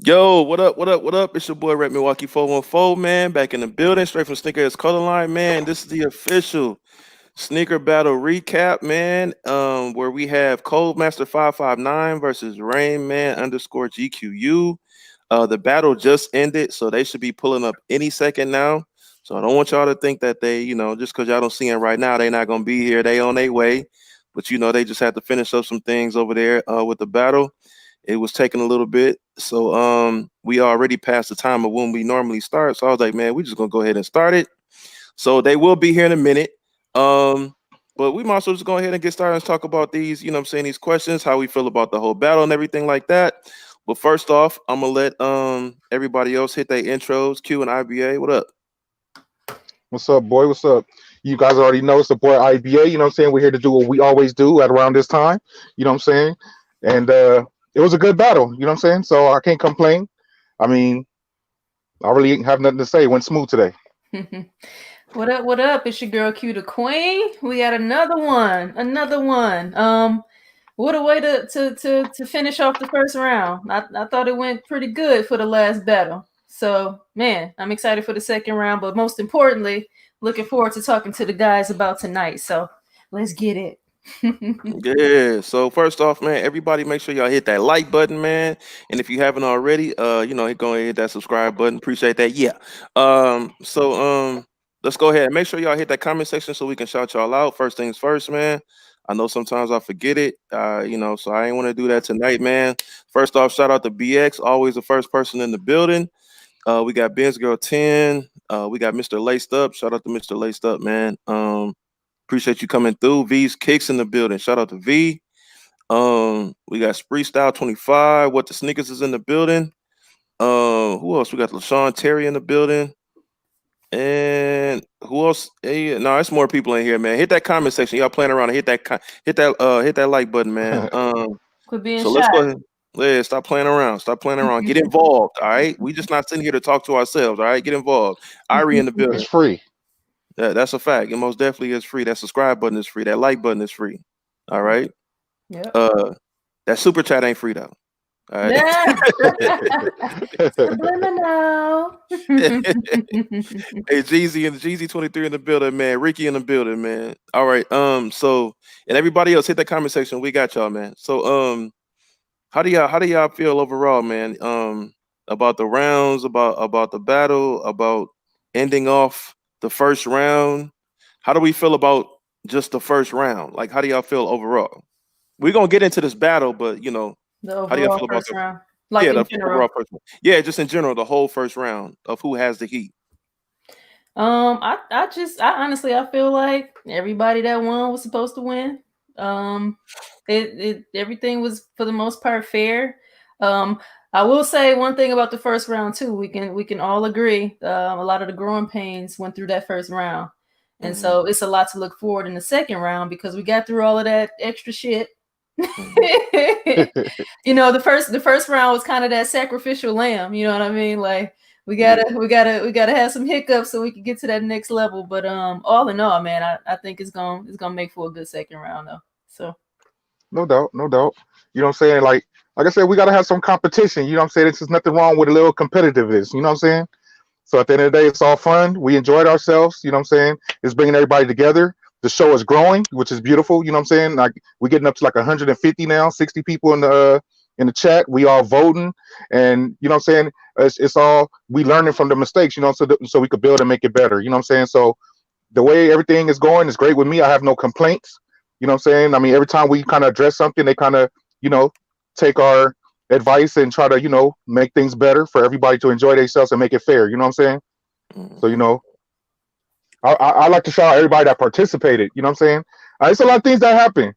Yo, what up? What up? What up? It's your boy Rep Milwaukee 414, man. Back in the building, straight from Sneakerheads Color Line, man. This is the official sneaker battle recap, man. Where we have Coldmaster 559 versus Rain Man underscore GQU. The battle just ended, so they should be pulling up any second now. So I don't want y'all to think that they, just because y'all don't see them right now, they not gonna be here. They on their way, but they just had to finish up some things over there with the battle. It was taking a little bit, so we already passed the time of when we normally start. So I was like, man, we just gonna go ahead and start it. So they will be here in a minute. Um, but we might as well just go ahead and get started and talk about these, I'm saying, these questions, how we feel about the whole battle and everything like that. But first off, I'm gonna let everybody else hit their intros. Q and IBA, what up? What's up, boy? What's up? You guys already know it's the boy IBA. You know what I'm saying? We're here to do what we always do at around this time. You know what I'm saying? And it was a good battle. You know what I'm saying? So I can't complain. I mean, I really have nothing to say. It went smooth today. What up? What up? It's your girl Q the Queen. We got another one. Another one. What a way to finish off the first round. I thought it went pretty good for the last battle. So man, I'm excited for the second round, but most importantly, looking forward to talking to the guys about tonight. So let's get it. Yeah. So first off, man, everybody make sure y'all hit that like button, man. And if you haven't already, go ahead and hit that subscribe button. Appreciate that. Yeah. Let's go ahead and make sure y'all hit that comment section so we can shout y'all out. First things first, man. I know sometimes I forget it. So I ain't want to do that tonight, man. First off, shout out to BX, always the first person in the building. We got Ben's Girl 10. We got Mr. Laced Up. Shout out to Mr. Laced Up, man. Appreciate you coming through. V's Kicks in the building. Shout out to V. We got Spree Style 25. What the Sneakers is in the building. Who else? We got LaShawn Terry in the building. And who else? Hey, no, it's more people in here, man. Hit that comment section. Y'all playing around. Hit that like button, man. Quit being So shy. let's go ahead. Yeah, stop playing around. Stop playing around. Get involved. All right. We just not sitting here to talk to ourselves. All right. Get involved. Irie in the It's building. free. That's a fact. It most definitely is free. That subscribe button is free. That like button is free. All right. Yep. That super chat ain't free though. All right. Yeah. Subliminal. Hey, Jeezy and Jeezy 23 in the building, man. Ricky in the building, man. All right. So and everybody else hit that comment section. We got y'all, man. So how do y'all feel overall, man? About the rounds, about the battle, about ending off the first round. How do we feel about just the first round? Like, how do y'all feel overall? We're gonna get into this battle, but The how do y'all overall feel about first the round, like the in overall general. first round? Yeah, just in general, the whole first round of who has the heat. I honestly I feel like everybody that won was supposed to win. Um, it everything was for the most part fair. Um, I will say one thing about the first round too. We can all agree. A lot of the growing pains went through that first round, and Mhm, so it's a lot to look forward in the second round because we got through all of that extra shit. mhm. The first round was kind of that sacrificial lamb. You know what I mean? Like we Yeah, gotta have some hiccups so we can get to that next level. But all in all, man, I think it's gonna make for a good second round though. So No doubt. No doubt. You know what I'm saying? Like I said, we got to have some competition. You know what I'm saying? There's nothing wrong with a little competitiveness. You know what I'm saying? So at the end of the day, it's all fun. We enjoyed ourselves. You know what I'm saying? It's bringing everybody together. The show is growing, which is beautiful. You know what I'm saying? Like we're getting up to like 150 now, 60 people in the chat. We all voting, and you know what I'm saying? It's all we learning from the mistakes. You know, so we could build and make it better. You know what I'm saying? So the way everything is going is great with me. I have no complaints. You know what I'm saying? I mean, every time we kind of address something, they kind of you know take our advice and try to make things better for everybody to enjoy themselves and make it fair. You know what I'm saying? So mhm. I like to shout out everybody that participated. You know what I'm saying? It's a lot of things that happen.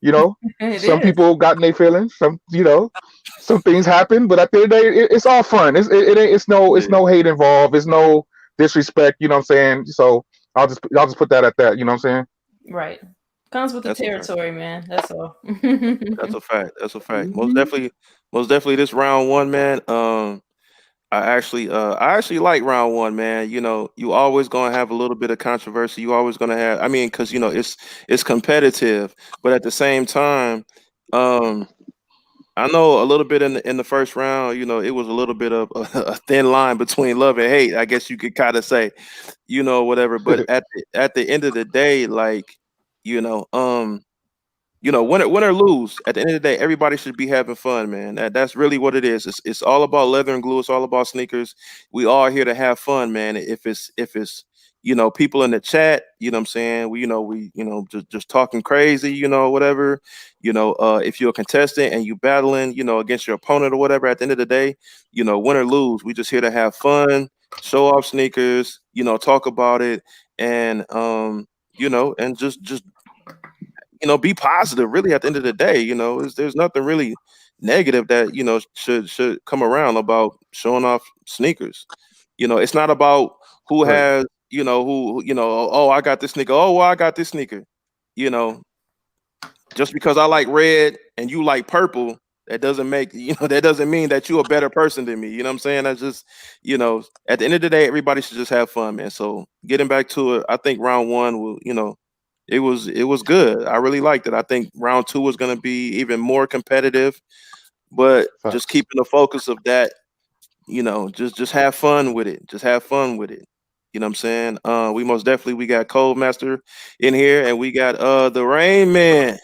You know, it some is. people got in their feelings. Some things happen, but at the end of the day, it's all fun. It's no hate involved. It's no disrespect. You know what I'm saying? So I'll just put that at that. You know what I'm saying? Right. Comes with the That's a fact. territory, man. That's all. That's a fact. That's a fact. Mhm. Most definitely, this round one, man. I actually like round one, man. You always gonna have a little bit of controversy. You always gonna have. I mean, because it's competitive, but at the same time, um, I know a little bit in the first round. You know, it was a little bit of a thin line between love and hate. I guess you could kind of say, you know, whatever. But at the end of the day, like, you know, win or lose, at the end of the day, everybody should be having fun, man. That's really what it is. It's all about leather and glue. It's all about sneakers. We all here to have fun, man. If it's people in the chat, you know what I'm saying? We just talking crazy, whatever. If you're a contestant and you battling, against your opponent or whatever, at the end of the day, win or lose, we just here to have fun, show off sneakers, talk about it, and and just be positive. Really, at the end of the day, there's nothing really negative that should come around about showing off sneakers. It's not about who Right. has oh, I got this sneaker. Oh, well, I got this sneaker. You know, just because I like red and you like purple, that doesn't make that doesn't mean that you're a better person than me. You know what I'm saying? That's just at the end of the day, everybody should just have fun, man. So getting back to it, I think round one will it was good. I really liked it. I think round two was going to be even more competitive, but just Facts. keeping the focus of that, just have fun with it. Just have fun with it. You know what I'm saying? We most definitely we got Cold Master in here, and we got the Rain Man,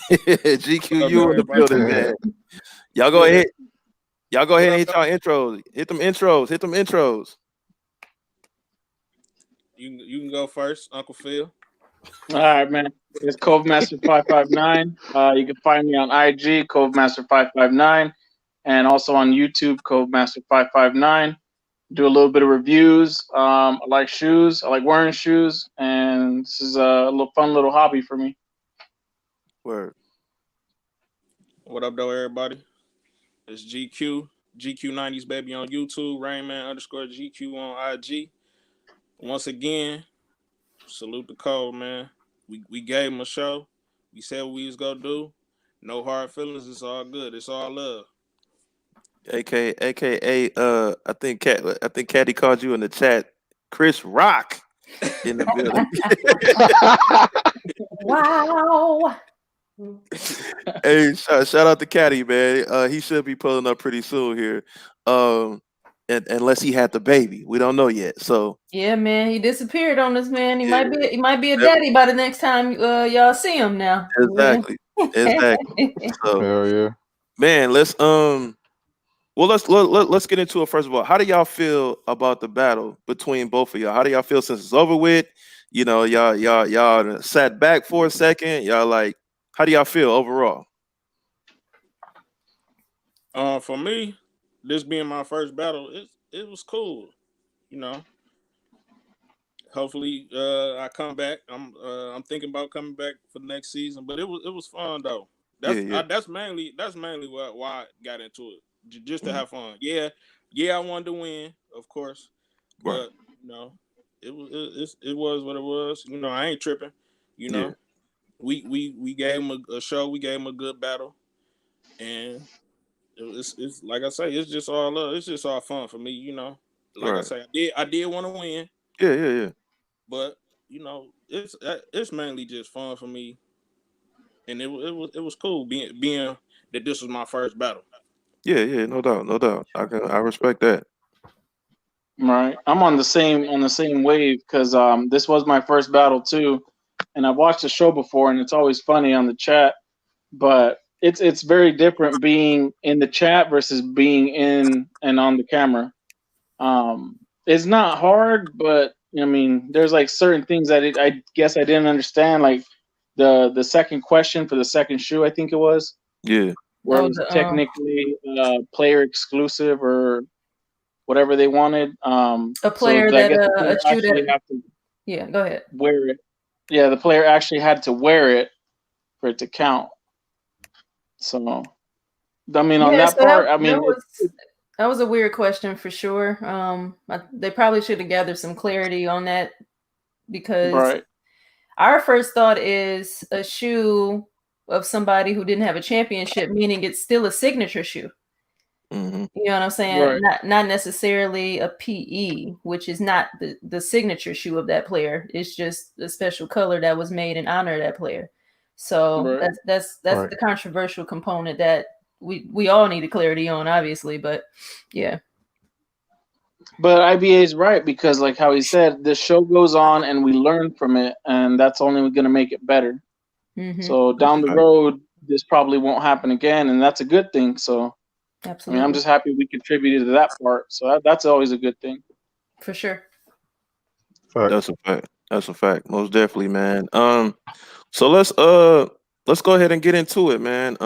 What up, GQU in the everybody? building, man. Y'all go Yeah. ahead. Y'all go What ahead and up, hit y'all intros. Hit them intros. Hit them intros. You can go first, Uncle Phil. All right, man. It's CoveMaster559. You can find me on IG, CoveMaster559, and also on YouTube, CoveMaster559. Do a little bit of reviews. I like shoes. I like wearing shoes, and this is a little fun little hobby for me. Word. What up, though, everybody? It's GQ90s baby on YouTube, Rainman_GQ on IG. Once again, salute the Code, man. We gave him a show. We said what we was gonna do. No hard feelings. It's all good. It's all love. AKA I think Caddy called you in the chat, Chris Rock in the building. Wow. Hey, shout out to Caddy, man. He should be pulling up pretty soon here. Unless he had the baby. We don't know yet. So Yeah, man, he disappeared on us, man. He Yeah. might be a daddy by the next time y'all see him now. exactly. Exactly. So Hell yeah. man, let's get into it first of all. How do y'all feel about the battle between both of y'all? How do y'all feel since it's over with? Y'all sat back for a second. Y'all like, how do y'all feel overall? For me, this being my first battle, it was cool. You know, hopefully, I come back. I'm thinking about coming back for the next season, but it was fun though. Yeah. That's mainly why I got into it, just to Mhm. have fun. Yeah, I wanted to win, of course, Right. but it was what it was. I ain't tripping. You Yeah. know, we gave him a show. We gave him a good battle, and it's like I say, it's just all love. It's just all fun for me. Like I Right. say, I did want to win, Yeah. but it's mainly just fun for me, and it was cool being that this was my first battle. Yeah. No doubt. I respect that. Right. I'm on the same wave because this was my first battle too, and I've watched the show before, and it's always funny on the chat, but it's very different being in the chat versus being in and on the camera. It's not hard, but I mean, there's like certain things that I guess I didn't understand, like the second question for the second shoe, I think it was, Yeah. where it Oh, was technically player exclusive or whatever they wanted. a So player I that guess the player a shoe actually that have to yeah, go ahead. wear it. Yeah, the player actually had to wear it for it to count. So I mean, on Yeah, that so that, part, I mean, that was a weird question for sure. They probably should have gathered some clarity on that because right, our first thought is a shoe of somebody who didn't have a championship, meaning it's still a signature shoe. Mm-hmm. You know what I'm saying? right, Not necessarily a PE, which is not the signature shoe of that player. It's just a special color that was made in honor of that player. So right. that's Right. the controversial component that we all needed clarity on, obviously, but yeah. But IBA is right, because like how he said, the show goes on and we learn from it, and that's only going to make it better. Mm-hmm. So down the road, this probably won't happen again, and that's a good thing. So Absolutely. I mean, I'm just happy we contributed to that part. So that's always a good thing. For sure. That's a fact. That's a fact. Most definitely, man. So let's go ahead and get into it, man.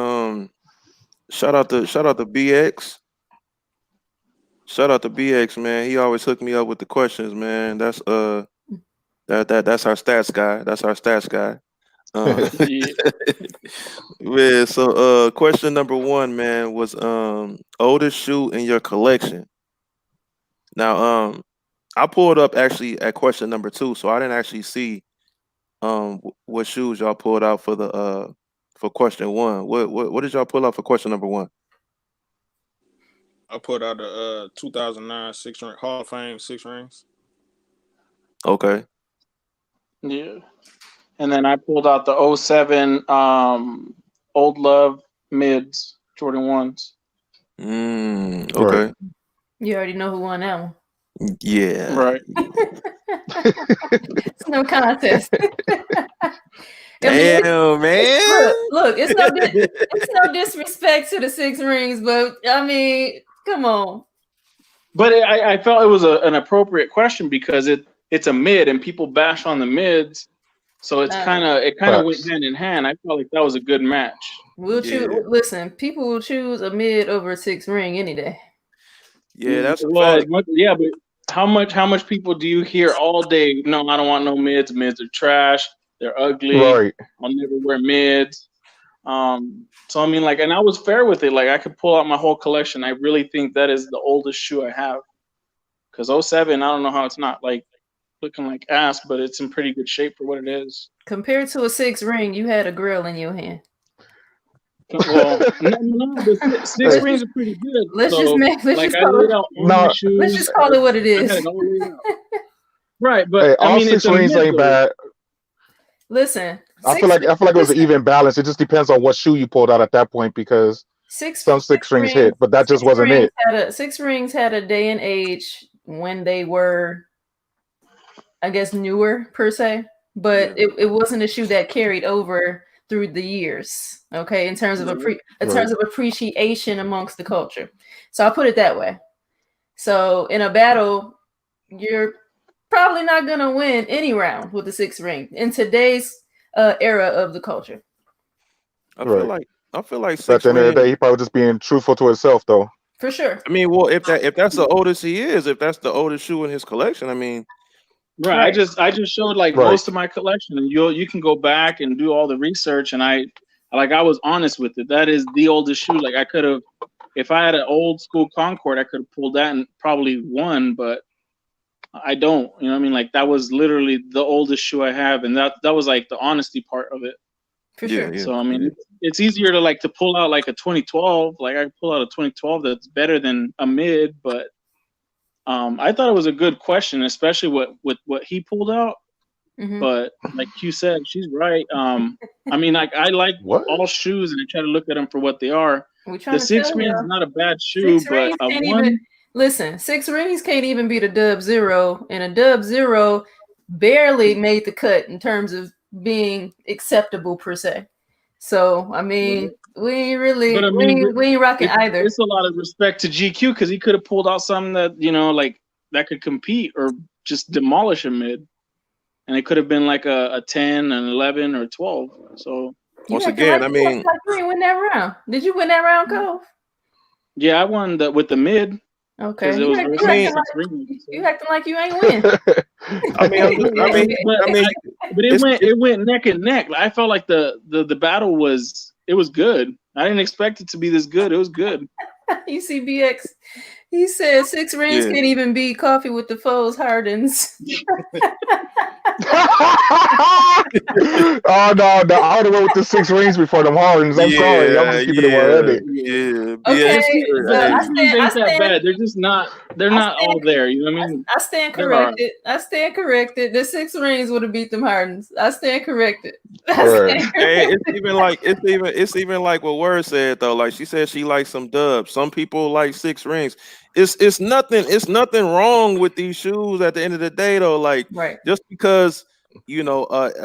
Shout out to BX. Shout out to BX, man. He always hook me up with the questions, man. That's that's our stats guy. That's our stats guy. Yeah. So question number 1, man, was oldest shoe in your collection. Now, I pulled up actually at question number 2, so I didn't actually see what shoes y'all pulled out for the for question 1. What did y'all pull out for question number 1? I put out the 2009 Hall of Fame 6 rings. Okay. Yeah. And then I pulled out the 07 Old Love mids, Jordan 1s. Okay. Right. You already know who won that one. Yeah. Right. It's no contest. Damn, man. Look, it's no disrespect to the 6 rings, but I mean, come on. But I felt it was an appropriate question, because it's a mid and people bash on the mids, so it kind of went hand in hand. I felt like that was a good match. We'll choose. Listen, people will choose a mid over a 6 ring any day. Yeah, that's a fact. fact. Yeah, but how much people do you hear all day? No, I don't want no mids. Mids are trash. They're ugly. Right. I'll never wear mids. So I mean, like, and I was fair with it. Like, I could pull out my whole collection. I really think that is the oldest shoe I have. Because 07, I don't know how it's not like looking like ass, but it's in pretty good shape for what it is. Compared to a 6 ring, you had a grill in your hand. Well, no, the 6 rings are pretty good. Let's just call it what it is. Right, but hey, I mean, 6 rings ain't bad. Listen, I feel like it was an even balance. It just depends on what shoe you pulled out at that point, because some 6 rings hit, but that just wasn't it. 6 rings had a day and age when they were, I guess, newer per se, but it wasn't a shoe that carried over through the years. Okay, in terms of appreciation amongst the culture. So I'll put it that way. So in a battle, you're probably not gonna win any round with the 6 ring in today's era of the culture. I feel like 6 at the end of the day, he probably just being truthful to himself, though. For sure. I mean, well, if that's the oldest he is, if that's the oldest shoe in his collection, I mean. Right. I just showed like most of my collection, and you can go back and do all the research, and I was honest with it. That is the oldest shoe. Like, I could have, if I had an old school Concord, I could have pulled that and probably won, but I don't. You know what I mean? Like, that was literally the oldest shoe I have, and that was like the honesty part of it. For sure. Yeah, so I mean, it's easier to pull out like a 2012. Like, I pull out a 2012 that's better than a mid, but I thought it was a good question, especially with what he pulled out. Mm-hmm. But like you said, she's right. I mean, like, I like all shoes, and I try to look at them for what they are. The 6 rings is not a bad shoe, but listen, 6 rings can't even beat a Dub Zero, and a Dub Zero barely made the cut in terms of being acceptable per se. So I mean, we ain't really, we ain't rocking either. It's a lot of respect to GQ, because he could have pulled out something that, you know, like, that could compete or just demolish a mid, and it could have been like a 10, an 11, or 12. So once again, I mean, you didn't win that round. Did you win that round, Cole? Yeah, I won with the mid. Okay, you acting like you ain't win. But it went neck and neck. I felt like the battle was good. I didn't expect it to be this good. It was good. You see BX He said 6 rings Yeah. can't even beat coffee with the foes Hardens. Oh no, no, I would have went with the 6 rings before them Hardens. I'm sorry, I'm Yeah, just keeping it yeah, 100. yeah. Okay, BS. well, Hey, I These stand. I ain't that stand. bad. They're just not. They're I not all stand. there. You know what I mean? I stand They're all right. corrected. I stand corrected. The 6 rings would have beat them Hardens. I stand corrected. I Right. stand hey, corrected. it's even like what Word said though. Like she said, she likes some dubs. Some people like 6 rings. It's nothing wrong with these shoes. At the end of the day, though, like Right. just because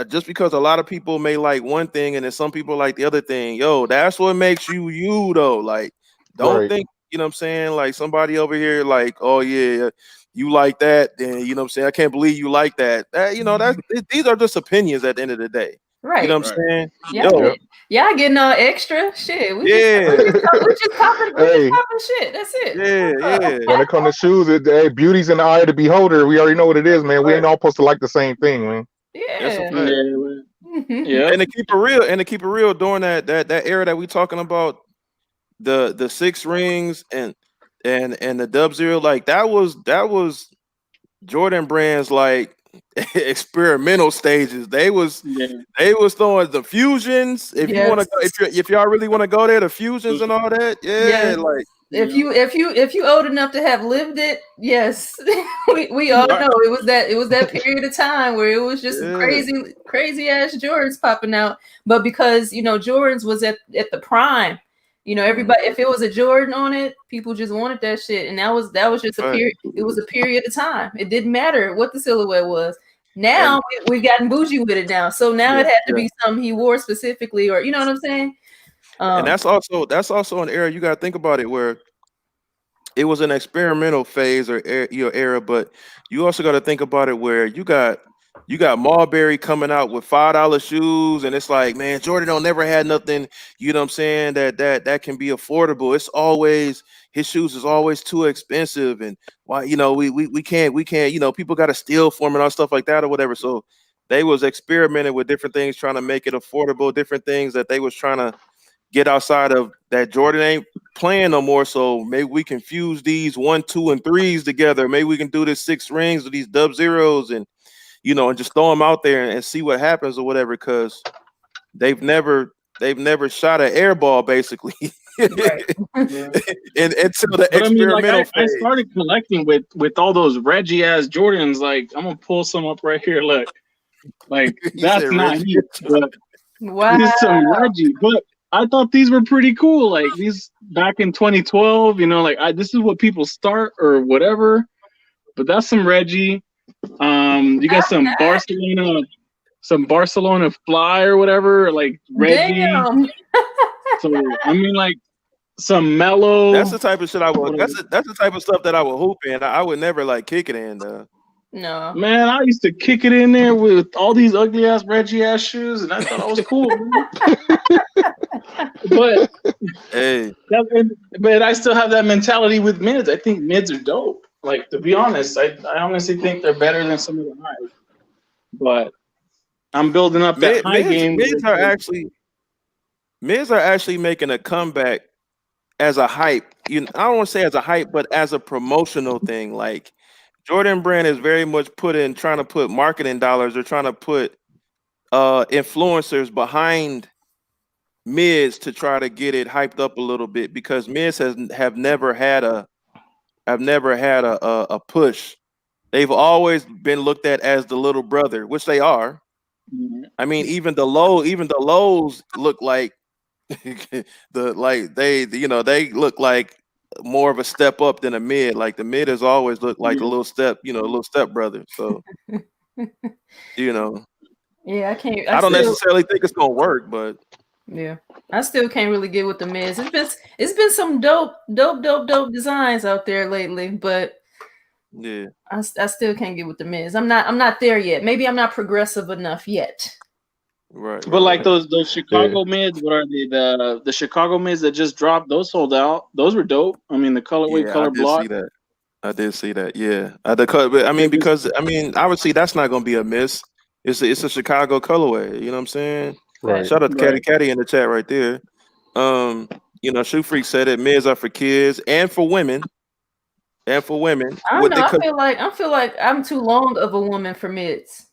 just because a lot of people may like one thing and then some people like the other thing, yo, that's what makes you though. Like, don't Right. think what I'm saying. Like somebody over here, like, oh yeah, you like that, then what I'm saying. I can't believe you like that. These are just opinions at the end of the day. You know Right. what I'm Right. saying? Y'all Yo, Yep. y'all getting all extra shit. We just yeah, popping Hey, shit. That's it. yeah, yeah. when it comes to shoes, hey, beauty's in the eye of the beholder. We already know what it is, man. We Right. ain't all supposed to like the same thing, man. That's a Yeah. fact. Yeah. Mhm. Yep. And to keep it real, during that era that we talking about, the 6 rings and the Dub Zero, like that was Jordan Brand's like experimental stages. They was throwing the fusions. If you want to Yes. go, if y'all really want to go there, the fusions and all that, yeah, Yes. like If you old enough to have lived it, yes, we all Right. know it was that period of time where it was just yeah, crazy ass Jordans popping out. But because Jordans was at the prime, everybody, if it was a Jordan on it, people just wanted that shit, and that was just a fact. period. It was a period of time. It didn't matter what the silhouette was. And Now we've gotten bougie with it now, so now yeah, it had to yeah. be something he wore specifically, or you know what I'm saying. And that's also an era you got to think about it where it was an experimental phase or era, but you also got to think about it where you got Marbury coming out with $5 shoes, and it's like, man, Jordan don't never had nothing, you know what I'm saying, that can be affordable. It's always his shoes is always too expensive, and why we can't people got to steal from him and all stuff like that or whatever. So they was experimenting with different things, trying to make it affordable, different things that they was trying to get outside of that. Jordan ain't playing no more, so maybe we can fuse these 1, 2, and 3s together. Maybe we can do this 6 rings with these Dub Zeros, and and just throw them out there and see what happens or whatever. Because they've never shot an air ball basically, Right. and until the But I mean, like experimental I phase. started collecting with all those Reggie ass Jordans. Like I'm gonna pull some up right here. Look, like He that's said not Reggie. heat, but Wow. this is some Reggie. But I thought these were pretty cool. Like these back in 2012. Like this is what people start or whatever. But that's some Reggie. You got some Barcelona Fly or whatever, like Reggie. Damn. So I mean, like some Mellow. That's the type of shit I would. That's the type of stuff that I would hoop in. I would never like kick it in. No. Man, I used to kick it in there with all these ugly ass Reggie ass shoes, and I thought I was cool. But Hey, but I still have that mentality with mids. I think mids are dope. Like, to be honest, I honestly think they're better than some of the highs. But I'm building up that high game. Mids are actually making a comeback as a hype. I don't want to say as a hype, but as a promotional thing. Like Jordan Brand is very much trying to put marketing dollars or trying to put influencers behind mids to try to get it hyped up a little bit, because mids have never had a push. They've always been looked at as the little brother, which they are. I mean, even the lows look like they look like more of a step up than a mid. Like the mid has always looked like a little step brother. So Yeah, I can't. I don't necessarily think it's gonna work, but Yeah, I still can't really get with the mids. It's been some dope designs out there lately, but yeah, I still can't get with the mids. I'm not there yet. Maybe I'm not progressive enough yet. right. But like those Chicago mids, what are they? The Chicago mids that just dropped, those sold out. Those were dope. I mean, the colorway, Yeah, color block. I did see that. Yeah, obviously that's not gonna be a miss. It's a Chicago colorway. You know what I'm saying? Right. Shout out to Caddy in the chat right there. Shoe Freak said it. Mids are for kids and for women. and for women. I don't What know. they could, I feel like I'm too long of a woman for mids.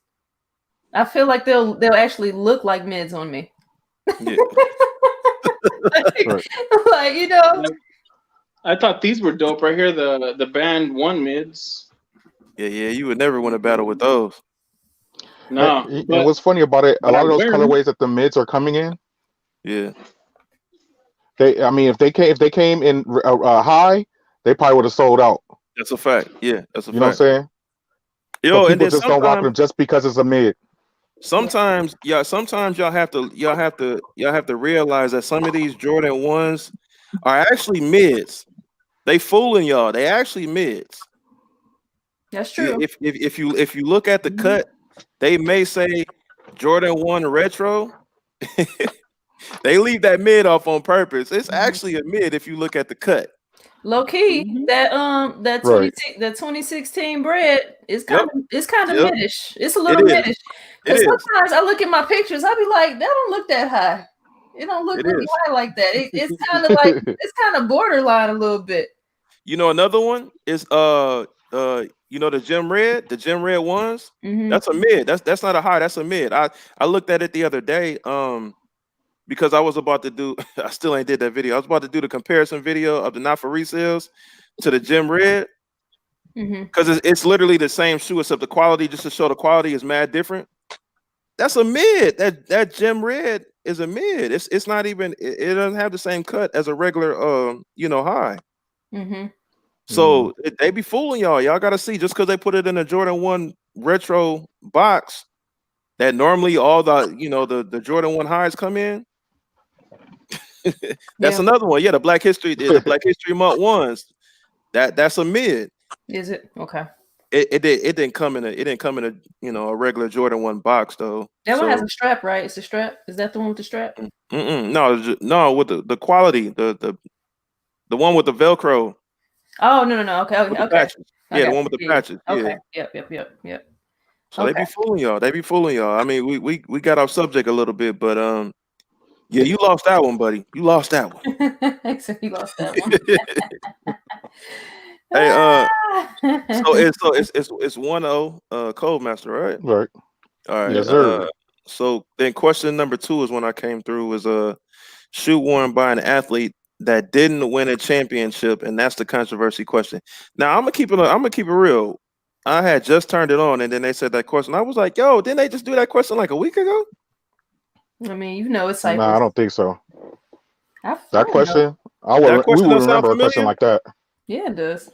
I feel like they'll actually look like mids on me. yeah. Right. Like, you know. I thought these were dope right here. The band one mids. Yeah, you would never want to battle with those. No, And what's funny about it, a but lot I of those wear 'em. colorways that the mids are coming in, Yeah. I mean, if they came in high, they probably would have sold out. That's a fact. Yeah, that's a You know what I'm fact. saying? But Yo, and people then just don't rock them just because it's a mid. sometimes y'all have to realize that some of these Jordan 1s are actually mids. They fooling y'all. They actually mids. That's true. If you look at the cut, they may say Jordan 1 retro. They leave that mid off on purpose. It's actually a mid if you look at the cut. Low key, that Right. 2016 bread is Yep. kind of Yep. middish. It's a little It is. middish. It Because is. sometimes I look at my pictures, I'll be like, that don't look that high. It don't look It really is. high like that. It's kind of like it's kind of borderline a little bit. You know, another one is you know, the gym red 1s. Mhm. That's a mid. That's not a high. That's a mid. I looked at it the other day. Because I was about to do, I still ain't did that video. I was about to do the comparison video of the not for resales to the gym red. Mhm. Because it's literally the same shoe, except the quality, just to show the quality is mad different. That's a mid. That gym red is a mid. It's not even, it doesn't have the same cut as a regular you know, high. Mhm. So they be fooling y'all. Y'all gotta see, just because they put it in a Jordan 1 retro box that normally all the, you know, the Jordan 1 highs come in. That's Yeah. another one. Yeah, the Black History Month ones. That's a mid. Is it? Okay. It didn't come in a you know, a regular Jordan 1 box though. That one has So a strap, right? It's a strap. Is that the one with the strap? no, with the quality, the one with the Velcro, Oh, no. Okay. with the Okay. patches. Yeah, the one with the Yeah. patches. Okay. Yeah. Yep. So they be fooling y'all. They be fooling y'all. I mean, we got off subject a little bit, but yeah, you lost that one, buddy. You lost that one. So he lost that one. Hey, so it's 1-0, Cold Master, right? Right. All right. Yes, sir. So then question number 2 is when I came through was a shoe worn by an athlete that didn't win a championship, and that's the controversy question. Now I'm gonna keep it real. I had just turned it on, and then they said that question. I was like, "Yo, didn't they just do that question like a week ago?" I mean, you know, it's Nah, cycles. I don't think so. I That don't know. question, That we question would don't sound remember a question familiar. like that. Yeah, it does.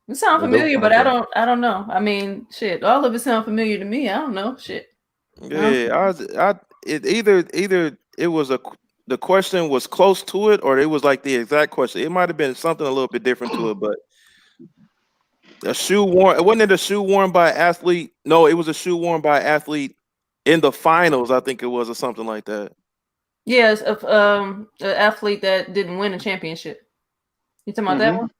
It sounds It do? familiar, but Okay. I don't know. I mean, shit, all of it sound familiar to me. I don't know, shit. Yeah, either it was the question was close to it, or it was like the exact question. It might have been something a little bit different to it, but a shoe worn. It wasn't it a shoe worn by an athlete? No, it was a shoe worn by an athlete in the finals. I think it was, or something like that. Yes, of an athlete that didn't win a championship. You talking about that one?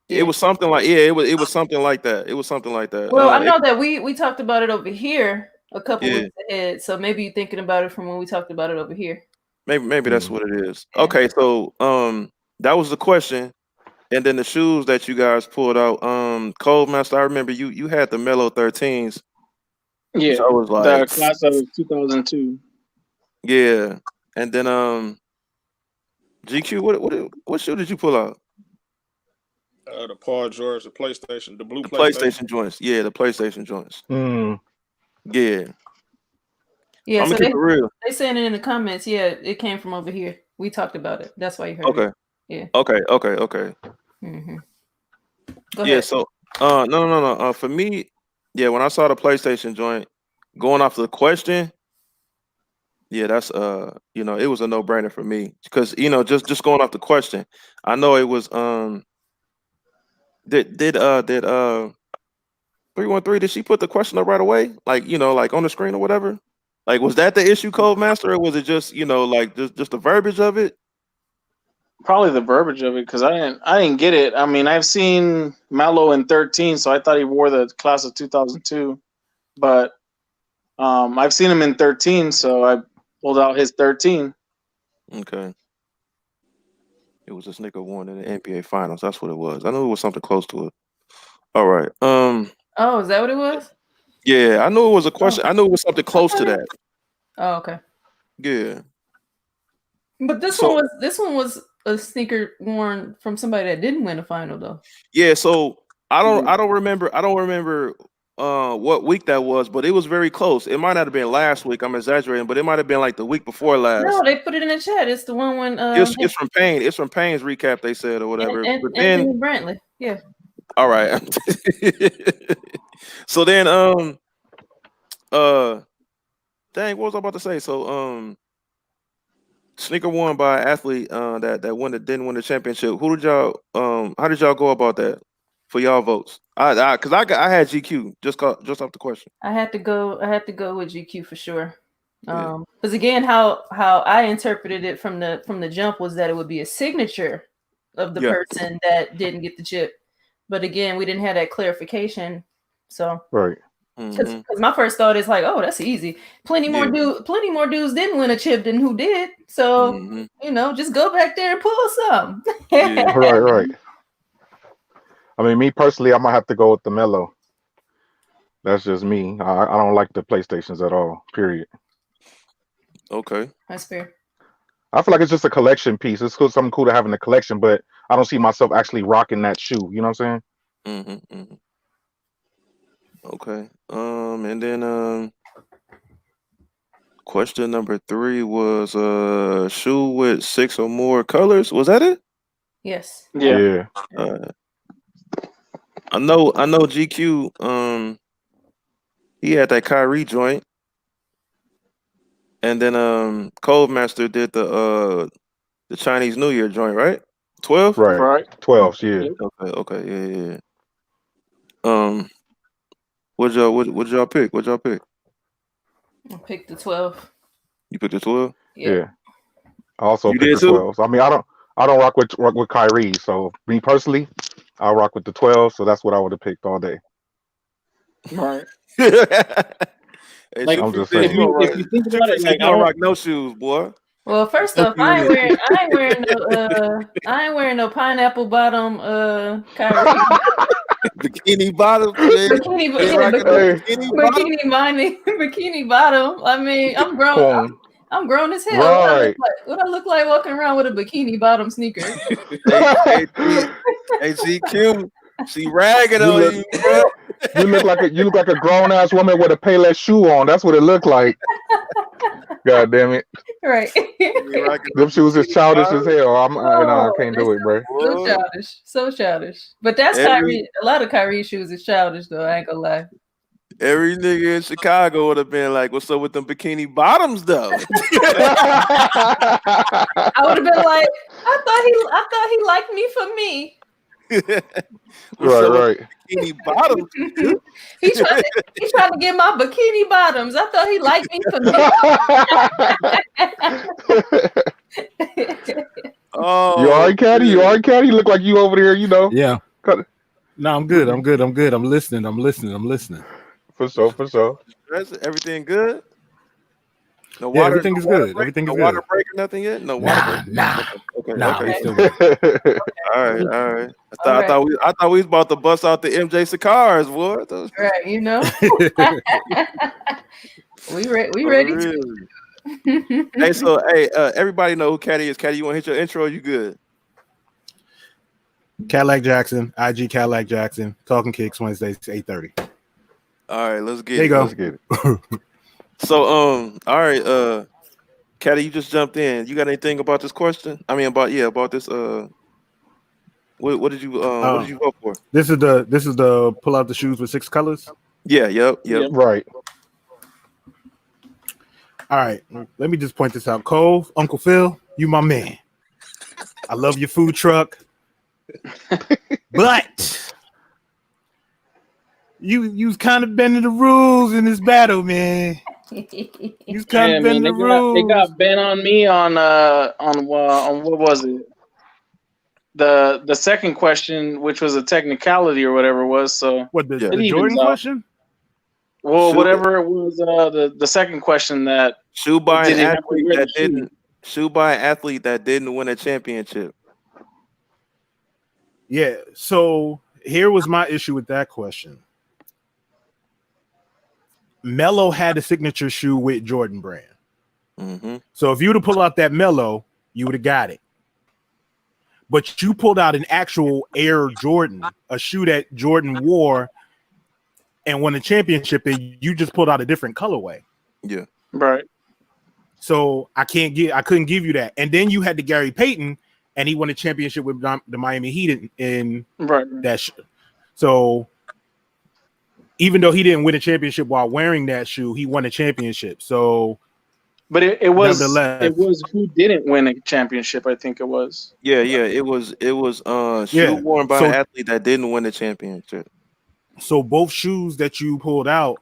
It was something like it was something like that. It was something like that. Well, I know that we talked about it over here a couple Yeah. weeks ahead, so maybe you're thinking about it from when we talked about it over here. Maybe that's what it is. Yeah. Okay, so that was the question. And then the shoes that you guys pulled out, Cold Master, I remember you had the Mellow 13s. Yeah, So I was the like, class of 2002. yeah. And then GQ, what shoe did you pull out? The Paul George, the PlayStation, the blue The PlayStation. PlayStation joints. Yeah, the PlayStation joints. Mm. Yeah. Yeah, I'm so gonna keep it real. they saying it in the comments. Yeah, it came from over here. We talked about it. That's why you heard Okay. it. Yeah. Okay. Mm-hmm. Go Yeah, ahead. so no. For me, yeah, when I saw the PlayStation joint, going off the question, yeah, that's you know, it was a no-brainer for me. Because, you know, just going off the question, I know it was did 313, did she put the question up right away? Like, you know, like on the screen or whatever? Like, was that the issue, Code Master, or was it just, you know, like just the verbiage of it? Probably the verbiage of it, because I didn't get it. I mean, I've seen Mallow in 13, so I thought he wore the class of 2002, but I've seen him in 13, so I pulled out his 13. Okay. It was a sneaker worn in the NBA Finals. That's what it was. I knew it was something close to it. All right. Oh, is that what it was? Yeah, I knew it was a question. I knew it was something close to that. Oh, okay. Yeah. But this So one was a sneaker worn from somebody that didn't win a final though. yeah, so I don't remember what week that was, but it was very close. It might not have been last week. I'm exaggerating, but it might have been like the week before No, last. they put it in the chat. It's the one when It's from Payne. It's from Payne's recap. They said or whatever. and But then, Anthony Brantley. Yeah. all right. So then, dang, what was I about to say? So, sneaker won by an athlete that didn't win the championship. Who did y'all how did y'all go about that for y'all votes? I had GQ just off the question. I had to go with GQ for sure. Yeah. Because again, how I interpreted it from the jump was that it would be a signature of the person that didn't get the chip. But again, we didn't have that clarification. So Right. because my first thought is like, oh, that's easy. Plenty more dudes didn't win a chip than who did. So just go back there and pull some. Right. I mean, me personally, I might have to go with the Mellow. That's just me. I don't like the PlayStations at all. Period. Okay. That's fair. I feel like it's just a collection piece. It's cool, something cool to have in the collection, but I don't see myself actually rocking that shoe. You know what I'm saying? Okay. And then question number 3 was shoe with 6 or more colors. Was that it? Yes. Yeah. I know GQ he had that Kyrie joint. And then Cove Master did the Chinese New Year joint, right? 12? Right. 12s, yeah. Okay, yeah. What y'all pick? I picked the 12. You picked the 12? Yeah. I also You picked did the too? 12s. I mean, I don't rock with Kyrie, so me personally, I rock with the 12, so that's what I would have picked all day. Right. Hey, Like, I'm just if saying. you think about it, like, you don't rock no shoes, boy. Well, first off, I ain't wearing no pineapple bottom Kyrie. Bikini bottom, man. Bikini bottom. I mean, I'm grown. I'm grown as hell. Right. What I look like walking around with a bikini bottom sneaker? Hey, GQ, she ragging on you, bro. You look like a grown ass woman with a Payless shoe on. That's what it looked like. God damn it! Right. Them shoes is childish as hell. I can't do it, bro. So childish. But that's Kyrie. A lot of Kyrie shoes is childish, though. I ain't gonna lie. Every nigga in Chicago would have been like, "What's up with them bikini bottoms, though?" I would have been like, I thought he liked me for me. Right. Bikini bottoms. He tried to get my bikini bottoms. I thought he liked me for me. Oh, you all right, Caddy? You all right, Caddy? Look like you over there, Yeah. No, I'm good. I'm listening. For sure. Everything good? No Yeah, water. everything is good. Everything is good. Water break or nothing yet? No water. Nah. Okay. Still good. All right. I thought we was about to bust out the MJ Sakars, boy. Right, we ready. Hey, so everybody know who Caddy is. Caddy, you want to hit your intro? You good? Cadillac Jackson, IG Cadillac Jackson, Talking Kicks Wednesdays 8:30. All right, let's get there you go. Let's get it. So all right, Caddy, you just jumped in. You got anything about this question? I mean about this what did you vote for? This is the pull out the shoes with 6 colors? Yeah, yep. Right. All right, let me just point this out. Cove, Uncle Phil, you my man. I love your food truck. But you kind of bending the rules in this battle, man. You kind of bending the rules. They got bent on me on what was it? The second question, which was a technicality or whatever it was. So what the Jordan question? Well, whatever it was, the second question that shoe by an athlete that didn't win a championship. Yeah, so here was my issue with that question. Melo had a signature shoe with Jordan Brand. Mm-hmm. So if you would have pulled out that Melo, you would have got it. But you pulled out an actual Air Jordan, a shoe that Jordan wore and won a championship, and you just pulled out a different colorway. Yeah. Right. So I couldn't give you that. And then you had the Gary Payton, and he won a championship with the Miami Heat in Right. that shoe. So even though he didn't win a championship while wearing that shoe, he won a championship. So, but it was nevertheless, who didn't win a championship. I think it was. Yeah. It was shoe worn by an athlete that didn't win the championship. So both shoes that you pulled out,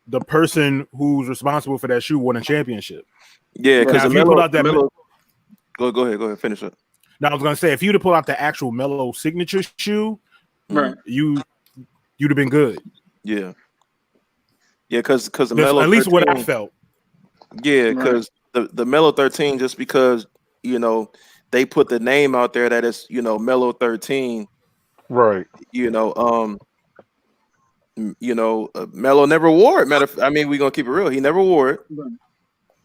the person who's responsible for that shoe won a championship. Yeah, because if you pulled out that go ahead, finish it. Now I was gonna say, if you'd have pulled out the actual Melo signature shoe, right, you'd have been good. Yeah, because the Melo, at least 13, what I felt. Yeah, because the Melo 13, just because they put the name out there that it's Melo 13, right? Melo never wore it. We're gonna keep it real. He never wore it.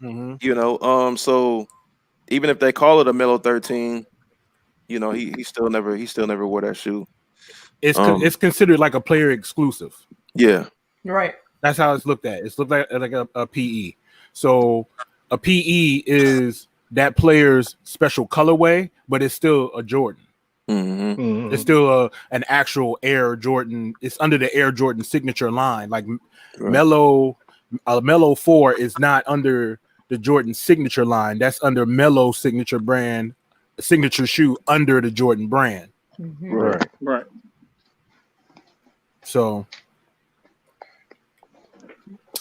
Mm-hmm. So even if they call it a Melo 13, he still never wore that shoe. It's considered like a player exclusive. Yeah. Right. That's how it's looked at. It's looked like a PE. So a PE is that player's special colorway, but it's still a Jordan. Mm-hmm. Mm-hmm. It's still an actual Air Jordan. It's under the Air Jordan signature line. Like Melo 4 is not under the Jordan signature line. That's under Melo signature brand, signature shoe under the Jordan brand. Mm-hmm. Right. So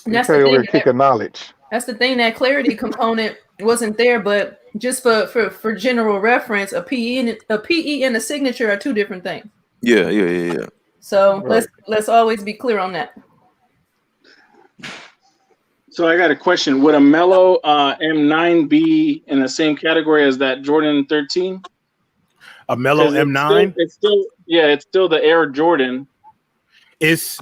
that's the thing. Kick knowledge. That's the thing. That clarity component wasn't there, but just for general reference, a PE and a signature are two different things. Yeah. So let's always be clear on that. So I got a question. Would a Melo M9 be in the same category as that Jordan 13? A Melo M9? It's still the Air Jordan. It's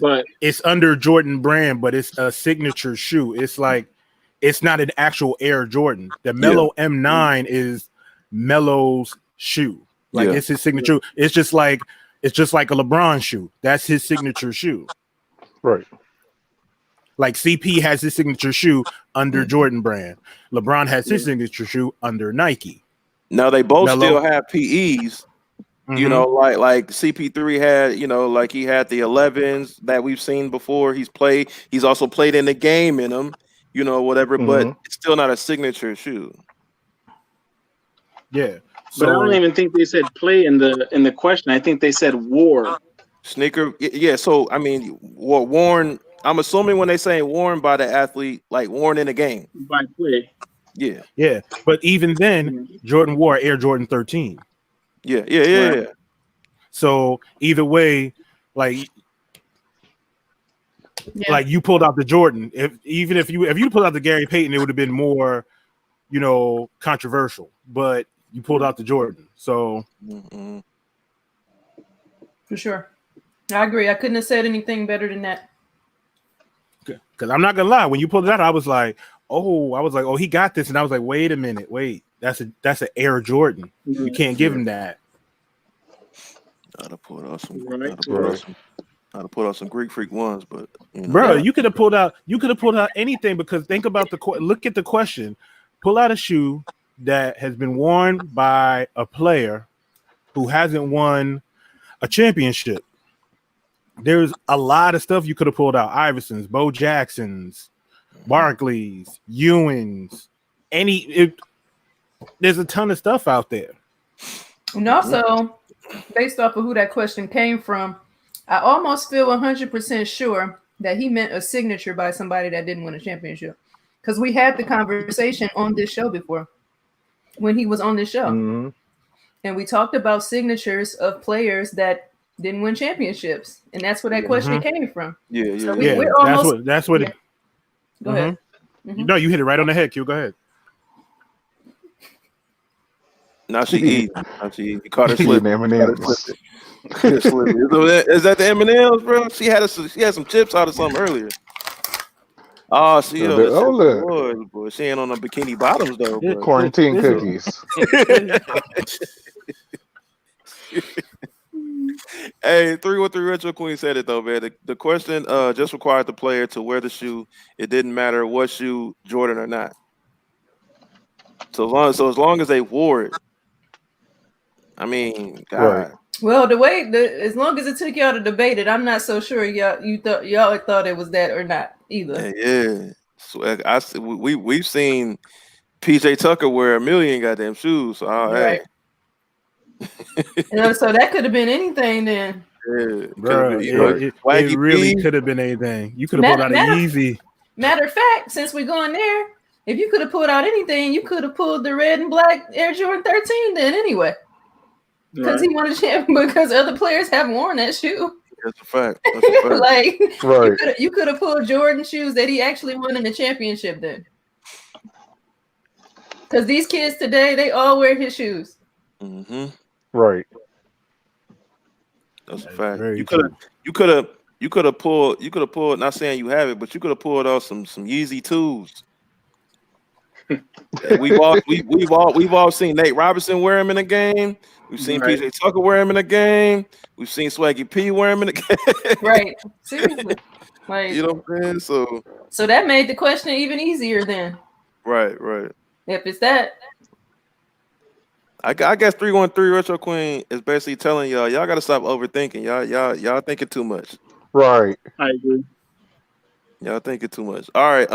under Jordan brand, but it's a signature shoe. It's not an actual Air Jordan. The Melo M9 is Melo's shoe. It's his signature. It's just like a LeBron shoe. That's his signature shoe. Right. Like CP has his signature shoe under Jordan brand. LeBron has his signature shoe under Nike. Now they both still have PEs. Mm-hmm. Like CP3 had, he had the 11s that we've seen before. He's also played in the game in them, whatever, but it's still not a signature shoe. Yeah. So, but I don't even think they said play in the question. I think they said wore. Sneaker. Yeah. So, worn, I'm assuming when they say worn by the athlete, like worn in the game. By play. Yeah. Yeah. But even then, Jordan wore Air Jordan 13. Yeah. So either way, like you pulled out the Jordan. If you pulled out the Gary Payton, it would have been more, controversial. But you pulled out the Jordan. So for sure. I agree. I couldn't have said anything better than that. Because I'm not gonna lie, when you pulled it out, I was like, oh, he got this, and I was like, wait a minute, that's an Air Jordan. You can't give him that. I'd have pulled out some Greek freak ones, but bro, you could have pulled out anything, because think about look at the question. Pull out a shoe that has been worn by a player who hasn't won a championship. There's a lot of stuff you could have pulled out. Iversons, Bo Jacksons, Barkleys, Ewings, there's a ton of stuff out there. And also, based off of who that question came from, I almost feel 100% sure that he meant a signature by somebody that didn't win a championship. Because we had the conversation on this show before, when he was on this show. Mm-hmm. And we talked about signatures of players that didn't win championships. And that's where that question came from. Yeah. We're almost, that's what it. Go ahead. Mm-hmm. No, you hit it right on the head, Q. Go ahead. Now she eating. Now she eating. You caught her Eating slipping. M&Ms. Is that the M&Ms, bro? She had some chips out of something earlier. Oh, she on the Oh, look. boy. She ain't on the bikini bottoms though. But Quarantine cookies. Hey, 313 Retro Queen said it though, man. The question just required the player to wear the shoe. It didn't matter what shoe, Jordan or not. So as long as they wore it. I mean, God. Right. Well, as long as it took y'all to debate it, I'm not so sure y'all thought it was that or not either. Yeah. So we've seen PJ Tucker wear a million goddamn shoes. So Right. So that could have been anything then. Yeah, Bro, it really could have been anything. You could have pulled out an easy. Matter of fact, since we're going there, if you could have pulled out anything, you could have pulled the red and black Air Jordan 13 then anyway. Because he wanted to champion, because other players haven't worn that shoe. That's a fact. Like, right. you could have pulled Jordan shoes that he actually won in the championship then. Because these kids today, they all wear his shoes. Mm-hmm. Right. That's a fact. You could have pulled. Not saying you have it, but you could have pulled off some Yeezy 2s. We've all seen Nate Robinson wear them in a game. We've seen PJ Tucker wear them in a game. We've seen Swaggy P wear them in a game. Right. Seriously. Like, you know what I'm saying? So that made the question even easier then. Right. If it's that. I guess 313 Retro Queen is basically telling y'all got to stop overthinking. Y'all thinking too much. Right. I agree. Y'all thinking too much. All right.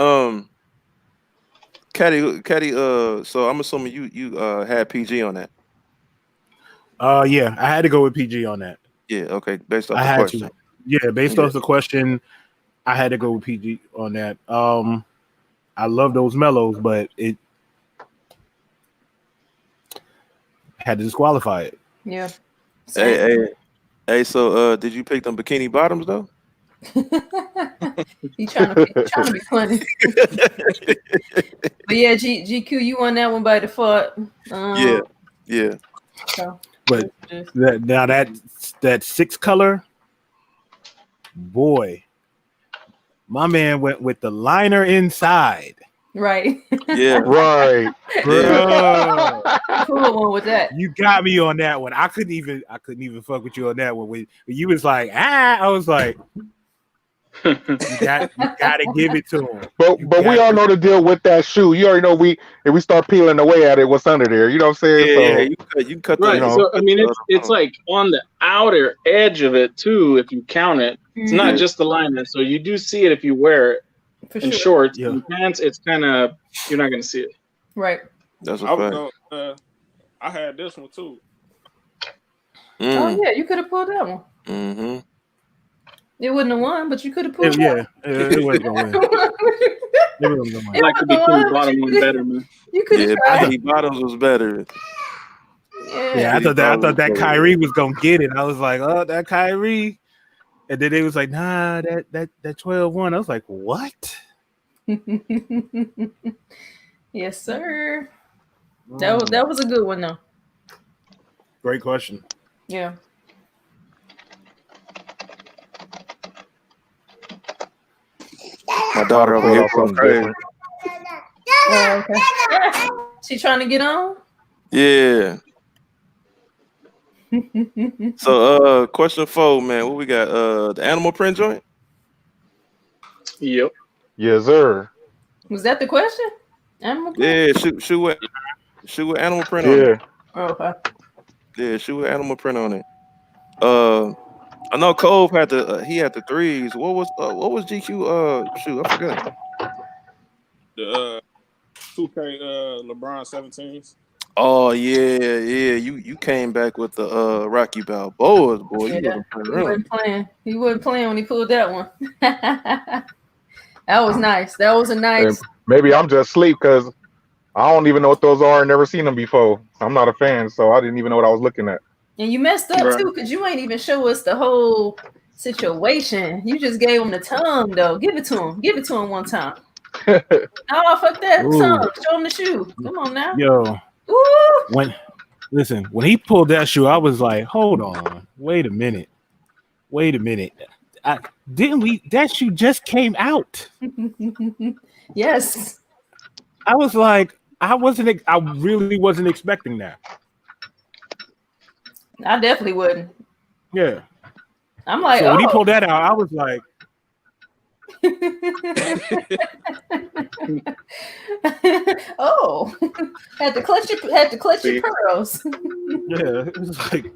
Caddy. So I'm assuming you had PG on that. Yeah, I had to go with PG on that. Yeah. Okay. Based off the question. Based off the question, I had to go with PG on that. I love those mellows, but it had to disqualify it. Yeah. Hey. So, did you pick them bikini bottoms though? He trying to be funny. But yeah, GQ, you won that one by default. Yeah. So, but that 6 color, boy, my man went with the liner inside. Right. Yeah. Right. Bro. Cool one with that. You got me on that one. I couldn't even fuck with you on that one. When you was like, I was like, you got to give it to him. But we all know the deal with that shoe. You already know if we start peeling away at it, what's under there. You know what I'm saying? Yeah, you cut right. You know, so I mean, it's like on the outer edge of it too. If you count it, it's not just the liner. So you do see it if you wear it. In shorts and pants, it's kind of, you're not going to see it. Right. That's a fact. I had this one too. Oh yeah, you could have pulled that one. Mm-hmm. It wouldn't have won, but you could have pulled it. Yeah, it wasn't going to win. I like the bikini bottom one better, man. You could have tried. Bikini bottoms was better. Yeah, I thought that Kyrie was going to get it. I was like, oh, that Kyrie. And then they was like, nah, that 12-1. I was like, what? Yes, sir. That was a good one though. Great question. Yeah. My daughter over here going crazy. Oh, okay. She trying to get on? Yeah. So question 4, man. What we got? The animal print joint? Yep. Yes, sir. Was that the question? Animal print? Yeah, shoot with animal print on it. Oh, okay. Yeah, shoot with animal print on it. I know Cove had he had the 3s. What was GQ shoot? I forgot. The 2K LeBron 17s. Oh yeah. You came back with the Rocky Balboas, boy. Yeah, he wasn't playing when he pulled that one. That was nice. That was a nice. And maybe I'm just asleep because I don't even know what those are. Never seen them before. I'm not a fan, so I didn't even know what I was looking at. And you messed up too, because you ain't even show us the whole situation. You just gave him the tongue, though. Give it to him. Give it to him one time. Oh, fuck that. Tongue. Show him the shoe. Come on now. Yo. Ooh. Listen, when he pulled that shoe, I was like, hold on, wait a minute. That shoe just came out. Yes. I was like, I really wasn't expecting that. I definitely wouldn't. Yeah. I'm like, So when he pulled that out, I was like, oh, had to clutch your pearls. yeah, it was like,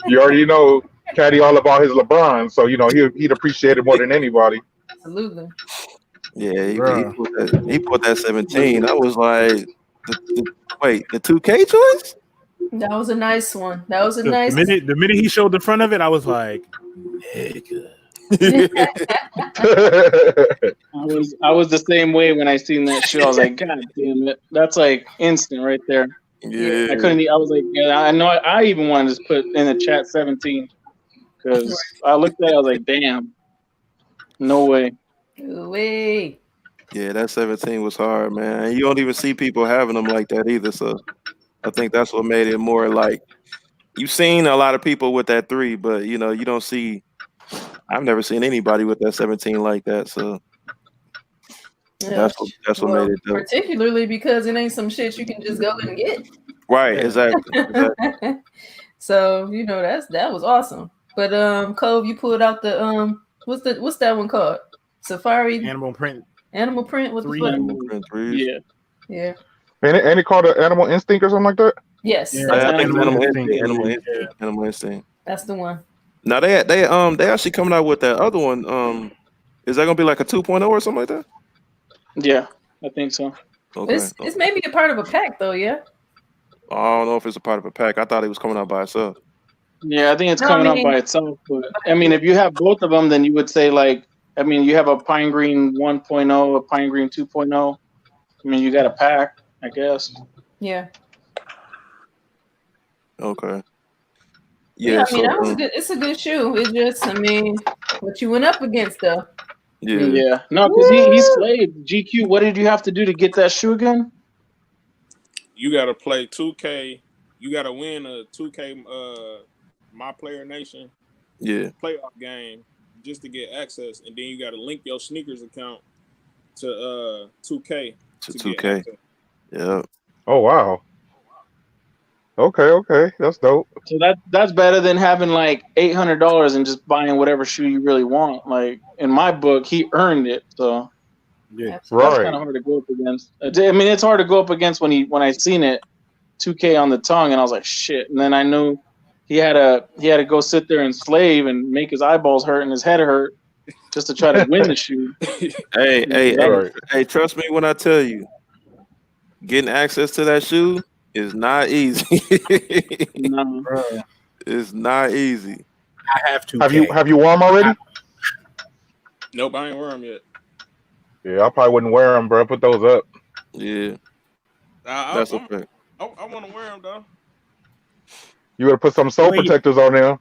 You already know Caddy all about his LeBron, so you know he'd appreciate it more than anybody. Absolutely. Yeah, Bruh. he put that 17. I was like, the 2K choice? That was a nice one. That was a the nice. minute he showed the front of it, I was like, nigga. I was the same way when I seen that shoe. I was like, God damn it, that's like instant right there. Yeah. I couldn't. I was like, yeah, I know. I even wanted to put in the chat 17 because I looked at it. I was like, damn, no way. Wait. Yeah, that 17 was hard, man. You don't even see people having them like that either. So I think that's what made it more like you've seen a lot of people with that 3, but you know, you don't see. I've never seen anybody with that 17 like that. So Yeah. that's what made it dope. Particularly because it ain't some shit you can just go and get. Right, exactly. So you know that was awesome. But Cove, you pulled out the what's that one called? Safari Animal print. What the 3. fuck? Animal print 3s. Yeah. Ain't it called an Animal Instinct or something like that? Yes. Yeah, That's, I think it's Animal Animal Instinct. Instinct. Animal Instinct. that's the one. Now they actually coming out with that other one. Is that gonna be like a 2.0 or something like that? Yeah, I think so. Okay. It's maybe a part of a pack though, yeah. I don't know if it's a part of a pack. I thought it was coming out by itself. Yeah, I think it's No, coming I out mean- by itself. But I mean, if you have both of them, then you would say like, I mean, you have a Pine Green 1.0, a Pine Green 2.0. I mean, you got a pack, I guess. Yeah. Okay. Yeah, Yeah. I mean that was good. It's a good shoe. It's just, I mean, what you went up against though. Yeah. No, because he's slayed. GQ, what did you have to do to get that shoe again? You got to play 2K. You got to win a 2K My Player Nation Yeah. playoff game just to get access, and then you got to link your sneakers account to 2K To get 2K. access. Yeah. Oh wow. Okay, that's dope. So that's better than having like $800 and just buying whatever shoe you really want. Like in my book, he earned it. So Yeah. that's Right. kind of hard to go up against. I mean, it's hard to go up against when I seen it, 2K on the tongue, and I was like, shit. And then I knew he had to go sit there and slave and make his eyeballs hurt and his head hurt just to try to win the shoe. Hey, trust me when I tell you, getting access to that shoe is not easy. No. It's not easy. I have to. Have you worn them already? Nope, I ain't wear them yet. Yeah, I probably wouldn't wear them, bro. Put those up. Yeah. I That's a fact. want to wear them though. You gotta put some soul Wait. protectors on there.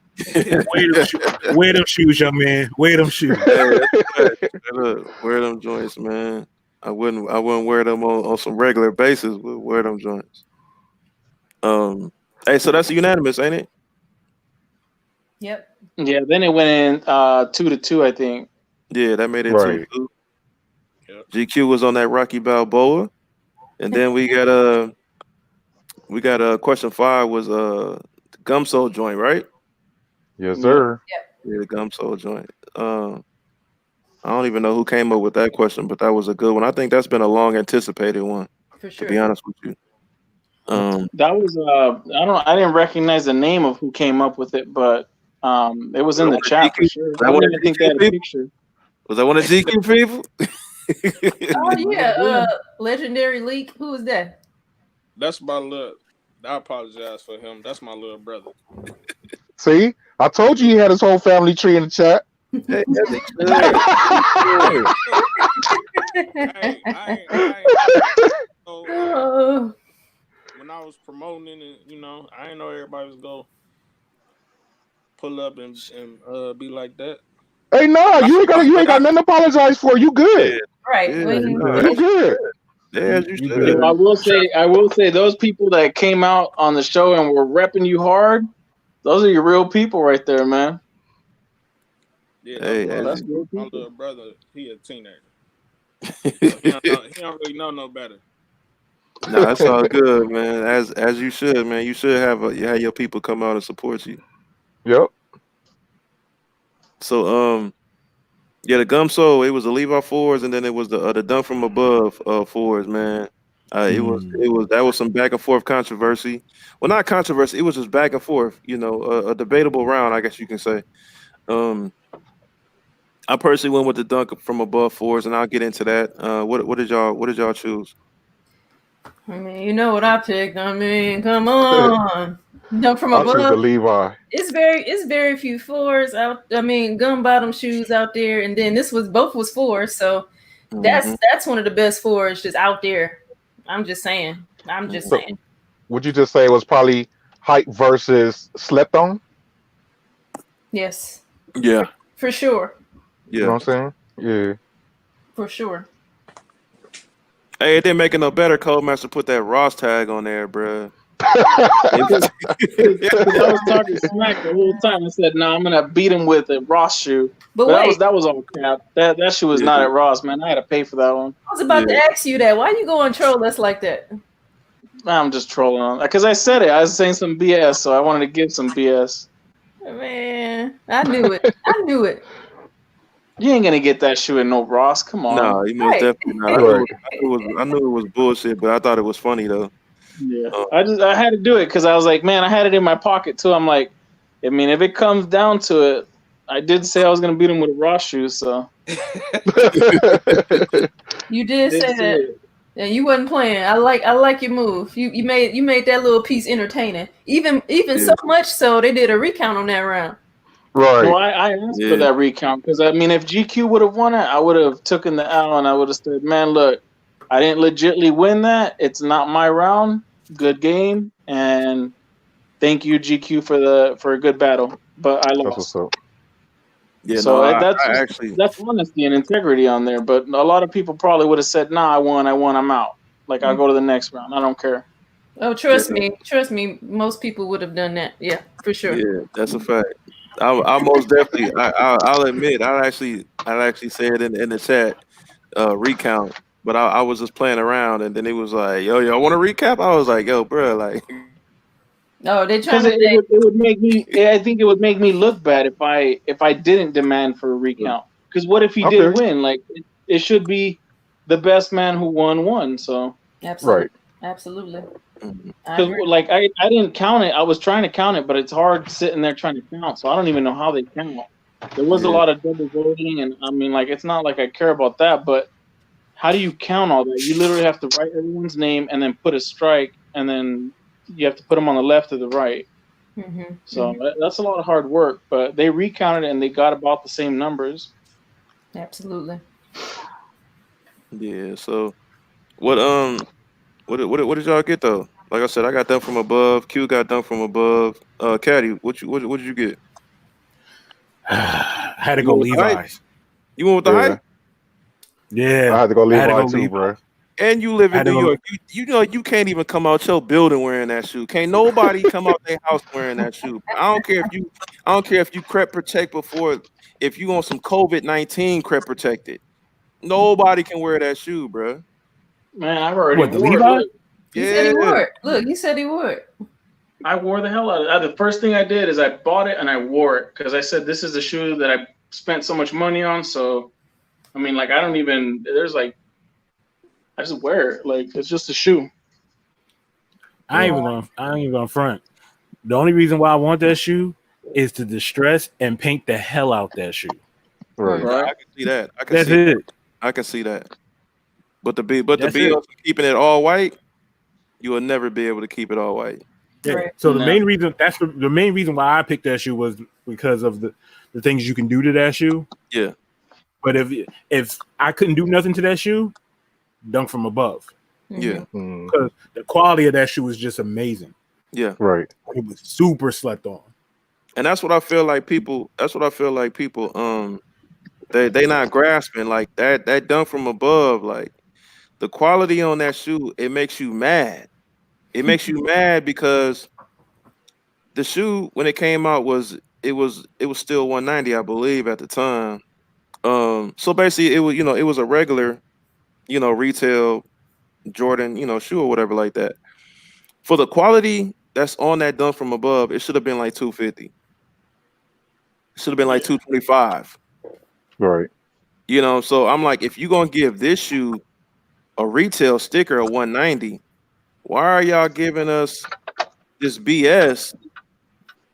Wear them shoes, young man. Wear them shoes. Hey, look, wear them joints, man. I wouldn't wear them on some regular basis. But wear them joints. Hey, so that's unanimous, ain't it? Yep. Yeah, then it went in 2-2, I think. Yeah, that made it Right. 2-2. Yep. GQ was on that Rocky Balboa, and then we got question 5 was the gum sole joint, right? Yes, sir. Yeah, the gum sole joint. I don't even know who came up with that question, but that was a good one. I think that's been a long anticipated one, For to sure. be honest with you. That was I didn't recognize the name of who came up with it, but it was in the chat for sure. I don't even think they had a picture. Was that one of GQ people? Oh yeah, Legendary Leak. Who was that? That's my little. I apologize for him. That's my little brother. See, I told you he had his whole family tree in the chat. Hey, Oh. When I was promoting it, you know, I didn't know everybody was gonna pull up and be like that. Hey, no, you ain't got nothing to apologize for. You good? Right. Yeah, When You good? Yeah, as you You should. Yo, good. I will say, those people that came out on the show and were repping you hard, those are your real people right there, man. Yeah, Hey, as That's you. real my people. little brother, he a teenager, so he don't really know no better. Nah, it's all good, man. As you should, man. You should you have your people come out and support you. Yep. So yeah, the gum soul, it was the Levi fours, and then it was the done from above fours, man. It was that was some back and forth controversy. Well, not controversy. It was just back and forth. A debatable round, I guess you can say. Um, I personally went with the dunk from above fours, and I'll get into that. What did y'all choose? I mean, you know what I picked. I mean, come on. Dunk from I choose the above. Levi. It's very few fours out. I mean, gum bottom shoes out there, and then both was fours. So Mhm. that's one of the best fours just out there. I'm just saying. I'm just So saying. would you just say it was probably hype versus slept on? Yes, Yeah, for sure, You know yeah. what I'm saying? for sure. Hey, it didn't make it no better. Codemaster put that Ross tag on there, bruh. Because I was talking smack the whole time. I said, "No, I'm gonna beat him with a Ross shoe." But But that was wait, that was all crap. That shoe was Yeah, not at Ross, man. I had to pay for that one. I was about to yeah. ask you that. Why you going troll us like that? I'm just trolling on because I said it. I was saying some BS, so I wanted to give some BS. Man, I knew it. I knew it. You ain't gonna get that shoe at no Ross. Come on. No, he most Right. definitely not. Right. I knew it was bullshit, but I thought it was funny though. Yeah, Uh, I had to do it because I was like, man, I had it in my pocket too. I'm like, I mean, if it comes down to it, I did say I was gonna beat him with a Ross shoe, so You did did say say that. it. And you wasn't playing. I like your move. You made that little piece entertaining. Even yeah, so much so they did a recount on that round. Well, Right. I asked for yeah, that recount because I mean, if GQ would have won it, I would have taken the L and I would have said, man, look, I didn't legitly win that. It's not my round. Good game, and thank you GQ for a good battle, but I That's what's lost. up. yeah. No, So I actually, that's honesty and integrity on there. But a lot of people probably would have said, "Nah, I won, I'm out. Like I'll go to the next round. I don't care." Oh, yeah, trust me. Most people would have done that. Yeah, for sure. yeah. That's a fact. I most definitely. I'll admit. I actually said in the chat recount, but I was just playing around, and then it was like, yo, y'all want to recap? I was like, yo, bro, like, Oh, they Because trying to say, it would make me. I think it would make me look bad if I didn't demand for a recount. Because what if he did Okay. win? Like it should be the best man who won. So absolutely, Right. absolutely. mhm. I because agree. like I didn't count it. I was trying to count it, but it's hard sitting there trying to count. So I don't even know how they count. There was a Yeah, lot of double voting, and I mean, like it's not like I care about that, but how do you count all that? You literally have to write everyone's name and then put a strike, and then you have to put them on the left or the right. So that's a lot of hard work, but they recounted it and they got about the same numbers. Absolutely. yeah. So what what did y'all get though? Like I said, I got done from above. Q got done from above. Caddy, what did you get? I had to You go went with the height? Levi's. You went with the Yeah. height? I Yeah, had to go I had to Levi go too, Levi. bro. And you live I in had New to go. York. You know you can't even come out your building wearing that shoe. Can't nobody come out their house wearing that shoe. I don't care if you crep protect before if you on some COVID-19 crep protected. Nobody can wear that shoe, bro. Man, I've already What, the wore it. Levi? Look, He said he Yeah. would. Look, he said he would. I wore the hell out of it. The first thing I did is I bought it and I wore it because I said this is a shoe that I spent so much money on. So I mean, like I don't even. There's like I just wear it. Like it's just a shoe. I ain't Yeah. even gonna. I ain't even gonna front. The only reason why I want that shoe is to distress and paint the hell out that shoe. Right. Nah, Right. I can see that. I can That's see that. it. I can see that. But the That's it. BS keeping it all white, you will never be able to keep it all white. Yeah. Right. So the No. main reason the main reason why I picked that shoe was because of the things you can do to that shoe. Yeah. But if I couldn't do nothing to that shoe, dunk from above. Yeah. Mm, Because the quality of that shoe was just amazing. Yeah. right. It was super slept on. And that's what I feel like people they not grasping like that dunk from above, like the quality on that shoe, it makes you mad. It makes you mad because the shoe when it came out was still 190, I believe, at the time. So basically it was it was a regular retail Jordan shoe or whatever like that. For the quality that's on that Dunk from Above, it should have been like 250. It should have been like 225. Right. So I'm like, if you're gonna give this shoe a retail sticker of 190, why are y'all giving us this BS?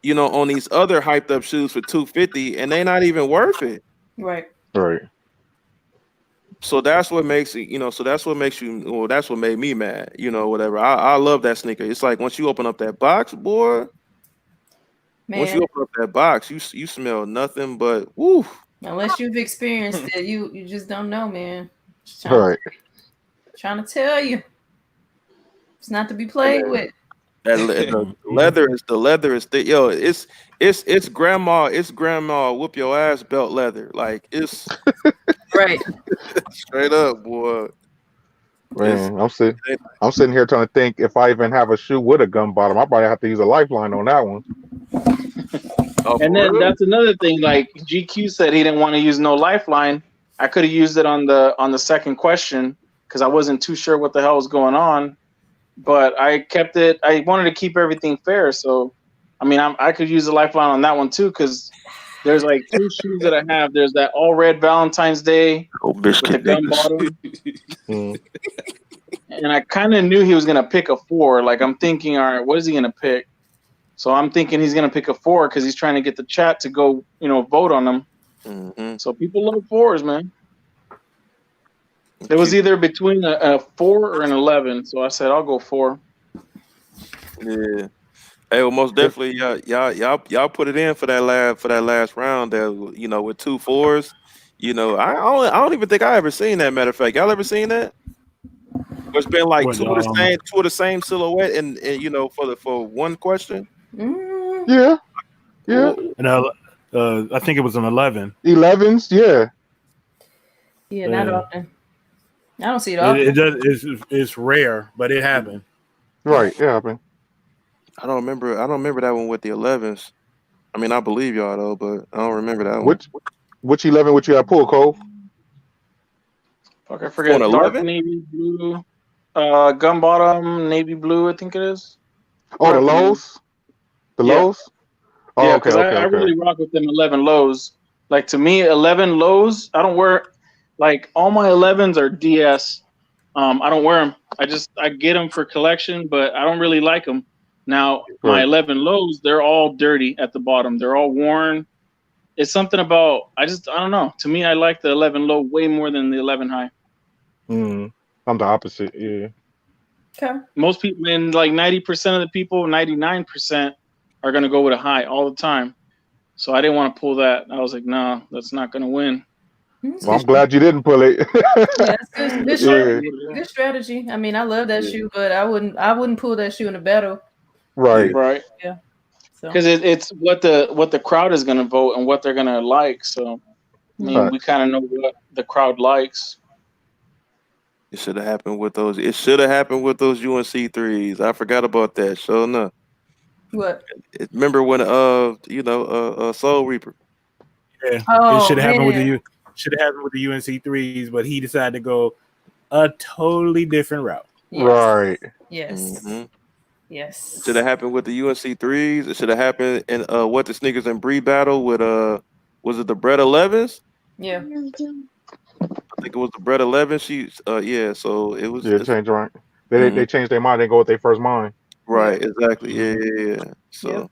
On these other hyped up shoes for 250, and they not even worth it. Right. Right. So that's what makes it, so that's what makes you, well, that's what made me mad, whatever. I love that sneaker. It's like once you open up that box, boy, once you Man, open up that box, you smell nothing but woo. unless you've experienced it, you just don't know, man. Just Right. trying to tell you, it's not to be played with. That the leather is thick. Yo, it's grandma whoop your ass belt leather. Like it's Right. straight up, boy. Man, I'm sitting here trying to think if I even have a shoe with a gum bottom, I probably have to use a lifeline on that one. Oh, And for then real? that's another thing. Like GQ said, he didn't want to use no lifeline. I could have used it on the second question because I wasn't too sure what the hell was going on. But I kept it. I wanted to keep everything fair. So, I mean, I could use a lifeline on that one too because there's like 2 shoes that I have. There's that all red Valentine's Day Oh, with the biscuit gum niggas. bottom, Mm. and I kind of knew he was gonna pick a 4. Like I'm thinking, all right, what is he gonna pick? So I'm thinking he's gonna pick a 4 because he's trying to get the chat to go, vote on him. Mm-hmm. So people love 4s, man. It was either between a 4 or an 11. So I said I'll go 4. Yeah. Hey, well, most definitely, y'all put it in for that last round there. With 2 4s. I don't even think I ever seen that. Matter of fact, y'all ever seen that? It's been like What, two of the same silhouette, and for one question. Mm, Yeah. Yeah. And I think it was an 11. 11s. Yeah. yeah, not Yeah. often. I don't see it often. It does. It's rare, but it happened. Right. Yeah. I mean, I don't remember that one with the 11s. I mean, I believe y'all though, but I don't remember that one. which 11 would you have pulled, Cole? Fuck, I forget. On Dark 11? navy blue, gum bottom navy blue. I think it is. Oh, the Dark navy. lows. The Yeah. lows. Oh, Yeah, okay. because Okay. I Okay. really rock with them 11 lows. Like to me, 11 lows. I don't wear like all my 11s are DS. I don't wear them. I get them for collection, but I don't really like them. Now my Right. 11 lows, they're all dirty at the bottom. They're all worn. It's something about I don't know. To me, I like the 11 low way more than the 11 high. Mm. I'm the opposite. Yeah. Okay. Most people, and like 90% of the people, 99% are gonna go with a high all the time. So I didn't want to pull that. I was like, no, that's not gonna win. Well, I'm glad you didn't pull it. Yeah, that's good. Yeah. Good strategy. I mean, I love that shoe, but I wouldn't pull that shoe in a battle. Right. Right. Yeah. So Because it's what the crowd is gonna vote and what they're gonna like. So I mean, we kind of know what the crowd likes. It should have happened with those. It should have happened with those UNC 3s. I forgot about that. Sure enough. what? Remember when Soul Reaper? Yeah, Oh, it should have happened with man. the UNC 3s, but he decided to go a totally different route. Yes. Right. Yes. Mhm. Yes. It should have happened with the UNC 3s. It should have happened in what the Sneakers and Bree battle with was it the Bread 11s? Yeah. I think it was the Bread 11. Yeah. So it was Yeah. Change right. They change their mind. They go with their first mind. right. Exactly. Yeah. So. Yep.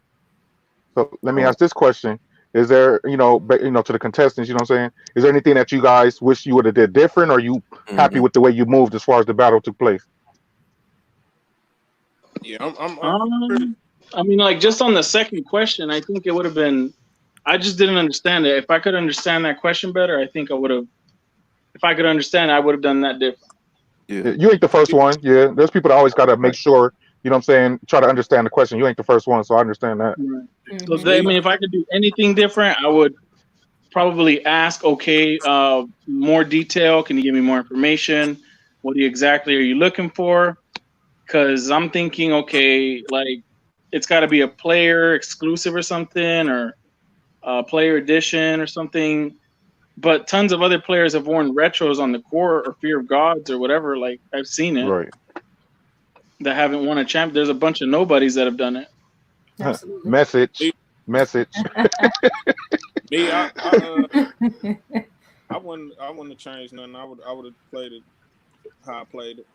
So let me ask this question: is there, to the contestants, you know what I'm saying? Is there anything that you guys wish you would have did different, or are you happy with the way you moved as far as the battle took place? Yeah, I'm pretty. I mean, like just on the second question, I think it would have been. I just didn't understand it. If I could understand that question better, I think I would have. If I could understand, I would have done that different. Yeah. You ain't the first one. Yeah, there's people that always got to make sure, you know what I'm saying, try to understand the question. You ain't the first one, so I understand that. Right. So I mean, if I could do anything different, I would probably ask, okay, more detail. Can you give me more information? What exactly are you looking for? Because I'm thinking, okay, like it's got to be a player exclusive or something, or a player edition or something. But tons of other players have worn retros on the court or Fear of Gods or whatever. Like I've seen it Right. that haven't won a champ. There's a bunch of nobodies that have done it. Absolutely. Message. Message. Me, I wouldn't have changed nothing. I would have played it how I played it.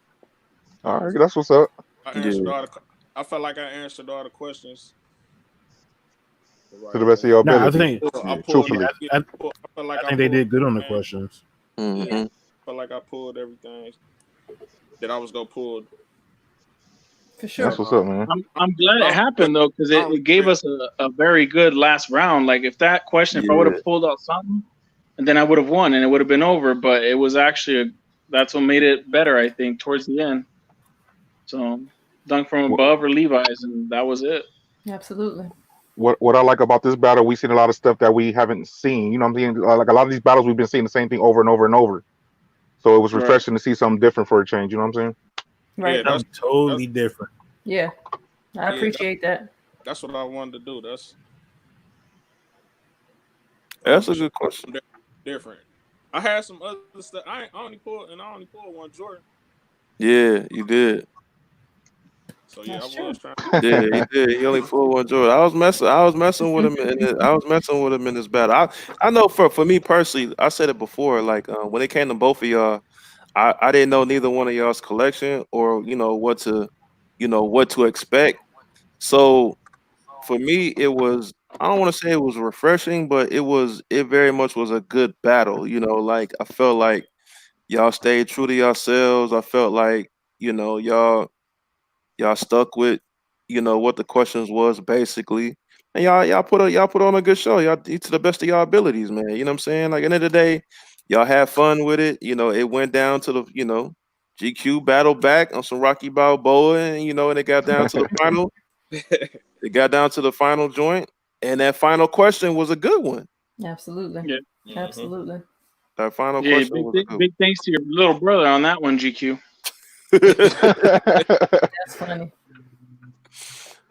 All right, that's what's up. I Yeah. answered all the. I felt like I answered all the questions the To the right best way. of your Nah, I ability. think I Yeah, pulled. truthfully. I, I felt like I I think they pulled did good on the everything. questions. Mm-hmm. I felt like I pulled everything that I was gonna pull. For That's sure. what's up, man. I'm glad I it don't happened though, because I it, don't it gave regret. us a very good last round. Like if that question, if I would Yeah. have pulled out something, and then I would have won and it would have been over. But it was actually that's what made it better, I think, towards the end. So dunk from What above or Levi's, and that was it. Absolutely. what I like about this battle, we've seen a lot of stuff that we haven't seen. You know what I'm saying? Like a lot of these battles, we've been seeing the same thing over and over and over. So it was Right. refreshing to see something different for a change. You know what I'm saying? Right. Yeah, that's Something totally different. Yeah. I yeah, appreciate that. that's what I wanted to do. That's a Show good question. something different. I had some other stuff. I only pulled one Jordan. Yeah, you did. So yeah, I That's true. was trying. Yeah, he did. He only pulled one Jordan. I was messing with him I was messing with him in this battle. I know for me personally, I said it before. Like when it came to both of y'all, I didn't know neither one of y'all's collection or what to expect. So for me, it was, I don't want to say it was refreshing, but it very much was a good battle. Like I felt like y'all stayed true to yourselves. I felt like y'all stuck with what the questions was basically, and y'all put on a good show. Y'all to the best of y'all abilities, man. You know what I'm saying? Like, end of the day, y'all had fun with it. It went down to the GQ battle back on some Rocky Balboa, and it got down to the final. It got down to the final joint, and that final question was a good one. Absolutely. Yeah. Mm-hmm. Absolutely. That final Yeah. question was a good Big thanks to your little brother on that one, GQ. one. That's funny.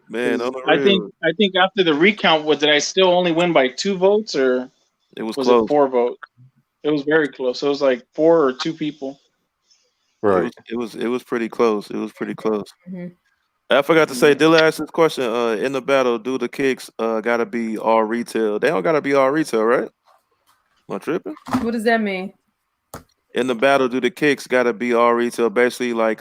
Man, on the I real, think after the recount, did I still only win by 2 votes or it was was it close. 4 votes? It was very close. It was like 4 or 2 people. It Right. was it was pretty close. It was pretty close. Hmm. I forgot to say, Yeah. Dilla asked this question. In the battle, do the kicks gotta be all retail? They don't gotta be all retail, right? Am I tripping? What does that mean? In the battle, do the kicks gotta be all retail? Basically, like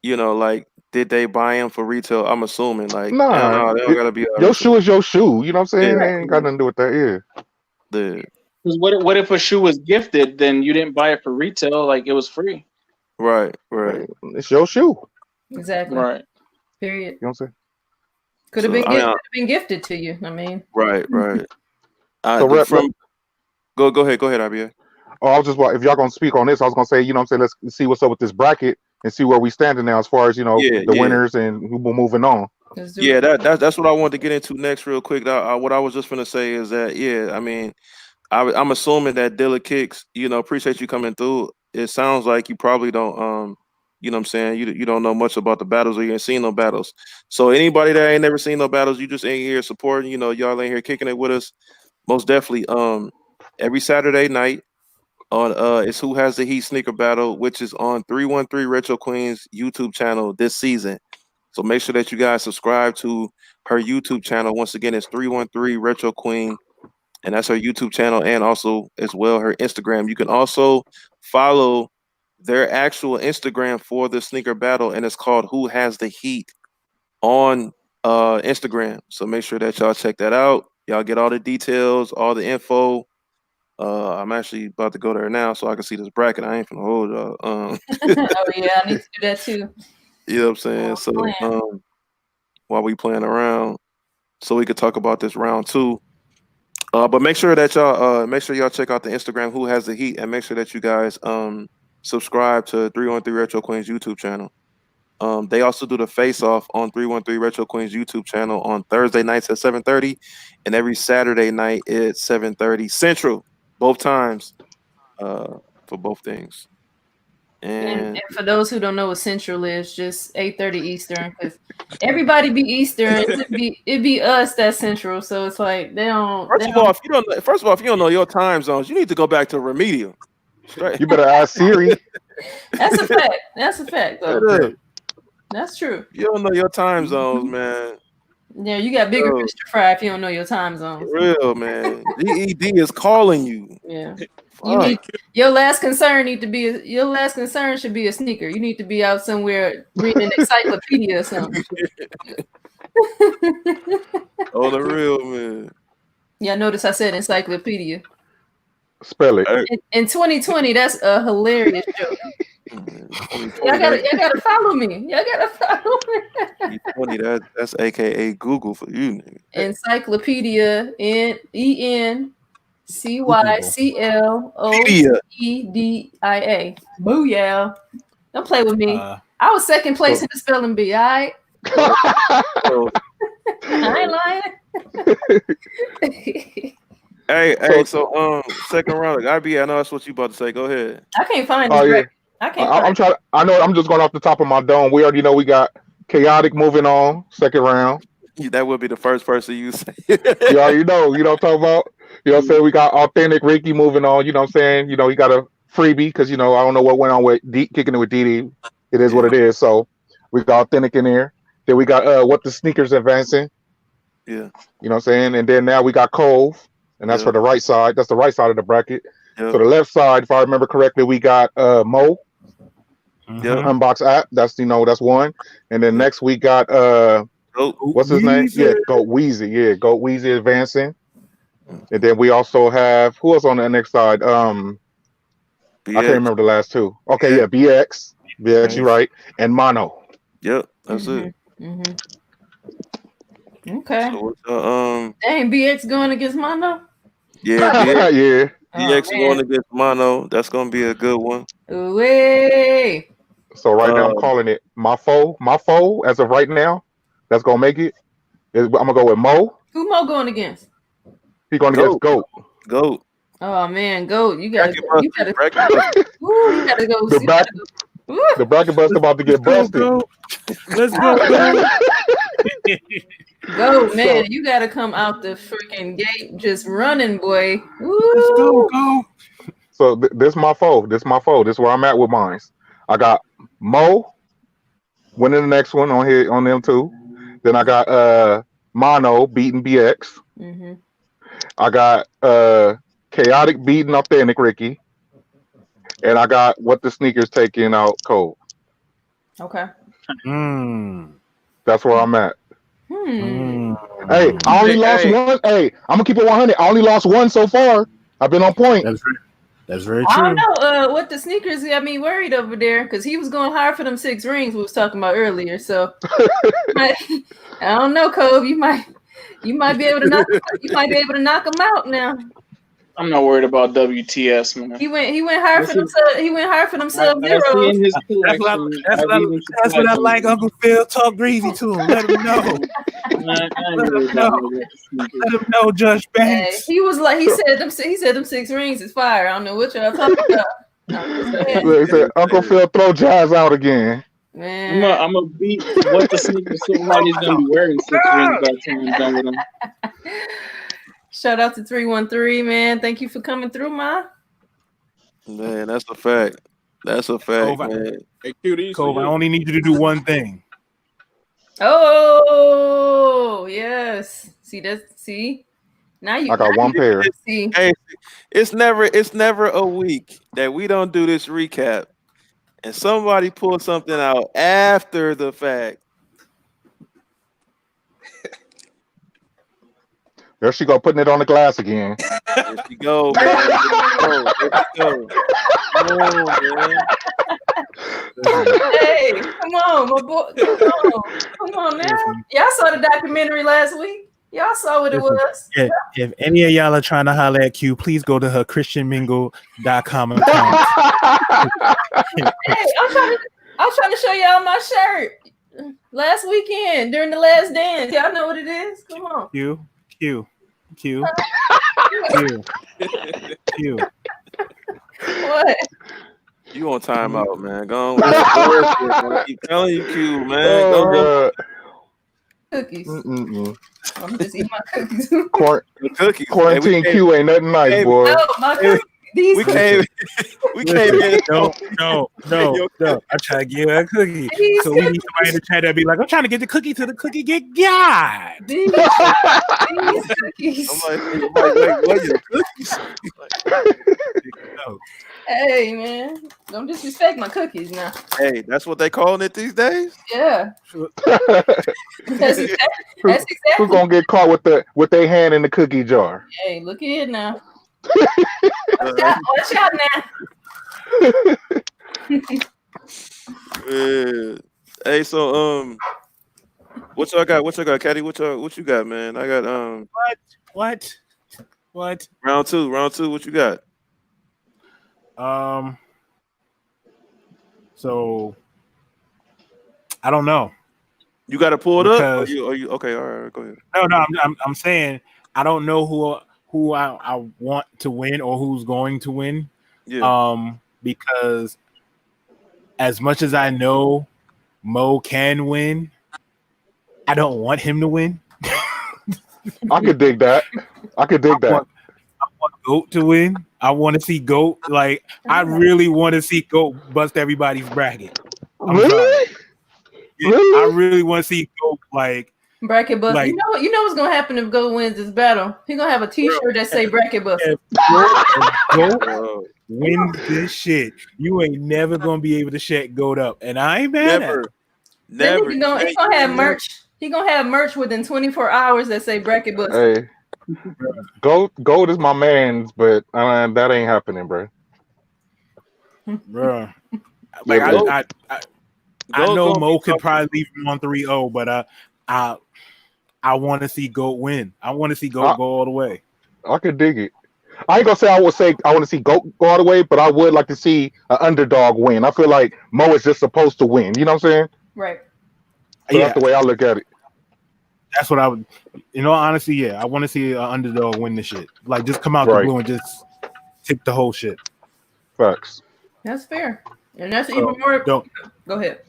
like did they buy them for retail? I'm assuming like hell Nah, no, they don't gotta be all your retail. shoe is your shoe. You know what I'm saying? Yeah, It ain't got nothing to do with that. Yeah. the Because what if a shoe was gifted, then you didn't buy it for retail, like it was free. right, right. Hey, it's your shoe. Exactly. Right. Period. You know what I'm saying? Could have So been I mean, could have been gifted to you. I mean, right, right. So From go ahead, IBA. oh, I was just if y'all gonna speak on this, I was gonna say, you know what I'm saying, let's see what's up with this bracket and see where we standing now as far as, Yeah, the yeah. winners and who we're moving on. let's do Yeah, it. that's what I wanted to get into next, real quick. What I was just gonna say is that, yeah, I mean, I'm assuming that Dilla Kicks, appreciate you coming through. It sounds like you probably don't, what I'm saying, you don't know much about the battles, or you ain't seen no battles. So anybody that ain't never seen no battles, you just ain't here supporting. Y'all ain't here kicking it with us. Most definitely. Every Saturday night on it's Who Has the Heat sneaker battle, which is on 313 Retro Queen's YouTube channel this season. So make sure that you guys subscribe to her YouTube channel. Once again, it's 313 Retro Queen, and that's her YouTube channel, and also as well her Instagram. You can also follow their actual Instagram for the sneaker battle, and it's called Who Has the Heat on Instagram. So make sure that y'all check that out. Y'all get all the details, all the info. I'm actually about to go there now so I can see this bracket. I ain't finna hold y'all. Oh yeah, I need to do that too. You know what I'm saying? So Plan. while we playing around, so we could talk about this round two. But make sure y'all check out the Instagram Who Has the Heat, and make sure that you guys subscribe to 313 Retro Queens YouTube channel. They also do the face off on 313 Retro Queens YouTube channel on Thursday nights at 7:30, and every Saturday night at 7:30 Central, both times, for both things. And for those who don't know what Central is, just 8:30 Eastern, because everybody be Eastern. It'd be us that's Central. So it's like they don't. First of all, if you don't know your time zones, you need to go back to remedial. Straight. You better ask Siri. That's a fact. That's a fact, though. That's true. You don't know your time zones, man. Yeah, you got bigger fish to fry if you don't know your time zones. For real, man. GED is calling you. Yeah. You need, your last concern should be a sneaker. You need to be out somewhere reading an encyclopedia or something. Oh, the real man. Yeah, notice I said encyclopedia. Spell it. In 2020, that's a hilarious joke. Y'all gotta follow me. Y'all gotta follow me. 20, that's AKA Google for you, nigga. Encyclopedia, ENCYCLOEDIA. Booyah! Don't play with me. I was second place in the spelling bee. All right. I ain't lying. Hey, so second round, I know that's what you about to say. Go ahead. I can't find it. Oh yeah. I'm trying. I know. I'm just going off the top of my dome. We already know we got Chaotic moving on second round. That would be the first person you say. You already know. You know what I'm talking about. You know what I'm saying? We got Authentic Ricky moving on. You know what I'm saying? You know, he got a freebie because I don't know what went on with kicking it with DD. It is what it is. So we got Authentic in there. Then we got what the sneakers advancing. Yeah. You know what I'm saying? And then now we got Cove, and that's for the right side. That's the right side of the bracket. So the left side, if I remember correctly, we got Mo. Unbox app. That's that's one. And then next we got what's his name? Yeah, Goat Weezy. Yeah, Goat Weezy advancing. And then we also have who else on the next side? I can't remember the last two. Okay, yeah, BX. BX, you're right. And Mono. Yep, that's it. Okay. So, dang, BX going against Mono? Yeah, BX, yeah. BX going against Mono. That's gonna be a good one. Way. So right now I'm calling it my foe. My foe, as of right now, that's gonna make it. I'm gonna go with Mo. Who Mo going against? He's going against Goat. Goat. Oh man, Goat! You gotta go. You gotta go. The bracket buster about to get busted. Let's go. Go, man! You gotta come out the freaking gate just running, boy. Woo. Let's go. So this my foe. This is where I'm at with mine. I got Mo winning the next one on them two. Then I got Mono beating BX. Mm-hmm. I got Chaotic beating Authentic Ricky. And I got what the sneakers taking out Cole. Okay. That's where I'm at. Hey, I only lost one. Hey, I'm gonna keep it 100. I only lost one so far. I've been on point. That's very true. I don't know what the sneakers got me worried over there because he was going hard for them 6 rings we was talking about earlier. So I don't know, Cove. You might be able to knock him out now. I'm not worried about WTS, man. He went hard for themselves. He went hard for themselves. That's what I like. Uncle Phil, talk greasy to him. Let him know. Let him know, Judge Banks. He was like, he said them 6 rings is fire. I don't know what y'all talking about. He said, Uncle Phil, throw Jazz out again. Man, I'm gonna beat what the sneakers so hard he's gonna be wearing 6 rings by the time I'm done with him. Shout out to 313, man. Thank you for coming through, Ma. Man, that's a fact. That's a fact, man. Hey, QD, Cove, I only need you to do one thing. Oh, yes. See? Now you I got one pair. See. Hey, it's never a week that we don't do this recap and somebody pull something out after the fact. There she go, putting it on the glass again. There she go, man. There she go. Come on, man. Hey, come on, my boy. Come on now. Y'all saw the documentary last week. Y'all saw what it was. If any of y'all are trying to holler at Q, please go to her christianmingle.com account. Hey, I'm trying to show y'all my shirt last weekend during the last dance. Y'all know what it is? Come on. Q. What? You on timeout, man. Go on with that bullshit, man. I keep telling you, Q, man. Go on. Oh Cookies. god. Mm-mm. I'm just eating my cookies. The cookies. Quarantine Q ain't nothing nice, hey, boy. Oh, my cookies. These We cookies. came in. No. I'm trying to get a cookie. These So we need somebody in the chat that be like, I'm trying to get the cookie till the cookie get God. These cookies. I'm like, what your cookies? No. Hey, man. Don't disrespect my cookies now. Hey, that's what they calling it these days? Yeah. Who That's exactly. gonna get caught with their hand in the cookie jar? Hey, look at it now. Watch out now. Yeah. Hey, so what y'all got, Caddy? What you got, man? I got What? round two. What you got? So I don't know. You got to pull it up. Are Because- you okay? All right, go ahead. No, I'm saying I don't know who I want to win or who's going to win. Yeah. Because as much as I know Mo can win, I don't want him to win. I could dig that. I want Goat to win. I want to see Goat. Like, I really want to see Goat bust everybody's bracket. Really? I really want to see Goat like bracket bust. Like, you know what's gonna happen if Goat wins this battle? He's gonna have a T-shirt that say bracket bust. if Goat wins this shit, you ain't never gonna be able to shut Goat up. And I ain't mad at him. Never. He's gonna have merch. He gonna have merch within 24 hours that say bracket bust. Hey, gold is my man's, but that ain't happening, bro. Bruh. Like I know Mo could probably leave him on 3-0, but I want to see Goat win. I want to see Goat go all the way. I could dig it. I ain't gonna say I want to see Goat go all the way, but I would like to see an underdog win. I feel like Mo is just supposed to win. You know what I'm saying? Right. So that's the way I look at it. That's what I would. In all honesty, yeah, I want to see an underdog win the shit. Like, just come out the blue and just take the whole shit. Facts. That's fair, and that's even more. Go ahead.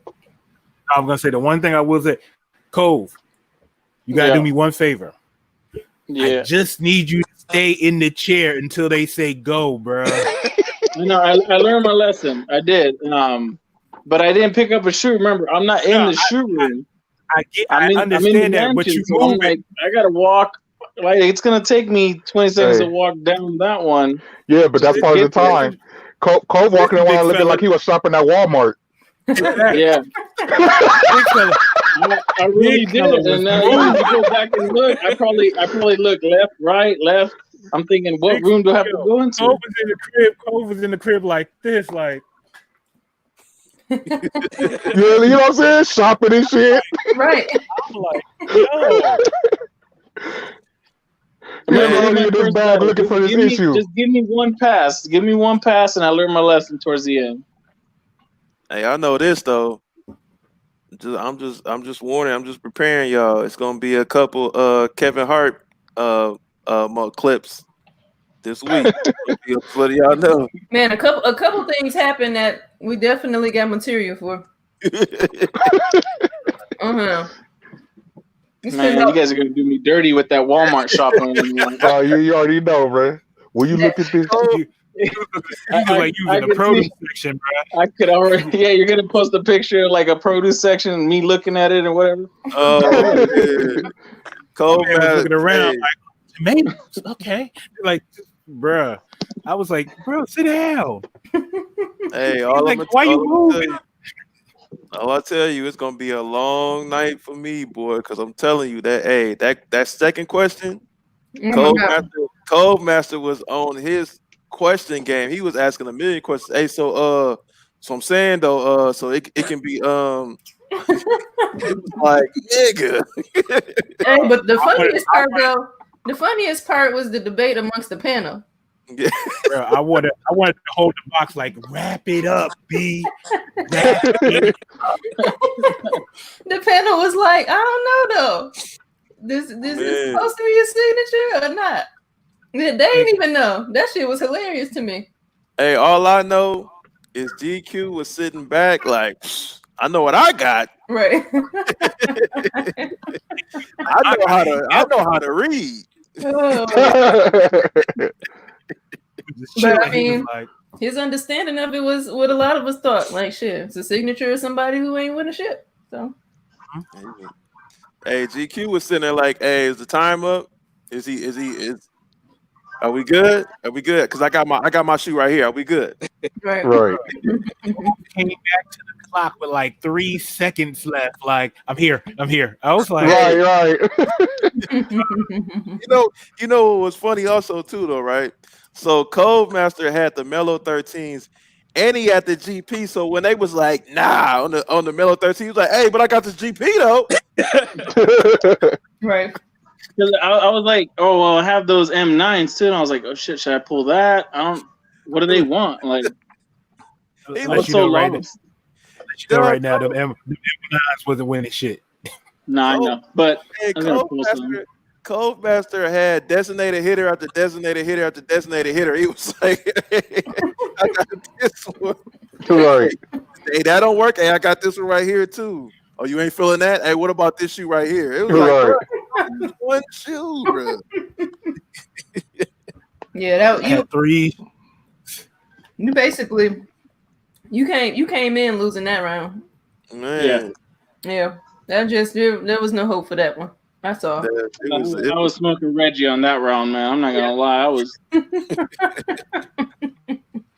I'm gonna say the one thing I will say, Cove, you gotta do me one favor. Yeah. I just need you to stay in the chair until they say go, bro. I learned my lesson. I did. But I didn't pick up a shoe. Remember, I'm not in the shoe room. I understand that, but you so like, I gotta walk. Like, it's gonna take me 20 seconds to walk down that one. Yeah, but that's part of the time. Cole walking around looking like he was shopping at Walmart. Yeah. I really did. And now you go back and look. I probably look left, right, left. I'm thinking, what room do I have to go into? Cove was in the crib like this, like. You know what I'm saying? Shopping and shit. Right. I'm like, yo. Remember this bag looking for this issue. Just give me one pass. Give me one pass, and I learned my lesson towards the end. Hey, I know this though. I'm just warning. I'm just preparing y'all. It's gonna be a couple Kevin Hart clips this week. What do y'all know? Man, a couple things happened that we definitely got material for. Man, you guys are gonna do me dirty with that Walmart shopping. Oh, you already know, bro. Will you look at this? Like using the produce section, bro. I could already. Yeah, you're gonna post a picture of like a produce section, me looking at it and whatever. Oh, yeah. Cole looking around like tomatoes. Okay, like, bruh. I was like, bro, sit down. Hey, why you moving? All I tell you, it's gonna be a long night for me, boy. Because I'm telling you that. Hey, that second question, Cove Master was on his question game. He was asking a million questions. Hey, so I'm saying though, so it can be like nigga. Hey, but the funniest part was the debate amongst the panel. Yeah. Bro, I wanted to hold the box like, wrap it up, B. Wrap it up. The panel was like, I don't know though. This is supposed to be a signature or not? They didn't even know. That shit was hilarious to me. Hey, all I know is GQ was sitting back like, I know what I got. Right. I know how to read. Oh, Just but chilling. I He was mean, like, his understanding of it was what a lot of us thought. Like, shit, it's a signature of somebody who ain't winning shit. So, Hey, GQ was sitting there like, hey, is the time up? Are we good? Are we good? Because I got my shoe right here. Are we good? right. Right. came back to the clock with like 3 seconds left. Like, I'm here. I was like, Right. Right. You know what was funny also too though, right? So Cove Master had the Mellow 13s and he had the GP. So when they was like, nah, on the Mellow 13, he was like, hey, but I got this GP though. Right. Because I was like, oh, well, I have those M9s too. And I was like, oh, shit, should I pull that? What do they want? Like, He let what's was you so know right now. lost? Let you know right now, them M9s wasn't winning shit. Nah, I know. But Hey, I was going to pull some. Cove Master had designated hitter after designated hitter after designated hitter. He was like, hey, I got this one. Right. Hey, that don't work. Hey, I got this one right here too. Oh, you ain't feeling that? Hey, what about this shoe right here? It was like, Right. bro, one shoe, bro. Yeah, that I had 3. you basically you came in losing that round. Man, Yeah, there was no hope for that one. That's all. I was smoking Reggie on that round, man. I'm not going to lie. I was.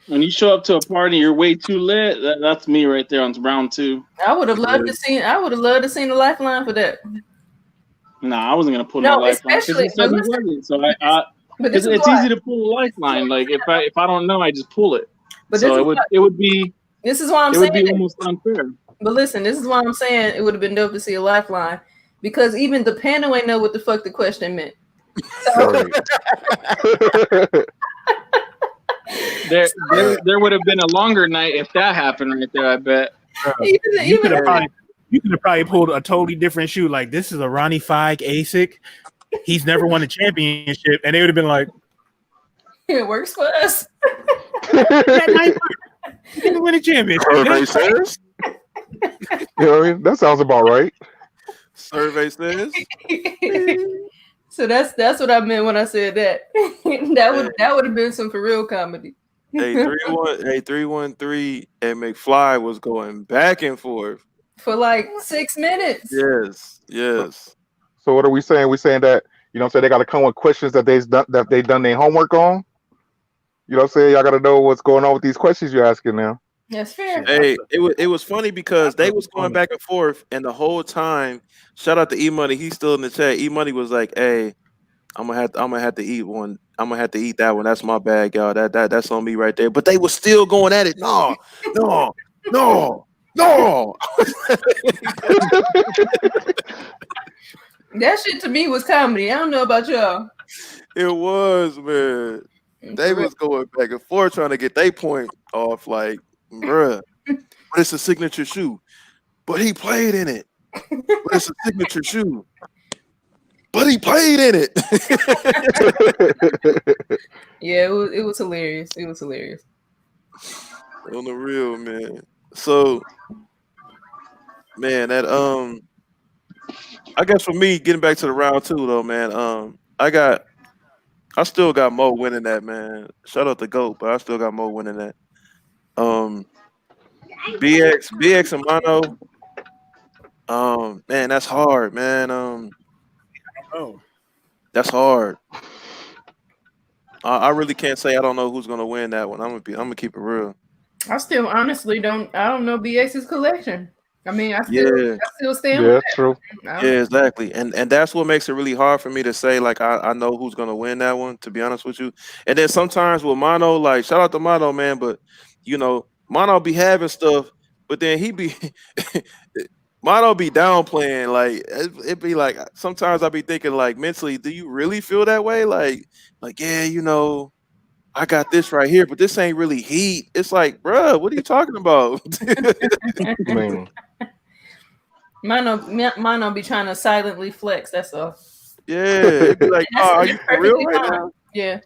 When you show up to a party, you're way too lit. That's me right there on round 2. I would have loved to see the lifeline for that. Nah, I wasn't gonna pull No, no lifeline because he said he listen, wasn't. So but this because is it's why. easy to pull a lifeline. Like if I don't know, I just pull it. But So it would be this is why I'm it saying would be it. almost unfair. But listen, this is why I'm saying it would have been dope to see a lifeline because even the panel ain't know what the fuck the question meant. Right. There would have been a longer night if that happened right there. I bet. You could have probably pulled a totally different shoe. Like, this is a Ronnie Fike ASIC. He's never won a championship, and they would have been like, it works for us. that might work. He didn't win a championship. survey says. You know what I mean? That sounds about right. Survey says. So that's what I meant when I said that. that would have been some for real comedy. Hey, 313 and McFly was going back and forth For like 6 minutes. Yes. So what are we saying? We're saying that, you know what I'm saying, they got to come with questions that they've done their homework on. You know what I'm saying? Y'all got to know what's going on with these questions you're asking now. That's fair. Hey, it was funny because they was going back and forth, and the whole time, shout out to E Money, he's still in the chat. E Money was like, "Hey, I'm gonna have to eat one. I'm gonna have to eat that one. That's my bad, y'all. That's on me right there." But they were still going at it. No. That shit to me was comedy. I don't know about y'all. It was, man. They was going back and forth trying to get their point off. Like, bruh, but it's a signature shoe. But he played in it. But it's a signature shoe. But he played in it. Yeah, it was hilarious. It was hilarious. On the real, man. So, man, that I guess for me, getting back to the round 2 though, man. I still got Mo winning that, man. Shout out to GOAT, but I still got Mo winning that. BX and Mono. Man, that's hard, man. That's hard. I really can't say I don't know who's gonna win that one. I'm gonna keep it real. I still honestly don't know BX's collection. I mean, I still stand Yeah, with that's true. that. Yeah, exactly. And that's what makes it really hard for me to say, like, I know who's gonna win that one, to be honest with you. And then sometimes with Mono, like, shout out to Mono, man, but you know, Mono be having stuff, but then he be Mono be downplaying. Like it be like sometimes I be thinking like mentally, do you really feel that way? Like yeah, you know, I got this right here, but this ain't really heat. It's like, bruh, what are you talking about? Man. Mono be trying to silently flex. That's all. Yeah, it'd be like, oh, are you for real right now? Yeah.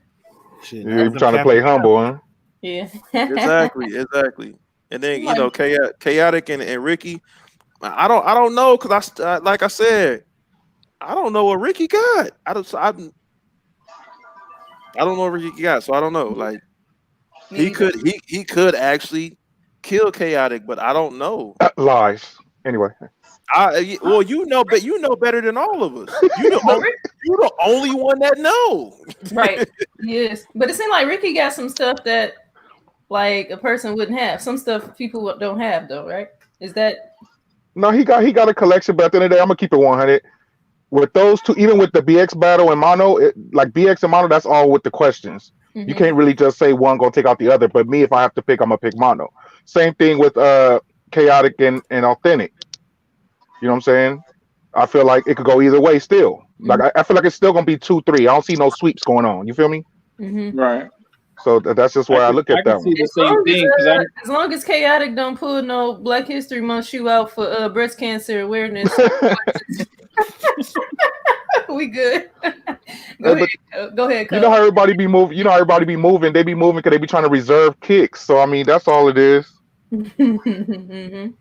You're trying to play humble, huh? Yeah. Exactly. And then Like, chaotic and Ricky. I don't know because like I said, I don't know what Ricky got. I don't know what Ricky got, so I don't know. Like me he either. could actually kill chaotic, but I don't know. Lies. Anyway, Well, you know better than all of us. But Rick, You the only one that know. right. Yes. But it seemed like Ricky got some stuff that like a person wouldn't have. Some stuff people don't have though, right? Is that no, he got a collection, but at the end of the day, I'm gonna keep it 100. With those two, even with the BX battle and mono, like BX and mono, that's all with the questions. You can't really just say one gonna take out the other. But me, if I have to pick, I'm gonna pick mono. Same thing with chaotic and authentic. You know what I'm saying? I feel like it could go either way still. Like I feel like it's still gonna be 2-3. I don't see no sweeps going on. You feel me? Right. So that's just where I look at that see one. the same thing because as long as chaotic don't pull no Black History Month shoe out for breast cancer awareness, we good. Go ahead. You know how everybody be moving. You know how everybody be moving. They be moving because they be trying to reserve kicks. So I mean, that's all it is. And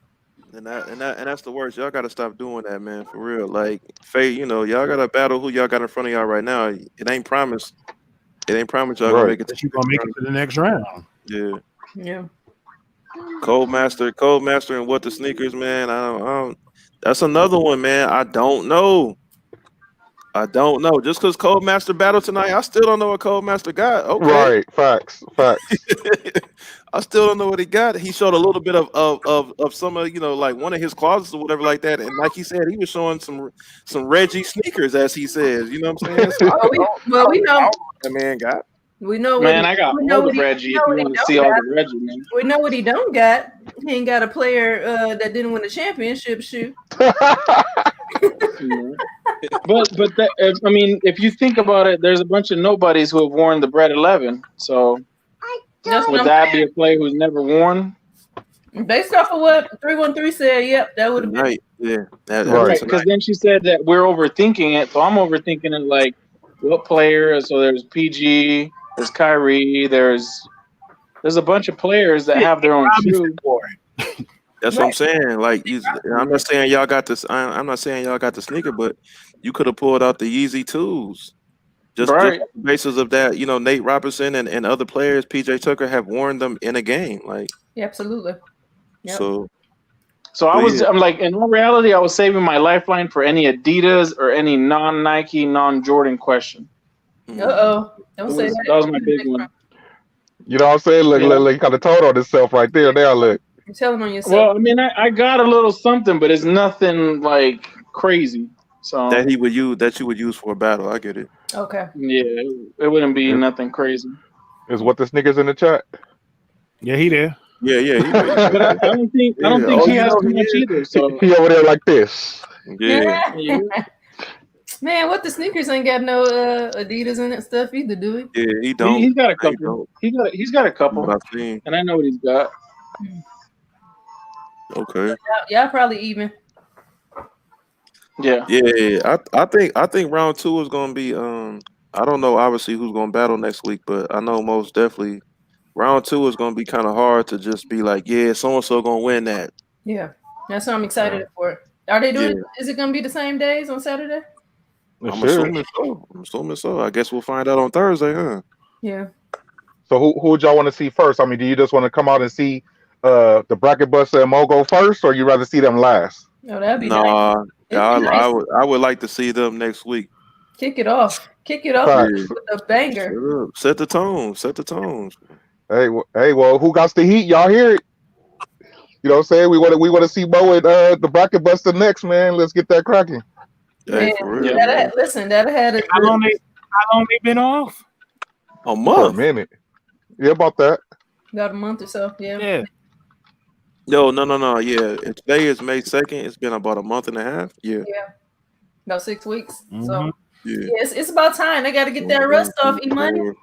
that's the worst. Y'all gotta stop doing that, man. For real. Like Faye, y'all gotta battle who y'all got in front of y'all right now. It ain't promised. It ain't promised y'all gonna make it. That you gonna make it to the next round. Yeah. Yeah. Cold Master, and what the sneakers, man. I don't. That's another one, man. I don't know. Just because Cold Master battled tonight, I still don't know what Cold Master got. Okay. Right. Facts. I still don't know what he got. He showed a little bit of some of like one of his closets or whatever like that, and like he said, he was showing some Reggie sneakers, as he says. You know what I'm saying? So we know that man got. We know. Man, I got all the Reggie. If you want to see all the Reggie, man. We know what he don't got. He ain't got a player that didn't win the championship shoe. But I mean, if you think about it, there's a bunch of nobodies who have worn the Bread 11. So would that be a player who's never worn? Based off of what 313 said, yep, that would have been right. Yeah, right. Because then she said that we're overthinking it, so I'm overthinking it. Like, what player? So there's PG, there's Kyrie, there's a bunch of players that have their own shoe. That's what I'm saying. Like, I'm not saying y'all got this. I'm not saying y'all got the sneaker, but you could have pulled out the Yeezy 2s. Just on the basis of that, Nate Robinson and other players, PJ Tucker, have worn them in a game. Like, yeah, absolutely. Yep. So I'm like, in all reality, I was saving my lifeline for any Adidas or any non-Nike, non-Jordan question. Don't say that. That was my big one. You know what I'm saying? Look, he kind of told on himself right there. There, look. You're telling on yourself. Well, I mean, I got a little something, but it's nothing like crazy. So that you would use for a battle. I get it. Okay. Yeah, it wouldn't be nothing crazy. Is what the sneakers in the chat? Yeah, he there. Yeah. But I don't think he has too much either. So he over there like this. Yeah. Man, what the sneakers ain't got no Adidas in it stuff either, do he? Yeah, he don't. He's got a couple. He's got a couple. What I've seen. And I know what he's got. Okay. Y'all probably even. Yeah. Yeah. I think round 2 is gonna be I don't know obviously who's gonna battle next week, but I know most definitely round 2 is gonna be kind of hard to just be like, yeah, so and so gonna win that. Yeah. That's what I'm excited for. Are they doing is it gonna be the same days on Saturday? I'm assuming so. I guess we'll find out on Thursday, huh? Yeah. So who would y'all want to see first? I mean, do you just want to come out and see the Bracket Buster and Mo go first, or you rather see them last? No, that'd be nice. I would like to see them next week. Kick it off with a banger. Set the tone. Hey, well, who got the heat? Y'all hear it? You know what I'm saying? We want to see Mo and the Bracket Buster next, man. Let's get that cracking. Hey, for real, that had a How long they been off? A month. For a minute. Yeah, about that. About a month or so. Yeah. Yo, no. Yeah, today is May 2nd. It's been about a month and a half. Yeah. About 6 weeks. Mm-hmm. So yeah, it's about time. They got to get that rust off. E-Money. We're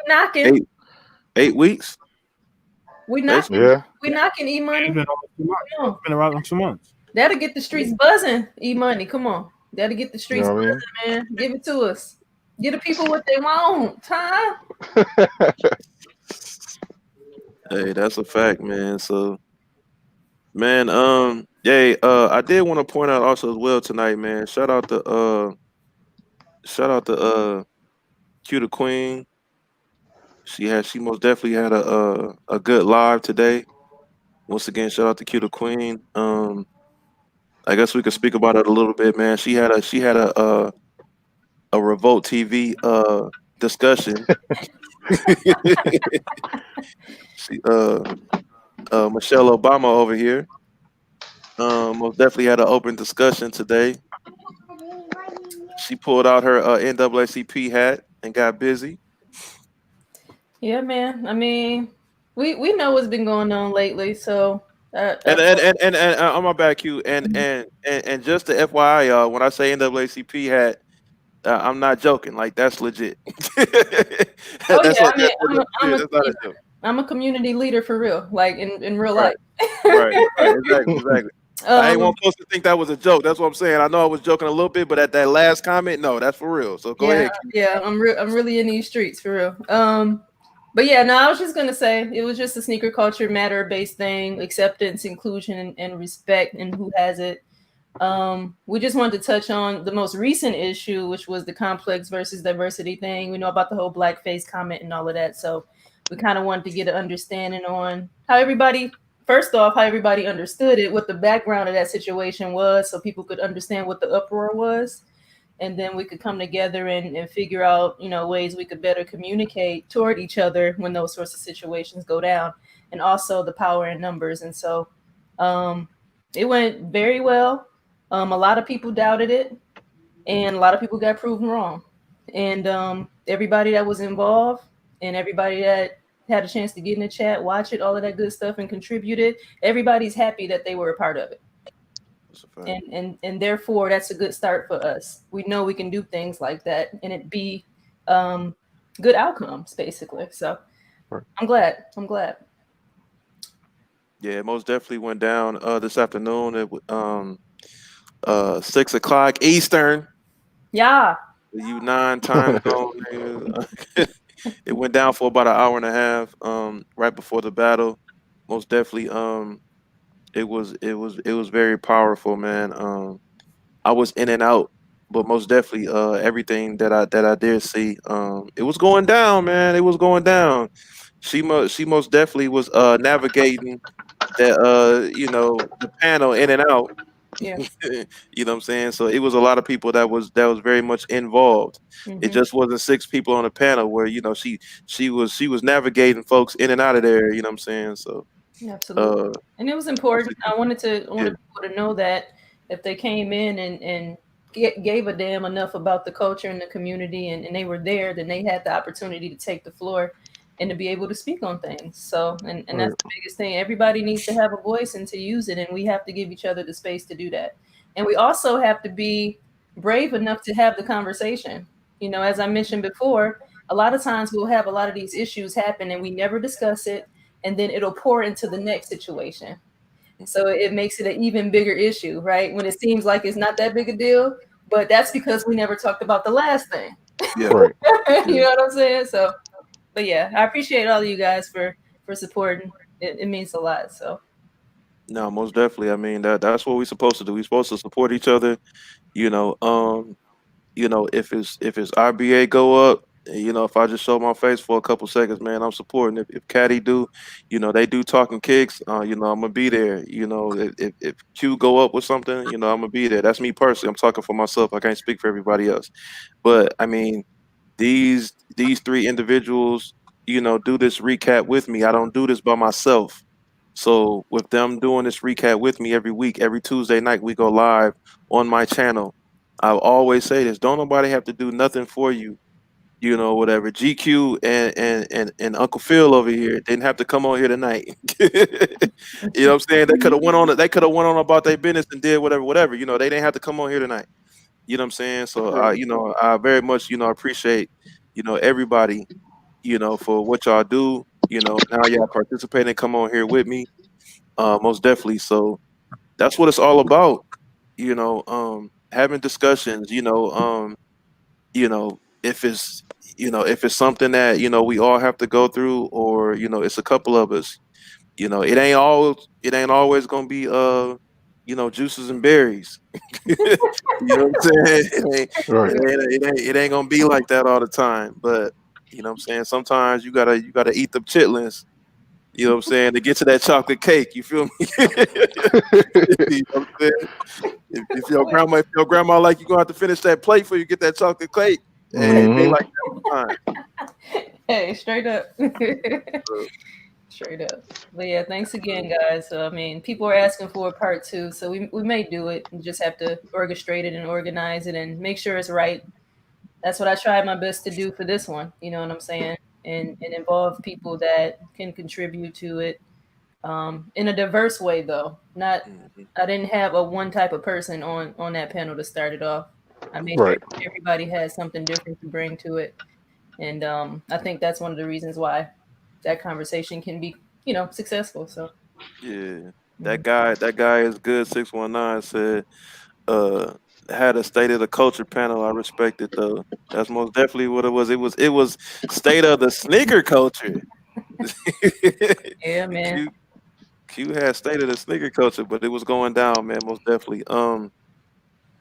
knocking. 8 weeks. We knocking. Yeah. We knocking E-Money. It's been around 2 months. That'll get the streets buzzing. E-Money, come on. That'll get the streets buzzing, man. Give it to us. Give the people what they want, huh? That's a fact, man. So, man, yeah, I did want to point out also as well tonight, man. Shout out to Q the Queen. She most definitely had a good live today. Once again, shout out to Q the Queen. I guess we could speak about it a little bit, man. She had a Revolt TV discussion. She Michelle Obama over here most definitely had an open discussion today. She pulled out her NAACP hat and got busy. Yeah, man. I mean, we know what's been going on lately, so And that's and and and, and on my back, you and just the FYI, y'all, when I say NAACP hat, I'm not joking. Like that's legit. oh That's yeah. what I mean, that's not a joke. I'm a community leader for real, like in real Right, life. right, exactly, exactly. I ain't um, want folks to think that was a joke. That's what I'm saying. I know I was joking a little bit, but at that last comment, no, that's for real. So go yeah, ahead, Q. yeah. I'm really in these streets for real. But yeah, no, I was just gonna say it was just a sneaker culture matter based thing, acceptance, inclusion, and respect, and who has it. We just wanted to touch on the most recent issue, which was the complex versus diversity thing. We know about the whole blackface comment and all of that, so we kind of wanted to get an understanding on how everybody, first off, how everybody understood it, what the background of that situation was, so people could understand what the uproar was, and then we could come together and figure out, ways we could better communicate toward each other when those sorts of situations go down, and also the power in numbers. And so, um, it went very well. A lot of people doubted it, and a lot of people got proven wrong. And everybody that was involved and everybody that had a chance to get in the chat, watch it, all of that good stuff, and contributed, everybody's happy that they were a part of it. That's a fact. And therefore, that's a good start for us. We know we can do things like that, and it be um, good outcomes, basically. So Right. I'm glad. I'm glad. Yeah, it most definitely went down this afternoon at 6 o'clock Eastern. Yeah. You 9 time zone. Nigga. It went down for about an hour and a half. Right before the battle, most definitely. It was very powerful, man. I was in and out, but most definitely, everything that I did see, it was going down, man. It was going down. She most definitely was navigating that the panel in and out. Yeah. You know what I'm saying? So it was a lot of people that was very much involved. It Hmm. just wasn't six people on the panel where she was navigating folks in and out of there. You know what I'm saying? So Absolutely. uh, And it was once important. I again, wanted to I yeah, wanted people to know that if they came in and gave a damn enough about the culture and the community, and they were there, then they had the opportunity to take the floor and to be able to speak on things. So, and that's Right. the biggest thing. Everybody needs to have a voice and to use it, and we have to give each other the space to do that. And we also have to be brave enough to have the conversation. As I mentioned before, a lot of times we'll have a lot of these issues happen and we never discuss it, and then it'll pour into the next situation. So it makes it an even bigger issue, right? When it seems like it's not that big a deal, but that's because we never talked about the last thing. yeah, Right. You yeah. know what I'm saying? So, but yeah, I appreciate all of you guys for supporting. It means a lot. So No, most definitely. I mean that's what we're supposed to do. We're supposed to support each other. You know, if it's RBA go up, if I just show my face for a couple seconds, man, I'm supporting. If Caddy do, they do talking kicks, I'm gonna be there. If Q go up with something, I'm gonna be there. That's me personally. I'm talking for myself. I can't speak for everybody else. But I mean, these three individuals, do this recap with me. I don't do this by myself. So with them doing this recap with me every week, every Tuesday night, we go live on my channel. I always say this: don't nobody have to do nothing for you. Whatever. GQ and Uncle Phil over here didn't have to come on here tonight. You know what I'm saying? They could have went on. They could have went on about their business and did whatever, whatever. They didn't have to come on here tonight. You know what I'm saying? So I very much appreciate everybody for what y'all do. Now y'all participate and come on here with me. Most definitely. So that's what it's all about. Having discussions. If it's something that we all have to go through, or it's a couple of us. You know, it ain't always gonna be juices and berries. You know what I'm saying? Right. It ain't gonna be like that all the time. But you know what I'm saying? Sometimes you gotta eat the chitlins, you know what I'm saying, to get to that chocolate cake. You feel me? You know what I'm saying? If your grandma like you gonna have to finish that plate before you get that chocolate cake, hey, it be Hmm. like that all the time. Hey, straight up. So, Straight up. But yeah, thanks again, guys. So, I mean, people are asking for a part two, so we may do it. We just have to orchestrate it and organize it and make sure it's right. That's what I tried my best to do for this one. You know what I'm saying? And involve people that can contribute to it in a diverse way, though. Not, mhm. I didn't have a one type of person on that panel to start it off. I made sure Right. everybody had something different to bring to it, and I think that's one of the reasons why that conversation can be, successful. So, Yeah. mm. That guy is good. 619 said, uh, had a state of the culture panel. I respect it though. That's most definitely what it was. It was state of the sneaker culture. Yeah, man. Q Q had state of the sneaker culture, but it was going down, man. Most definitely.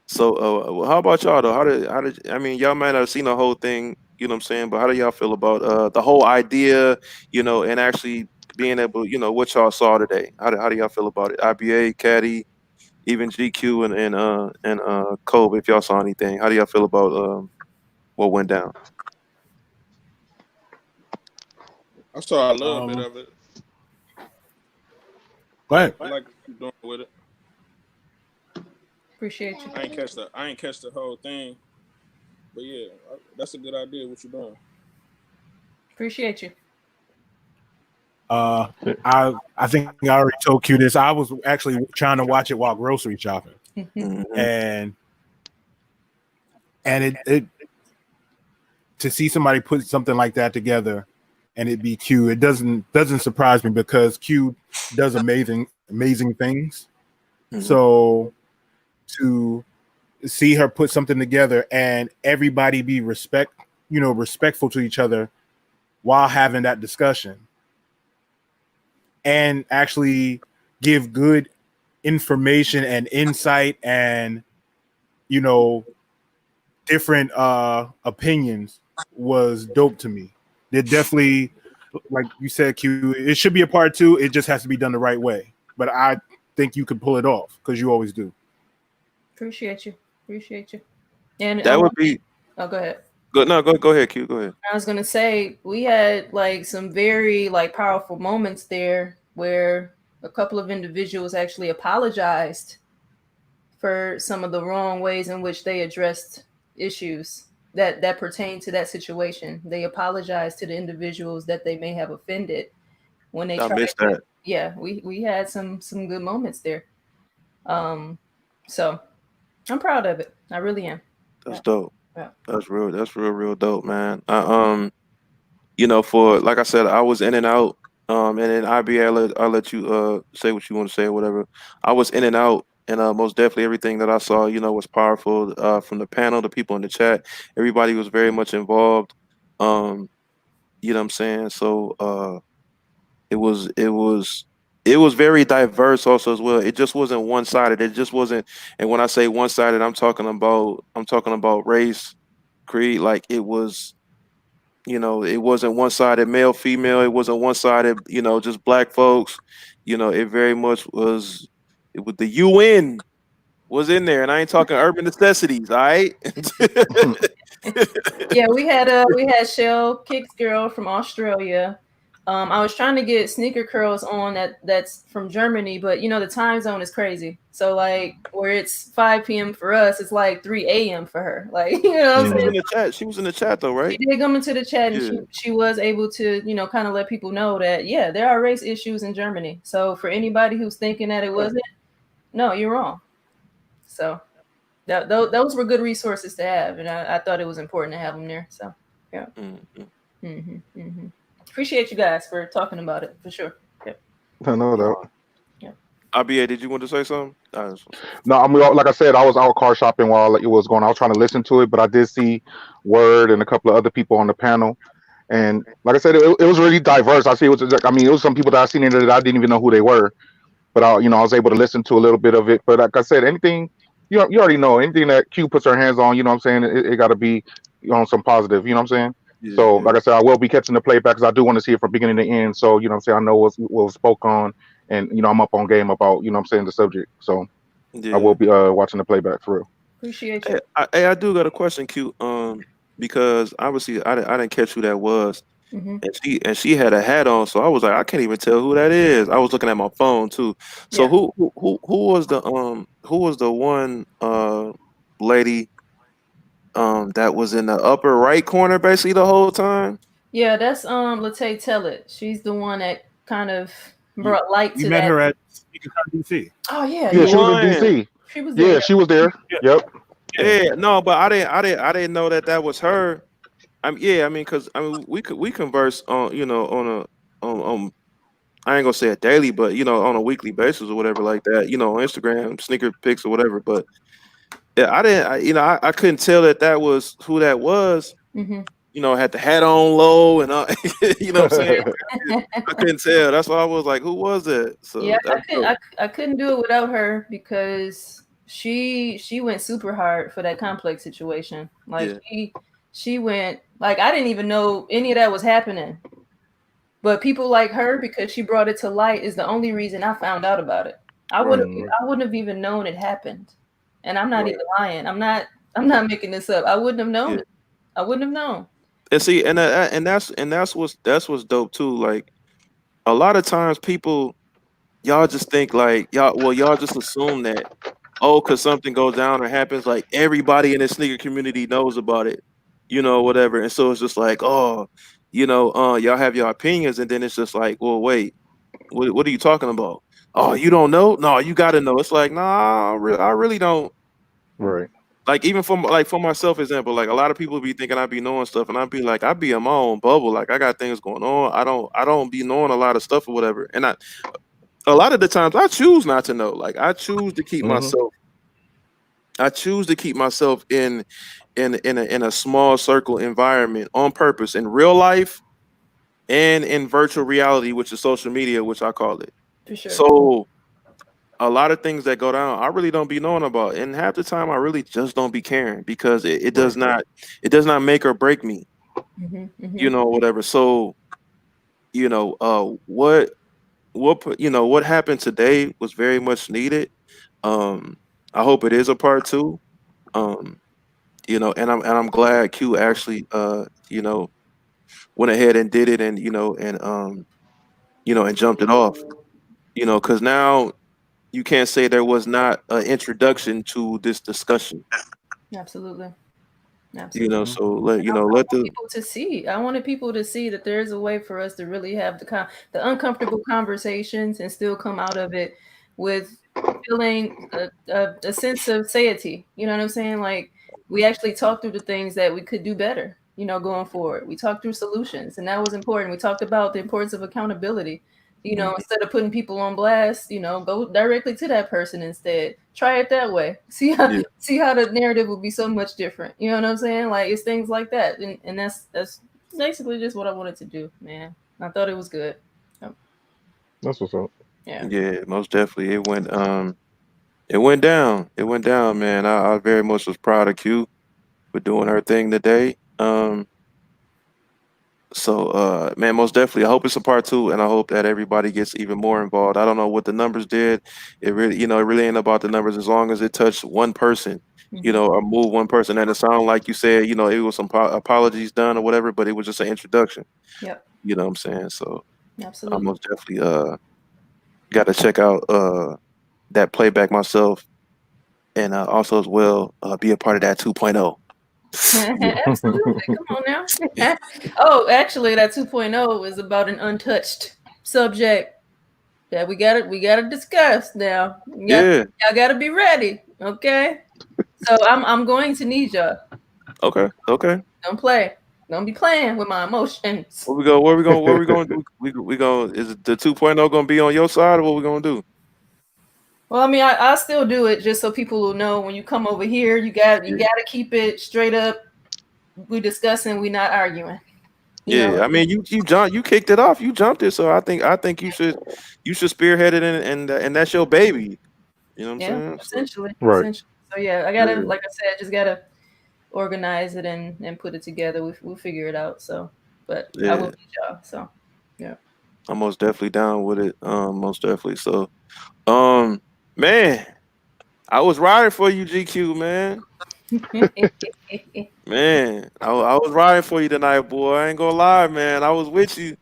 So, well, how about y'all though? How did I mean? Y'all might not have seen the whole thing, you know what I'm saying? But how do y'all feel about the whole idea, and actually being able, what y'all saw today? How do y'all feel about it? IBA, Caddy, even GQ and Kobe. If y'all saw anything, how do y'all feel about what went down? I saw a little bit Um, of it. go ahead. I like what you're doing with it. Appreciate you. I ain't catch the whole thing, but yeah, that's a good idea. What you're doing? Appreciate you. Uh, I think I already told Q this. I was actually trying to watch it while grocery shopping, Hmm. and it to see somebody put something like that together and it be Q, it doesn't surprise me because Q does amazing things. Hmm. So to see her put something together and everybody be respectful to each other while having that discussion and actually give good information and insight and you know different opinions was dope to me. It definitely, like you said, Q, it should be a part two. It just has to be done the right way. But I think you could pull it off because you always do. Appreciate you. Appreciate you. And That one would thing, be oh, go ahead. good. No, go ahead, Q. Go ahead. I was gonna say we had like some very like powerful moments there where a couple of individuals actually apologized for some of the wrong ways in which they addressed issues that pertain to that situation. They apologized to the individuals that they may have offended when they I tried missed to. that. Yeah, we had some good moments there. Um, so I'm proud of it. I really am. That's Yeah, dope. yeah. That's real dope, man. For like I said, I was in and out. And then IBA, I'll let you say what you want to say or whatever. I was in and out, and most definitely everything that I saw, was powerful. From the panel, the people in the chat, everybody was very much involved. Um, you know what I'm saying? So it was very diverse also as well. It just wasn't one sided. It just wasn't. And when I say one sided, I'm talking about race, creed. Like it wasn't one sided male, female. It wasn't one sided, just black folks. It very much was. It was the UN was in there, and I ain't talking urban necessities. All right. Yeah, we had Shell Kicks Girl from Australia. I was trying to get Sneaker Curls on that's from Germany, but the time zone is crazy. So like where it's 5 p.m. for us, it's like 3 a.m. for her. Like, what She I'm was saying? in the chat. She was in the chat though, She right? did come into the chat and Yeah. she was able to, kind of let people know that yeah, there are race issues in Germany. So for anybody who's thinking that it wasn't, no, you're wrong. So those were good resources to have, and I thought it was important to have them there. So yeah. Mhm. Appreciate you guys for talking about it for sure. Yep. No doubt. Yep. IBA, did you want to say something? No, I mean, like I said, I was out car shopping while it was going. I was trying to listen to it, but I did see Word and a couple of other people on the panel, And like I said, it was really diverse. I see it was, I mean, it was some people that I seen in there that I didn't even know who they were, but I was able to listen to a little bit of it. But like I said, anything you already know, anything that Q puts her hands on, you know what I'm saying, it got to be on some positive, you know what I'm saying. Yeah, So yeah, like I said, I will be catching the playback because I do want to see it from beginning to end. So you know what I'm saying, I know what was spoke on, and I'm up on game about what I'm saying, the subject. So I will yeah. be watching the playback for real. Appreciate Hey, you. I do got a question, Q. Because obviously I didn't catch who that was, Hmm. and she had a hat on, so I was like, I can't even tell who that is. I was looking at my phone too. So Yeah. who was the one lady that was in the upper right corner basically the whole time? Yeah, that's Latay Tell It. She's the one that kind of You, brought light you to met that. her at SneakerCon DC. Oh yeah, Yeah, yeah. she was in One. DC. She was there. Yeah, she was there. Yeah, Yep. yeah. Yeah, no, but I didn't know that that was her. Yeah, I mean, cause I mean, we converse on on on I ain't gonna say a daily, but on a weekly basis or whatever like that. On Instagram, sneaker pics or whatever. But yeah, I didn't, I couldn't tell that that was who that was. Hmm. Had the hat on low and you know what I'm saying. I couldn't tell. That's why I was like, who was that? Yeah, So that's dope. I couldn't do it without her because she went super hard for that complex situation. Like Yeah, she went like I didn't even know any of that was happening. But people like her because she brought it to light is the only reason I found out about it. right, Mhm. I wouldn't have even known it happened. And I'm not right. even lying. I'm not making this up. I wouldn't have known Yeah. it. I wouldn't have known. And see, and that's what's dope too. Like a lot of times people y'all just think like y'all just assume that because something goes down or happens like everybody in the sneaker community knows about it, whatever, and so it's just like y'all have your opinions, and then it's just like, well, wait, what are you talking about? Oh, you don't know? No, you got to know. It's like, nah, I really don't. Right. Like even for myself example, like a lot of people be thinking I be knowing stuff, and I'd be like, I be in my own bubble, like I got things going on, I don't be knowing a lot of stuff or whatever, and a lot of the times I choose not to know. Like Hmm. I choose to keep myself in a small circle environment on purpose in real life and in virtual reality, which is social media, which I call it. For sure. So a lot of things that go down, I really don't be knowing about. And half the time I really just don't be caring because Right. it does not make or break me, Hmm. Hmm. whatever. So, you know, what happened today was very much needed. Um, I hope it is a part two. Um, and I'm glad Q actually went ahead and did it, and and jumped it off. Because now you can't say there was not an introduction to this discussion. Absolutely. Absolutely. Hmm. So let the People to see. I wanted people to see that there's a way for us to really have the uncomfortable conversations and still come out of it with feeling a sense of satiety. You know what I'm saying? Like we actually talked through the things that we could do better. Going forward, we talked through solutions, and that was important. We talked about the importance of accountability. Mhm. Instead of putting people on blast, go directly to that person instead. Try it that way. See how the narrative would be so much different. You know what I'm saying? Like it's things like that, and that's basically just what I wanted to do, man. I thought it was good. Um, That's what's up. yeah. Yeah, most definitely. It went down. It went down, man. I very much was proud of Q for doing her thing today. So, man, most definitely. I hope it's a part two, and I hope that everybody gets even more involved. I don't know what the numbers did. It really ain't about the numbers as long as it touched one person, Hmm. or move one person. And it sounded like you said, it was some apologies done or whatever, but it was just an introduction. Yep. You know what I'm saying? So I Absolutely. most definitely got to check out that playback myself, and also as well be a part of that 2.0. Absolutely. Come on now. Oh, actually, that 2.0 is about an untouched subject that we gotta discuss now. Yeah. Y'all gotta be ready. Okay. So I'm going to need y'all. Okay. Okay. Don't play. Don't be playing with my emotions. Where we go? Where we going? We going? Is it the 2.0 going to be on your side, or what we going to do? Well, I mean, I still do it just so people will know when you come over here, you got Yeah. to keep it straight up. We discussing, we not arguing. Yeah, I mean, you kicked it off, you jumped it, so I think you should spearhead it, and that's your baby. You know what I'm Yeah, saying? So, essentially. Right. So yeah, I gotta, yeah, like I said, just gotta organize it and put it together. We'll figure it out. So, but I will yeah, beat y'all. So, yeah. I'm most definitely down with it. Most definitely. So, um, man, I was riding for you, GQ, man. Man, I was riding for you tonight, boy. I ain't gonna lie, man. I was with you.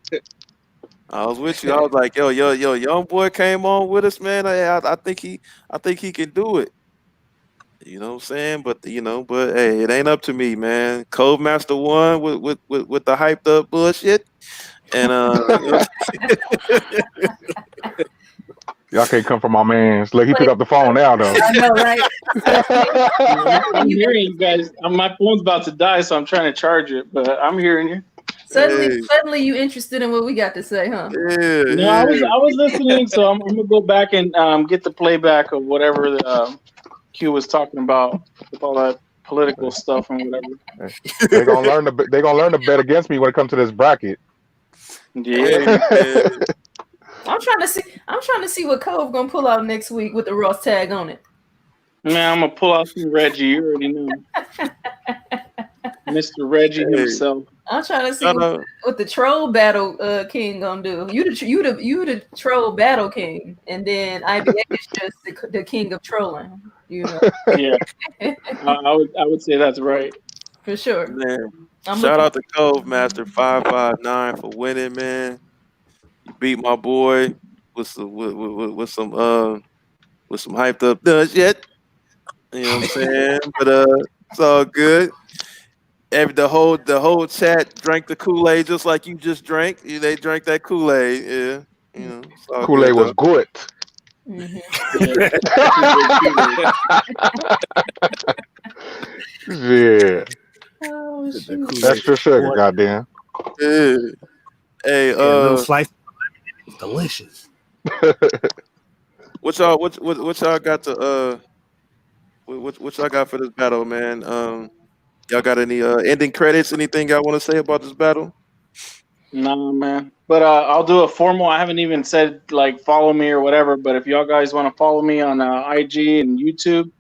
I was with you. I was like, yo, young boy came on with us, man. I think he can do it. You know what I'm saying? But hey, it ain't up to me, man. Code Master won with the hyped up bullshit. And Y'all can't come from my man's. Look, he picked up the phone now, though. I know, right? I'm hearing you guys. My phone's about to die, so I'm trying to charge it. But I'm hearing you. hey, Suddenly, you interested in what we got to say, huh? yeah, No, I yeah. was listening, so I'm gonna go back and get the playback of whatever the Q was talking about with all that political stuff and whatever. They gonna learn to bet against me when it comes to this bracket. Yeah, Hey, man. I'm trying to see what Cove gonna pull out next week with the Ross tag on it. man, I'm gonna pull out some Reggie. You already know, Mr. Reggie Hey, himself. I'm trying to see shout out. what the troll battle king gonna do. You the troll battle king, and then IBA is just the king of trolling. You know, Yeah, I would say that's right. for sure. Man, I'm shout looking. out to Cove Master 559 for winning, man. You beat my boy with some with some hyped up done shit. You know what I'm saying? But it's all good. The whole chat drank the Kool-Aid just like you just drank. They drank that Kool-Aid. Yeah. You know, it's all Kool-Aid good was though. good. Mhm. Yeah, that's Yeah, Oh The shoot! Kool-Aid extra sugar, water goddamn. Yeah. Hey, and a little slice. It's delicious. what y'all got to what y'all got for this battle, man? Y'all got any ending credits? Anything y'all want to say about this battle? nah, man. But I'll do a formal. I haven't even said like follow me or whatever. But if y'all guys want to follow me on IG and YouTube,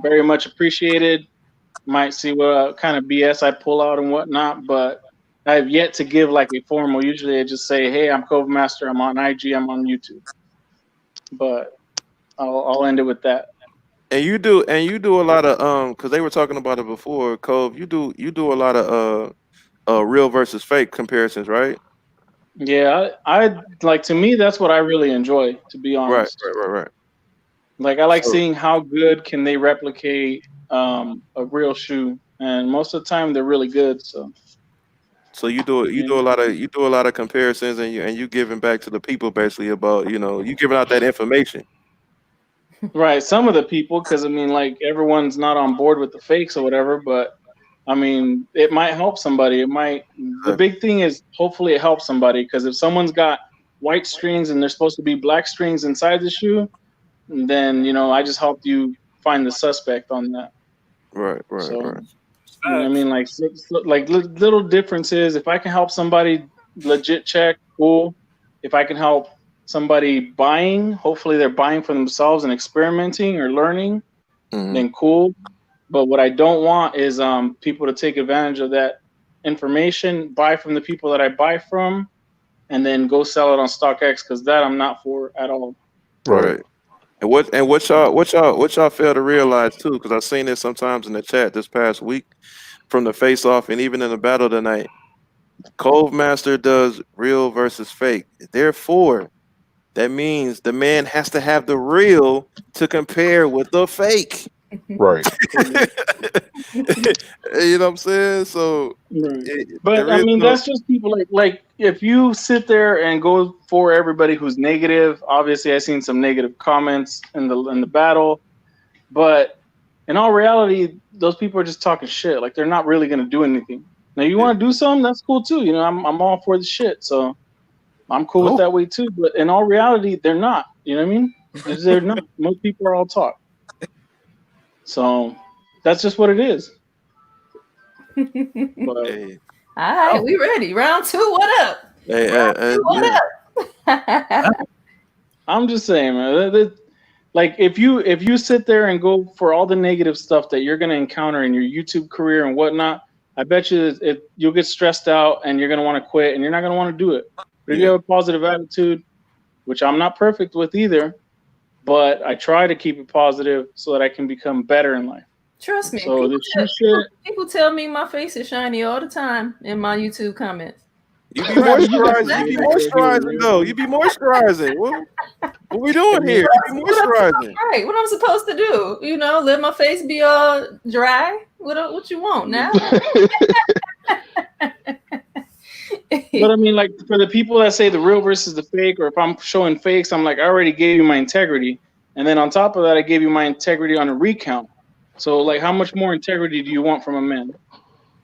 very much appreciated. Might see what kind of BS I pull out and whatnot, but I've yet to give like a formal. Usually, I just say, "Hey, I'm Cove Master. I'm on IG. I'm on YouTube." But I'll end it with that. And you do a lot of because they were talking about it before, Cove. You do a lot of real versus fake comparisons, right? Yeah, I like to me that's what I really enjoy, to be Right, honest. right, right, right. Like I like So seeing how good can they replicate a real shoe, and most of the time they're really good. So so you do yeah. a lot of comparisons, and you giving back to the people basically about you giving out that information. Right, some of the people, because I mean, like everyone's not on board with the fakes or whatever, but I mean, it might help somebody. It might. The Exactly. big thing is hopefully it helps somebody because if someone's got white strings and there's supposed to be black strings inside the shoe, then I just helped you find the suspect on that. Right, right, So right. I mean, like like little differences. If I can help somebody legit check, cool. If I can help somebody buying, hopefully they're buying for themselves and experimenting or learning, Hmm. then cool. But what I don't want is people to take advantage of that information, buy from the people that I buy from, and then go sell it on StockX because that I'm not for at all. Right. Right. And what y'all fail to realize too, because I've seen this sometimes in the chat this past week from the face off and even in the battle tonight. Cove Master does real versus fake. Therefore, that means the man has to have the real to compare with the fake. Right. You know what I'm saying? So Right. there But I is mean, no that's just people like if you sit there and go for everybody who's negative. Obviously, I've seen some negative comments in the battle, but in all reality, those people are just talking shit. Like they're not really gonna do anything. Now, you yeah. want to do something? That's cool too. I'm all for the shit, so I'm cool with Oh, that way too. But in all reality, they're not. You know what I mean? They're not. Most people are all talk. So that's just what it is. But Hey, All right, we ready. Round 2. What up? Hey, What up? I'm just saying, man. Like if you sit there and go for all the negative stuff that you're gonna encounter in your YouTube career and whatnot, I bet you you'll get stressed out and you're gonna want to quit and you're not gonna want to do it. But if you have a positive attitude, which I'm not perfect with either, but I try to keep it positive so that I can become better in life. Trust me. So people tell me my face is shiny all the time in my YouTube comments. You be moisturizing. You be moisturizing though. You be moisturizing. What we doing here? You be moisturizing. Right. What I'm supposed to do? You know, let my face be all dry. What you want now? But I mean, like for the people that say the real versus the fake, or if I'm showing fakes, I'm like, I already gave you my integrity, and then on top of that, I gave you my integrity on a recount. So like, how much more integrity do you want from a man?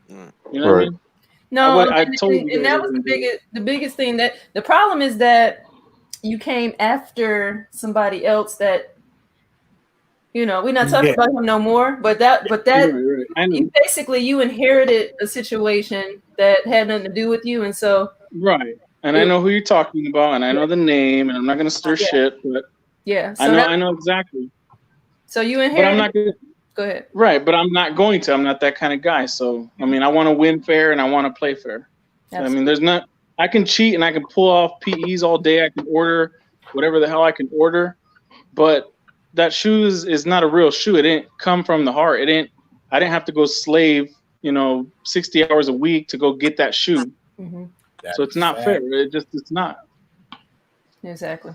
You know what I mean? No, and that was the biggest thing. That the problem is that you came after somebody else that, you know, we're not talking about him no more. But that right. You inherited a situation that had nothing to do with you, and so right. And I know who you're talking about, and I know the name, and I'm not gonna stir shit, but so I know exactly. So you inherited. But I'm not gonna. Go ahead. Right, but I'm not going to. I'm not that kind of guy. So, I mean, I want to win fair and I want to play fair. I mean, I can cheat and I can pull off PEs all day. I can order whatever the hell I can order. But that shoe is not a real shoe. It didn't come from the heart. I didn't have to go slave, 60 hours a week to go get that shoe. Mm-hmm. So it's not fair. It's not. Exactly.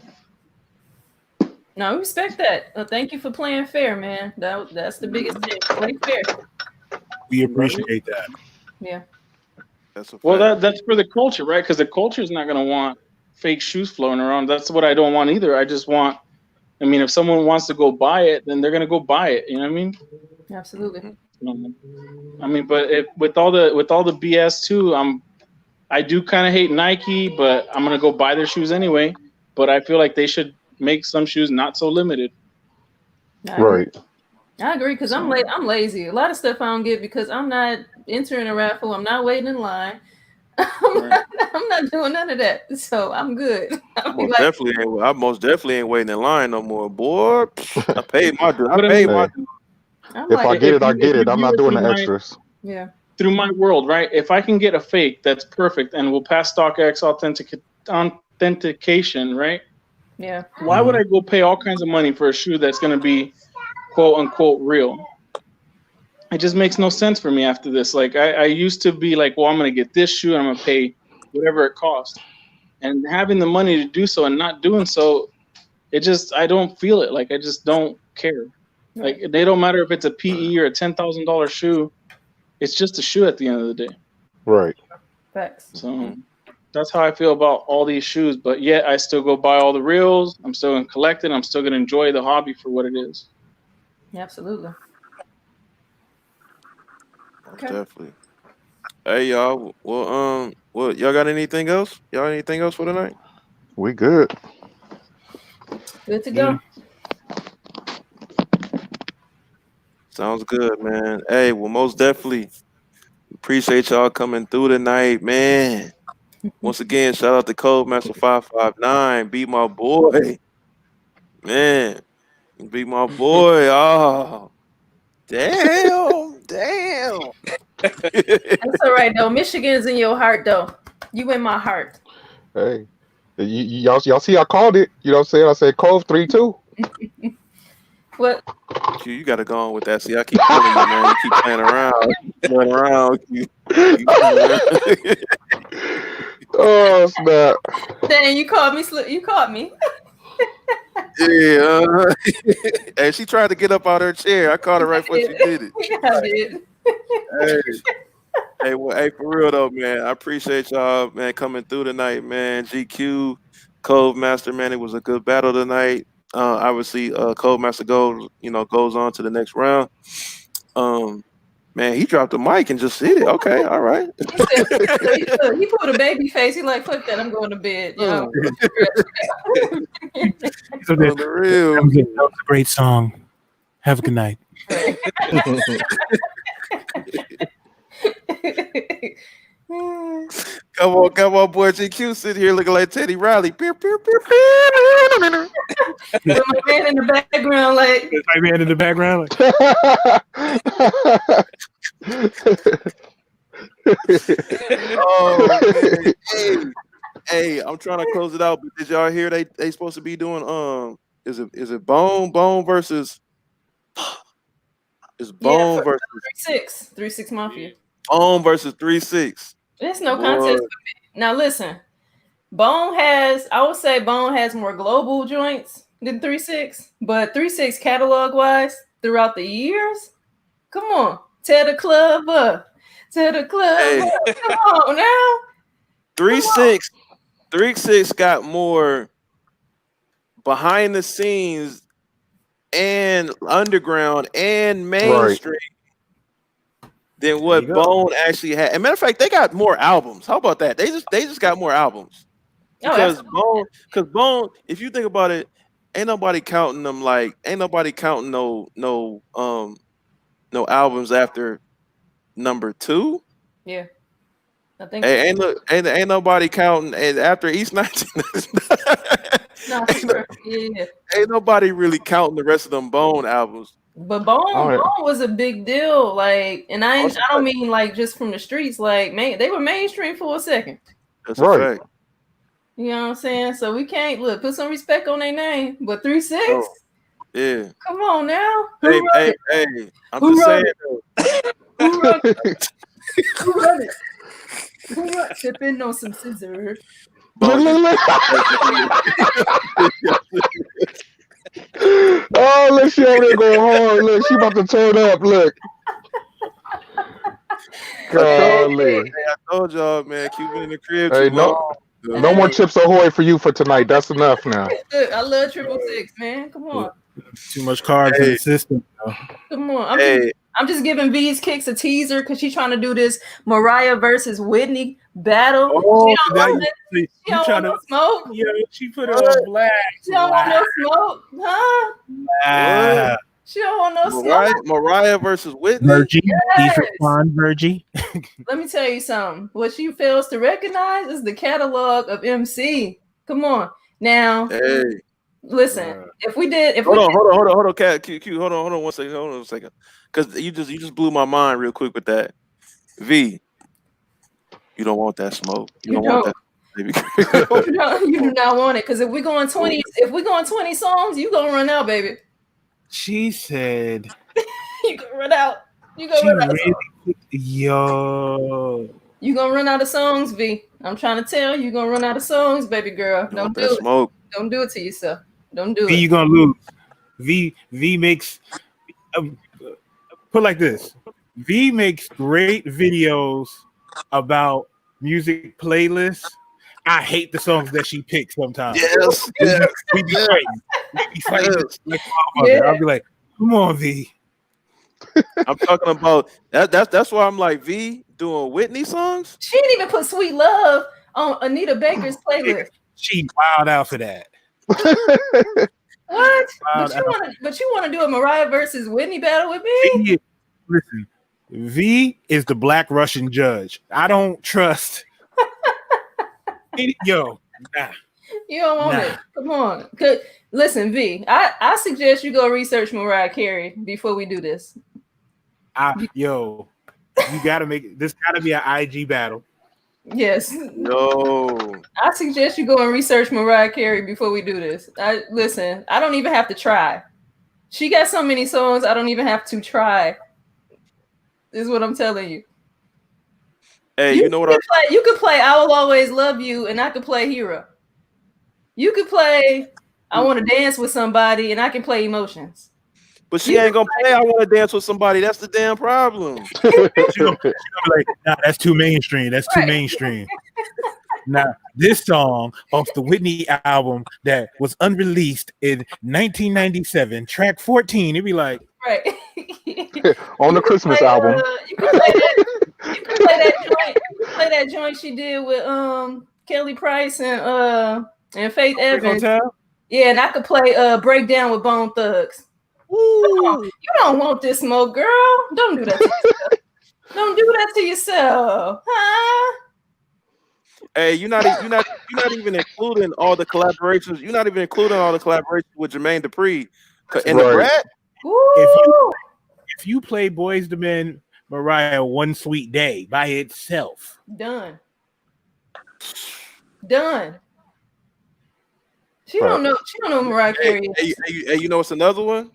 No, we respect that. Thank you for playing fair, man. That's the biggest thing. Play fair. We appreciate that. Yeah. That's for the culture, right? Because the culture is not going to want fake shoes floating around. That's what I don't want either. I just want. I mean, if someone wants to go buy it, then they're going to go buy it. You know what I mean? Absolutely. I mean, but with all the BS too, I do kind of hate Nike, but I'm going to go buy their shoes anyway. But I feel like they should make some shoes not so limited. Right. I agree because I'm lazy. A lot of stuff I don't get because I'm not entering a raffle. I'm not waiting in line. I'm not doing none of that. So I'm good. I most definitely ain't waiting in line no more, boy. I paid my due. If I get it, I get it. I'm not doing the extras. Yeah. Through my world, right? If I can get a fake that's perfect and will pass StockX authentication, right? Yeah. Why would I go pay all kinds of money for a shoe that's going to be quote unquote real? It just makes no sense for me after this. Like I used to be like, well, I'm going to get this shoe and I'm going to pay whatever it costs. And having the money to do so and not doing so, I don't feel it. Like I just don't care. Like they don't matter if it's a PE or a $10,000 shoe. It's just a shoe at the end of the day. Right. Facts. So that's how I feel about all these shoes, but yet I still go buy all the reels. I'm still going to collect it. I'm still going to enjoy the hobby for what it is. Absolutely. Okay. Definitely. Hey y'all. Well, y'all got anything else? Y'all anything else for tonight? We good. Good to go. Sounds good, man. Hey, well, most definitely appreciate y'all coming through tonight, man. Once again, shout out to Codemaster 559. Be my boy. Man. Be my boy. Oh. Damn. That's all right, though. Michigan's in your heart, though. You in my heart. Hey. Y'all see I called it. You know what I'm saying? I said Cove 3-2. What? You got to go on with that. See, I keep pulling you, man. You keep playing around. Oh, snap. Dang, you caught me. Yeah. And she tried to get up out her chair. I caught her right before she did it. I did. Hey, for real though, man. I appreciate y'all, man, coming through tonight, man. GQ, Codemaster, man. It was a good battle tonight. Obviously, Codemaster goes on to the next round. Man, he dropped the mic and just hit it. Okay, all right. He put a baby face. He like, fuck that. I'm going to bed. Yo. So that was a great song. Have a good night. Come on, boy. GQ sitting here looking like Teddy Riley. Pew, pew, pew, pew. With my man in the background, like There's my man in the background. Oh man. Hey, I'm trying to close it out, but did y'all hear they supposed to be doing is it Bone versus is Bone versus 3-6 Mafia. Bone versus 3-6. There's no Boy. contest. Now listen, I would say Bone has more global joints than 3-6, but 3-6 catalog wise throughout the years, come on, tear the club up. Come on now. 3-6 got more behind the scenes and underground and mainstream than what Bone actually had. As a matter of fact, they got more albums. How about that? They just got more albums. Because Bone, if you think about it, ain't nobody counting them ain't nobody counting no albums after number 2. Yeah. I think ain't nobody counting after East 19. Ain't nobody really counting the rest of them Bone albums. But Bone was a big deal, like, and I don't mean like just from the streets, like they were mainstream for a second. That's right. You know what I'm saying? So we can't put some respect on their name. But 3-6, yeah. Come on now. Hey, I'm just saying. Who run it? Who run it? Who run it? Sipping on some scissors. Oh, look, she over there going hard. Look, she about to turn up. Look. Golly. I told y'all, man, keep it in the crib. Hey, no more Chips Ahoy for you for tonight. That's enough now. I love 666, man. Come on. Too much carbs in the system. Come on. I'm just giving V's Kicks a teaser because she's trying to do this Mariah versus Whitney battle. Oh, she don't want no smoke. Yeah, she put it on black. She don't want no smoke, huh? She don't want no smoke. Mariah versus Whitney. Virgie. Yes. Virgie. Let me tell you something. What she fails to recognize is the catalog of MC. Come on. Now, listen. Hold on, Q, hold on 1 second. Hold on a second. Because you just blew my mind real quick with that. V, you don't want that smoke. You don't want that. You do not want it. Because if we go on 20 songs, you gonna run out, baby. She said you gonna run out. You gonna run out. Yo. You gonna run out of songs, V. I'm trying to tell you, gonna run out of songs, baby girl. Don't do it. Smoke. Don't do it to yourself. Don't do it. V, you gonna lose. V makes put like this. V makes great videos about music playlists. I hate the songs that she picks sometimes. Yes. We be fighting. I'll be like, come on, V. I'm talking about that's why I'm like, V doing Whitney songs. She didn't even put Sweet Love on Anita Baker's playlist. She wild out for that. What? But you want to do a Mariah versus Whitney battle with me? Listen, V is the Black Russian judge. I don't trust. Yo, nah. You don't want it. Come on. Listen, V, I suggest you go research Mariah Carey before we do this. You gotta make this gotta be an IG battle. Yes. No. I suggest you go and research Mariah Carey before we do this. Listen, I don't even have to try. She got so many songs, I don't even have to try. This is what I'm telling you. Hey, you could play I Will Always Love You, and I could play Hero. You could play I Want to Dance with Somebody, and I can play Emotions. But she ain't gonna play I Want to Dance with Somebody. That's the damn problem. She gonna be like, nah, that's too mainstream. That's too mainstream. Now, this song off the Whitney album that was unreleased in 1997, track 14, it'd be like, right. On the Christmas album. You can play that joint. You can play that joint she did with Kelly Price and Faith Evans. Yeah, and I could play Breakdown with Bone Thugs. Ooh. You don't want this smoke, girl. Don't do that to yourself. Don't do that to yourself, huh? Hey, you're not even including all the collaborations. You're not even including all the collaborations with Jermaine Dupri and the Right. Brat. Woo! If you play Boys to Men Mariah One Sweet Day by itself, Done. She Right. don't know. She don't know who Mariah Hey, Carey is. hey, you know what's another one?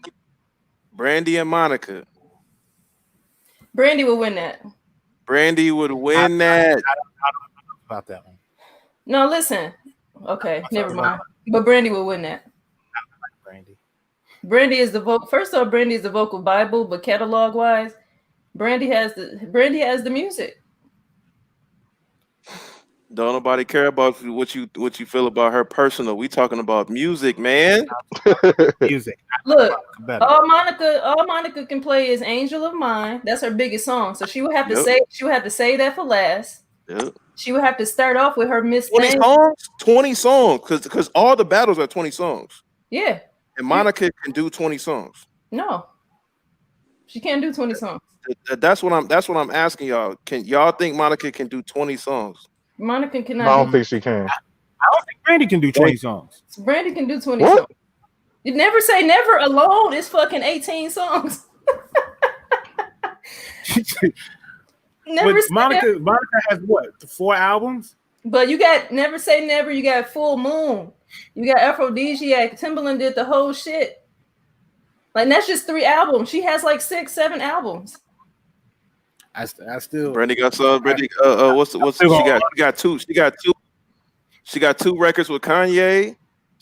Brandy and Monica. Brandy will win that. Brandy would win that. I don't know about that one. No, listen. Okay, never mind. But Brandy will win that. Brandy. Brandy is the vocal. First off, Brandy is the vocal Bible, but catalog wise, Brandy has the music. Don't nobody care about what you feel about her personal. We talking about music, man. Music. Look, Better. all Monica can play is "Angel of Mine." That's her biggest song. So she would have to say that for last. Yep. She would have to start off with her Miss 20 Thing. songs? 20 songs. Because all the battles are 20 songs. Yeah. And Monica can do 20 songs. No. She can't do 20 songs. That's what I'm asking y'all. Can y'all think Monica can do 20 songs? Monica I cannot. don't think she can. I don't think Brandy can do 20 songs. Brandy can do 20 What? songs. You never say never alone. It's fucking 18 songs. Never But say Monica never. has what? 4 albums? But you got Never Say Never. You got Full Moon. You got Aphrodisiac. Timbaland did the whole shit. Like that's just 3 albums. She has like 6, 7 albums. I still. Brandy got some. Brandy, what's she got? She got 2 records with Kanye.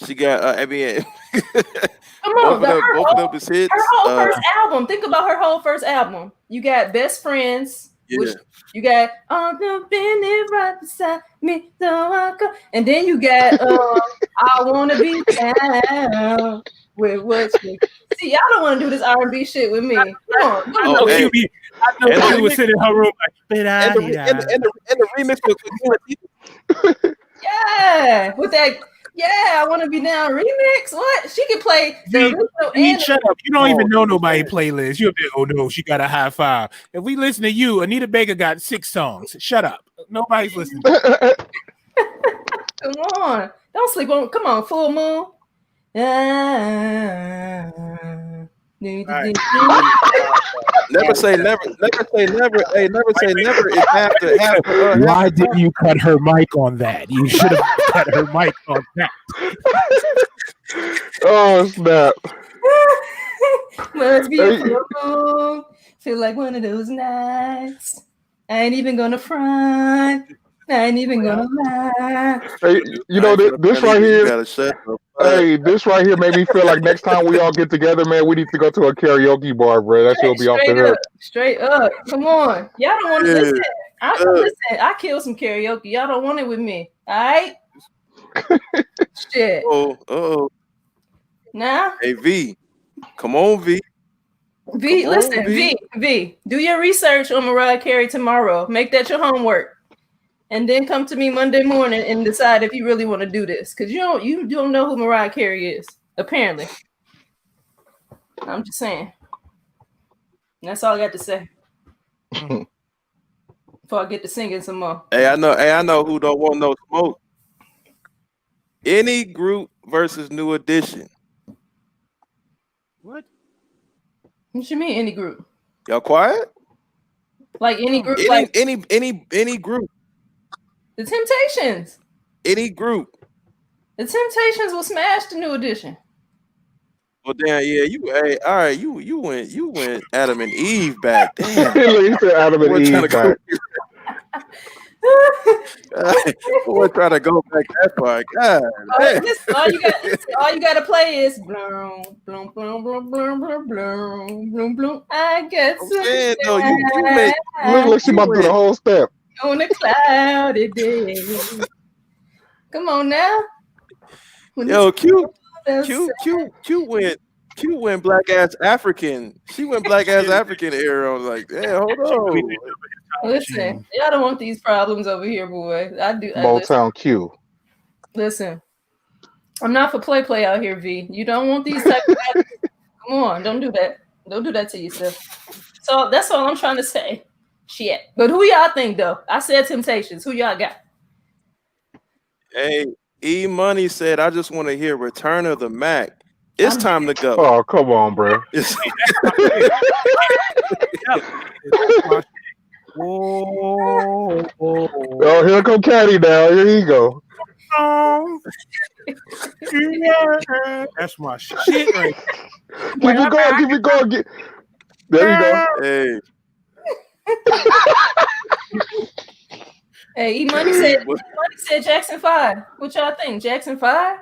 She got I mean, Come on, both of them is hits. Her whole first album. Think about her whole first album. You got Best Friends. Yeah. Which you got been it right beside me, so I go. And then you got I Wanna Be Down with what you see. Y'all don't want to do this R&B shit with me. Come on. I know hey. she was sitting in her room like, and the remix with Yeah, with that. Yeah, I Want to Be Down remix. What? She can play the original and shut up. You don't even know nobody playlist. You'll be, oh no, she got a high five. If we listen to you, Anita Baker got 6 songs. Shut up. Nobody's listening. Come on. Don't sleep on. Come on, Full Moon. Never say never. Never say never. Hey, never say never is after. Why didn't you cut her mic on that? You should have cut her mic on that. Oh snap! Must be a full moon. Feel like one of those nights. I ain't even gonna front. I ain't even gonna lie. Hey, you know this right here. Hey, this right here made me feel like next time we all get together, man, we need to go to a karaoke bar, bro. That shit'll be off the hook. Straight up. Come on. Y'all don't want to listen. Listen, I kill some karaoke. Y'all don't want it with me. All right? Shit. Oh. Nah. Hey, V. Come on, V. V, listen, V. Do your research on Mariah Carey tomorrow. Make that your homework. And then come to me Monday morning and decide if you really want to do this. Because you don't know who Mariah Carey is, apparently. I'm just saying. That's all I got to say. Before I get to singing some more. Hey, I know who don't want no smoke. Any group versus New Edition. What? What you mean any group? Y'all quiet? Like any group? Any group. The Temptations. Any group. The Temptations will smash the New Edition. Well, damn, yeah, all right, you went Adam and Eve back. Damn. He said Adam and Eve back. We're trying to go back that far. God. All you gotta play is bloom, bloom, bloom, bloom, bloom, bloom, bloom, bloom, bloom. I guess I'm saying though, you look like she about to do the whole step. On a cloudy day. Come on now. Yo, Q went black ass African. She went black ass African era. I was like, yeah, hold on. Listen, y'all don't want these problems over here, boy. I do. Motown Q. Listen, I'm not for play out here, V. You don't want these type of Come on, don't do that. Don't do that to yourself. So that's all I'm trying to say. Shit. But who y'all think though? I said Temptations. Who y'all got? Hey, E Money said, I just want to hear Return of the Mac. It's time to go. Oh, come on, bro. Whoa. Oh, here come Caddy now. Here you go. That's my shit right Keep it going. Keep it going. There you go. Hey, Hey, E Money said Jackson 5. What y'all think? Jackson 5?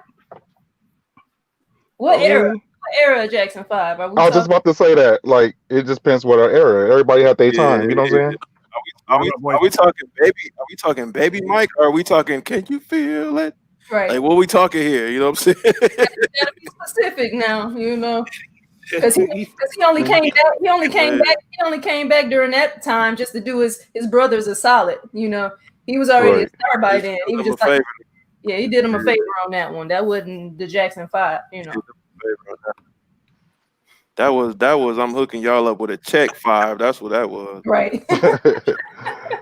What era? What era of Jackson 5? I was just about to say that. Like, it just depends what era. Everybody had their time. You know what I'm saying? Are we talking baby? Are we talking baby Mike? Or are we talking can you feel it? Right. Like what we talking here? You know what I'm saying? Gotta be specific now, you know. Because he only came back. He only came back. He only came back during that time just to do his brothers a solid. You know, he was already a star by then. He was just like, yeah, he did him a favor on that one. That wasn't the Jackson 5. You know. That was I'm hooking y'all up with a check 5. That's what that was. Right.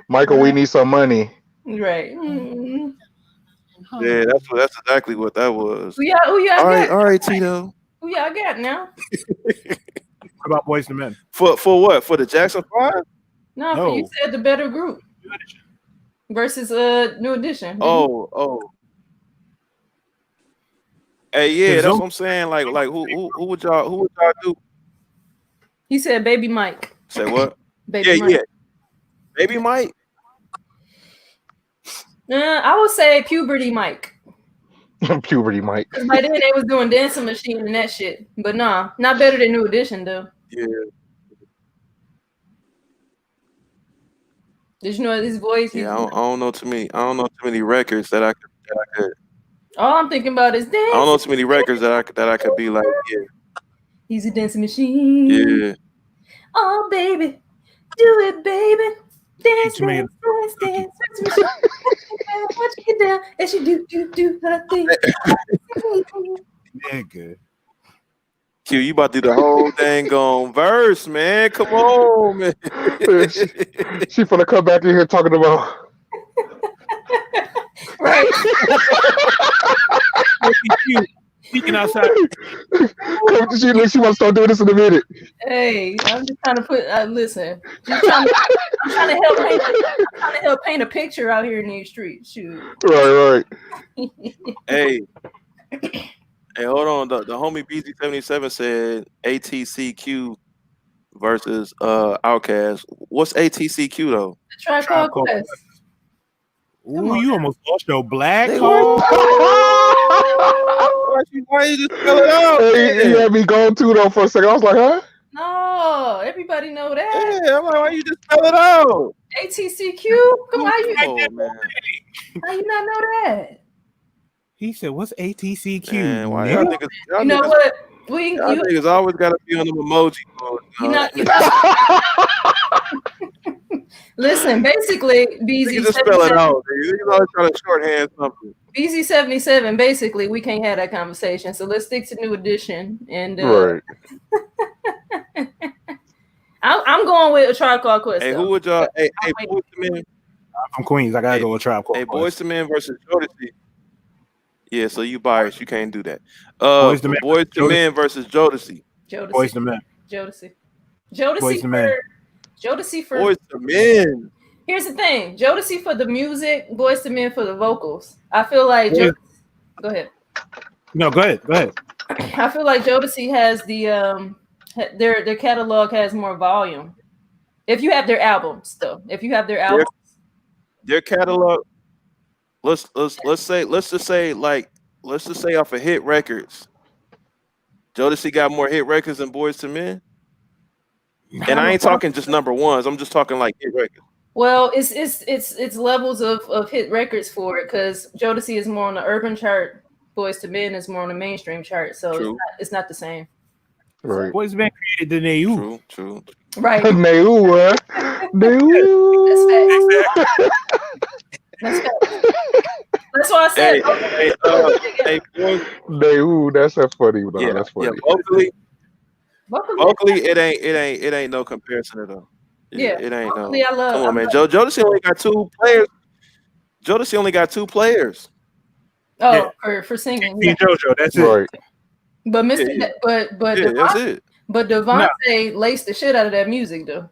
Michael, we need some money. Right. Mm-hmm. Yeah, that's exactly what that was. Who y'all got? All right, Tito. Who y'all got now? What about Boys to Men? For what? For the Jackson 5? No, you said the better group versus New Edition. Oh. Hey, yeah, that's what I'm saying. Like who would y'all do? He said Baby Mike. Say what? Baby Mike. Yeah. Baby Mike. I would say Puberty Mike. Puberty Mike. By then they was doing Dancing Machine and that shit. But nah, not better than New Edition though. Yeah. Did you know his voice? Yeah, I don't know too many records that I could. All I'm thinking about is dance. I don't know too many records that I could be like, yeah. He's a dancing machine. Yeah. Oh baby, do it, baby. Dance, dance, dance, dance, dance. Watch you get down and she do her thing. Yeah, good. Q, you about to do the whole dang on verse, man. Come on, man. she finna come back in here talking about. Right. Speaking outside. She wants to start doing this in a minute. Hey, I'm just trying to put. Listen, I'm trying to help paint a picture out here in these streets. Shoot. Right. Hey, hold on. The homie BZ77 said ATCQ versus Outkast. What's ATCQ though? The Tribe Called Quest. Ooh, you almost lost your black card. Why you just spell it out? He had me going too though for a second. I was like, huh? No, everybody know that. Yeah, I'm like, why you just spell it out? ATCQ? Come on, man. How you not know that? He said, "What's ATCQ?" Man, why you know what? You niggas always gotta be on them emoji. Listen, basically, BZ just spell it out. You always trying to shorthand something. BZ77. Basically, we can't have that conversation. So let's stick to New Edition. And right. I'm going with A Tribe Called Quest. Hey, who would y'all? Hey, Boys to Men. I'm from Queens. I gotta go with Tribe Called Quest. Hey, Boys to Men versus Jodeci. Yeah, so you biased. You can't do that. Boys to Men versus Jodeci. Boys to Men. Jodeci for Boys to Men. Here's the thing: Jodeci for the music, Boys to Men for the vocals. I feel like. Go ahead. No, go ahead. I feel like Jodeci has the their catalog has more volume. If you have their albums, though, their catalog. Let's just say off of hit records. Jodeci got more hit records than Boys to Men. And I ain't talking just number ones. I'm just talking like hit records. Well, it's levels of hit records for it because Jodeci is more on the urban chart. Boys to Men is more on the mainstream chart. So it's not the same. Right. Boys to Men created the Neu. True. Right. Neu. That's why I said. Neu. That's a funny. No, that's funny. Yeah, vocally, it ain't no comparison at all. Yeah. It ain't no. Vocally, I love. Come I on, man. love Jodeci only got 2 players. Jodeci only got 2 players. oh, Yeah. for singing. Me Yeah. and JoJo, that's it. Right. But Mr. Yeah. But Yeah, that's it. But Devontae laced the shit out of that music though.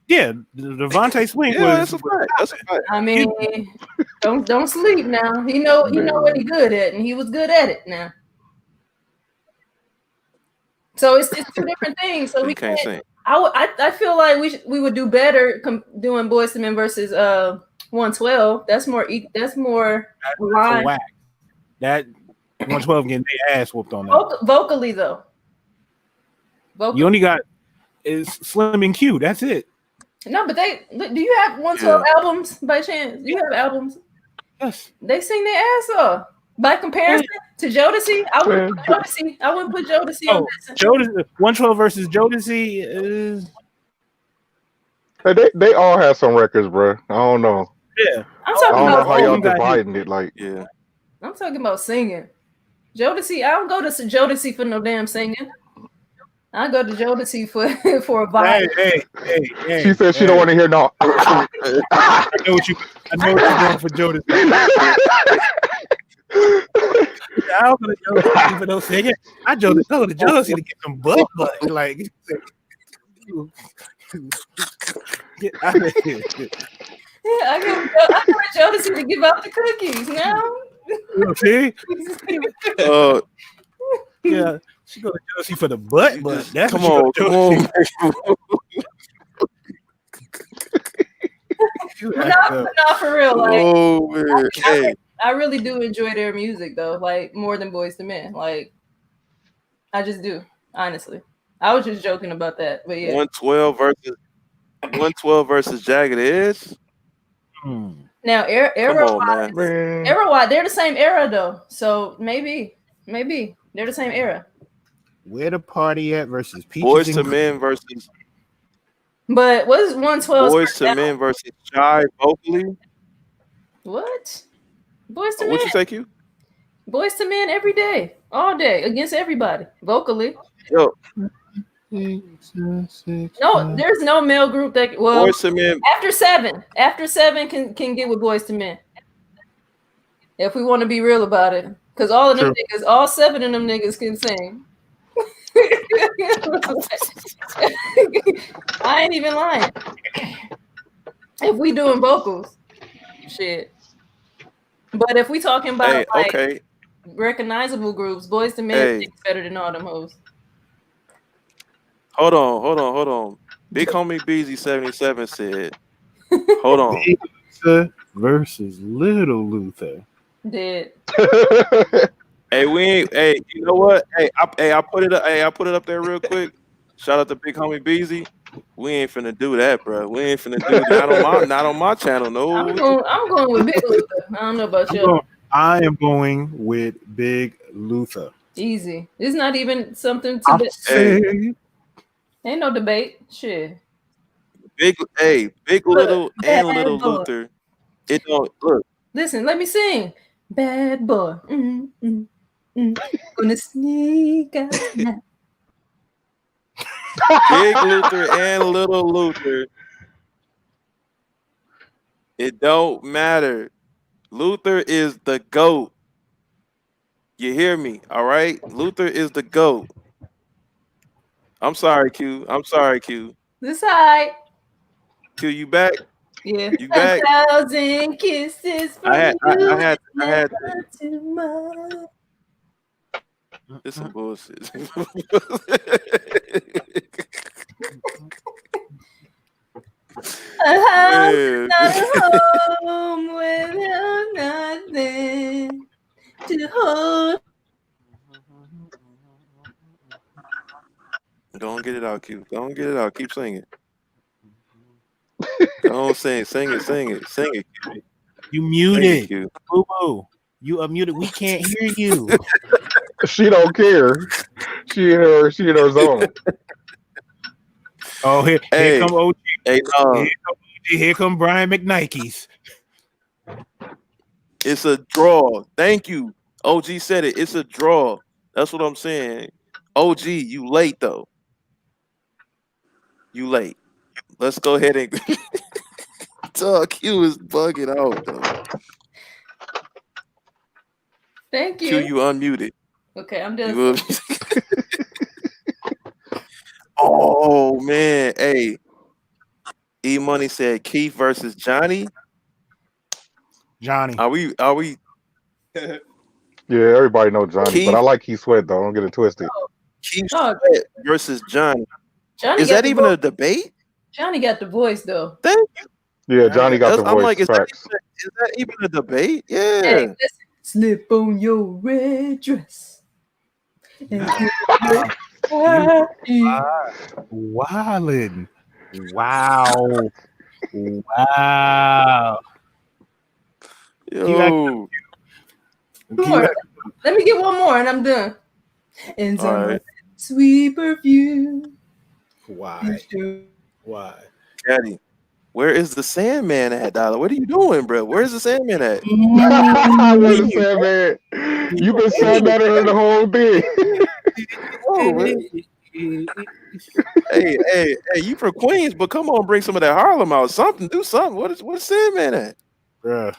Yeah, Devontae Swing Yeah, was. that's a fact. That's a fact. I mean, don't sleep now. He know what he good at, and he was good at it now. So it's 2 different things. So You we can't sing. I feel like we would do better doing Boys to Men versus 112. That's more aligned. whack. That 112 getting their ass whooped on that. Vocally though. You only got is Slim and Q. That's it. No, but do you have 112 albums by chance? Do you have albums? Yes. They sing their ass off. By comparison to Jodeci, I wouldn't put Jodeci on this. Jodeci 112 versus Jodeci is. They all have some records, bro. I don't know. Yeah. I'm I talking don't know about how y'all got dividing it. Like, Yeah. I'm talking about singing. Jodeci, I don't go to Jodeci for no damn singing. I go to Jodeci for a vibe. Hey. she said she don't want to hear no. I know what you're doing for Jodeci. I don't go to Jodeci for no singing. I go to Jodeci to get some butt. Like, get out of here. Yeah, I go to Jodeci to give out the cookies now. See? Yeah. She go to Jodeci for the butt. That's come what she on. go to Jodeci. No, for real. Like, Oh man. Hey. I really do enjoy their music though, like more than Boys to Men. Like, I just do, honestly. I was just joking about that, but yeah. 112 versus Jagged Edge. Now, era-wise, they're the same era though, so maybe they're the same era. Where the party at versus Peaches Boys and to Men versus But what is 112? Boys to Men versus Shy vocally. What? Boys to What Men. you say, Q? Boys to Men every day, all day, against everybody, vocally. Yo, No, there's no male group that Boys to Men. after seven can get with Boys to Men. If we want to be real about it, because all of them niggas, all 7 of them niggas can sing. I ain't even lying. If we doing vocals, shit. But if we talking about recognizable groups, Boys to Men is better than all them hoes. Hold on. Big homie BZ77 said, hold on. Big Luther versus Little Luther. Dead. Hey, you know what? Hey, I put it up there real quick. Shout out to Big Homie Beezy. We ain't finna do that, bro. We ain't finna do that. Not on my channel. No. I'm going with Big Luther. I don't know about you. I am going with Big Luther. Easy. It's not even something to ain't no debate. Shit. Big Little and Little Luther. It don't look. Listen, let me sing. Bad boy. Gonna sneak out now. Big Luther and Little Luther. It don't matter. Luther is the GOAT. You hear me? All right? Luther is the GOAT. I'm sorry, Q. This side. Q, you back? Yeah. You back? 1,000 kisses from I had to It's some bullshit. Home without nothing to hold. Don't get it out, Q. Don't get it out. Keep singing. Don't sing it, Q. You muted. Q. Boo boo. You are muted. We can't hear you. She don't care. She in her zone. Oh, here come OG. Hey, Here come Brian McNikes. it's a draw. Thank you. OG said it. It's a draw. That's what I'm saying. OG, you late though. You late. let's go ahead and Dog Q is bugging out though. Thank Q, you. you unmuted. Okay, I'm done. You will. Oh man, hey. E Money said Keith versus Johnny. Johnny. Are we Yeah, everybody know Johnny, but Keith I like Keith Sweat though. Don't get it twisted. Keith No, Sweat versus Johnny? Johnny Is got that the even voice. a debate? Johnny got the voice though. Thank you. Yeah, Johnny got the I'm like, voice. Facts. is that even a debate? Hey, Yeah. listen. Slip on your red dress. And Wildin'. Wow. Wow. Yo. more. Let me get one more and I'm done. And All right. sweet perfume. Why? Why? Caddy, where is the Sandman at, Dollar? What are you doing, bro? Where's the Sandman at? I want to say, man, you've been saying that her the whole day. Oh, man. Hey, you from Queens, but come on, bring some of that Harlem out. Something, do something. Where's Sandman at? Bruh.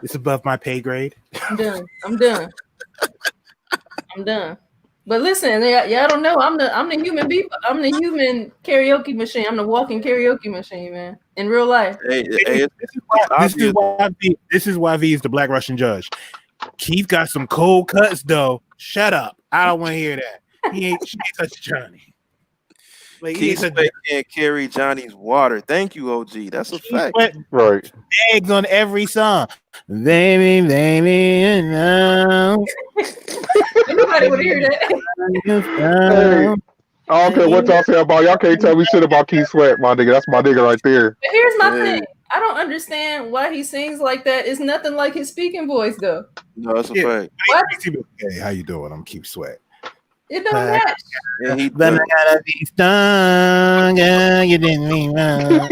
It's above my pay grade. I'm done. But listen, y'all don't know. I'm the human being. I'm the human karaoke machine. I'm the walking karaoke machine, man. In real life. Hey, This is why V is the Black Russian judge. Keith got some cold cuts though. Shut up. I don't want to hear that. She ain't touched Johnny. Like, Keith Sweat can't carry Johnny's water. Thank you, OG. That's a fact. Right. Eggs on every song. Baby, no. Anybody would hear that. Hey, I don't care what y'all say about y'all can't tell me shit about Keith Sweat, my nigga. That's my nigga right there. But here's my thing. I don't understand why he sings like that. It's nothing like his speaking voice, though. No, that's a fact. What? Hey, how you doing? I'm Keith Sweat. It don't match. Yeah, he But I gotta be strong, girl. You didn't mean wrong.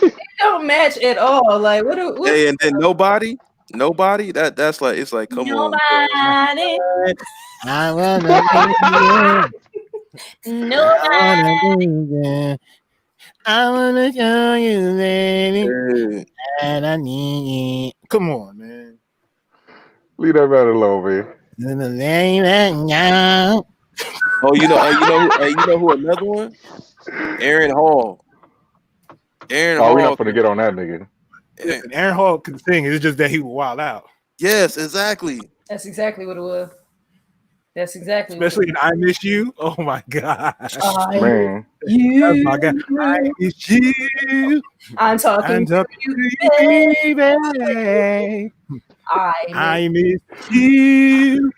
It don't match at all. Like what? Hey, and then nobody. That's like it's like come on. Nobody. I wanna be Nobody. I wanna show you, baby, Yeah. that I need. Come on, man. Leave that man alone, man. Oh, you know who another one? Aaron Hall. We're not gonna get on that nigga. Listen, Aaron Hall could sing. It's just that he was wild out. Yes, exactly. That's exactly what it was. That's exactly. Especially in "I Miss You." Oh my god, Man. You. Oh my god, I miss you. I'm talking to you, you, baby. I miss you.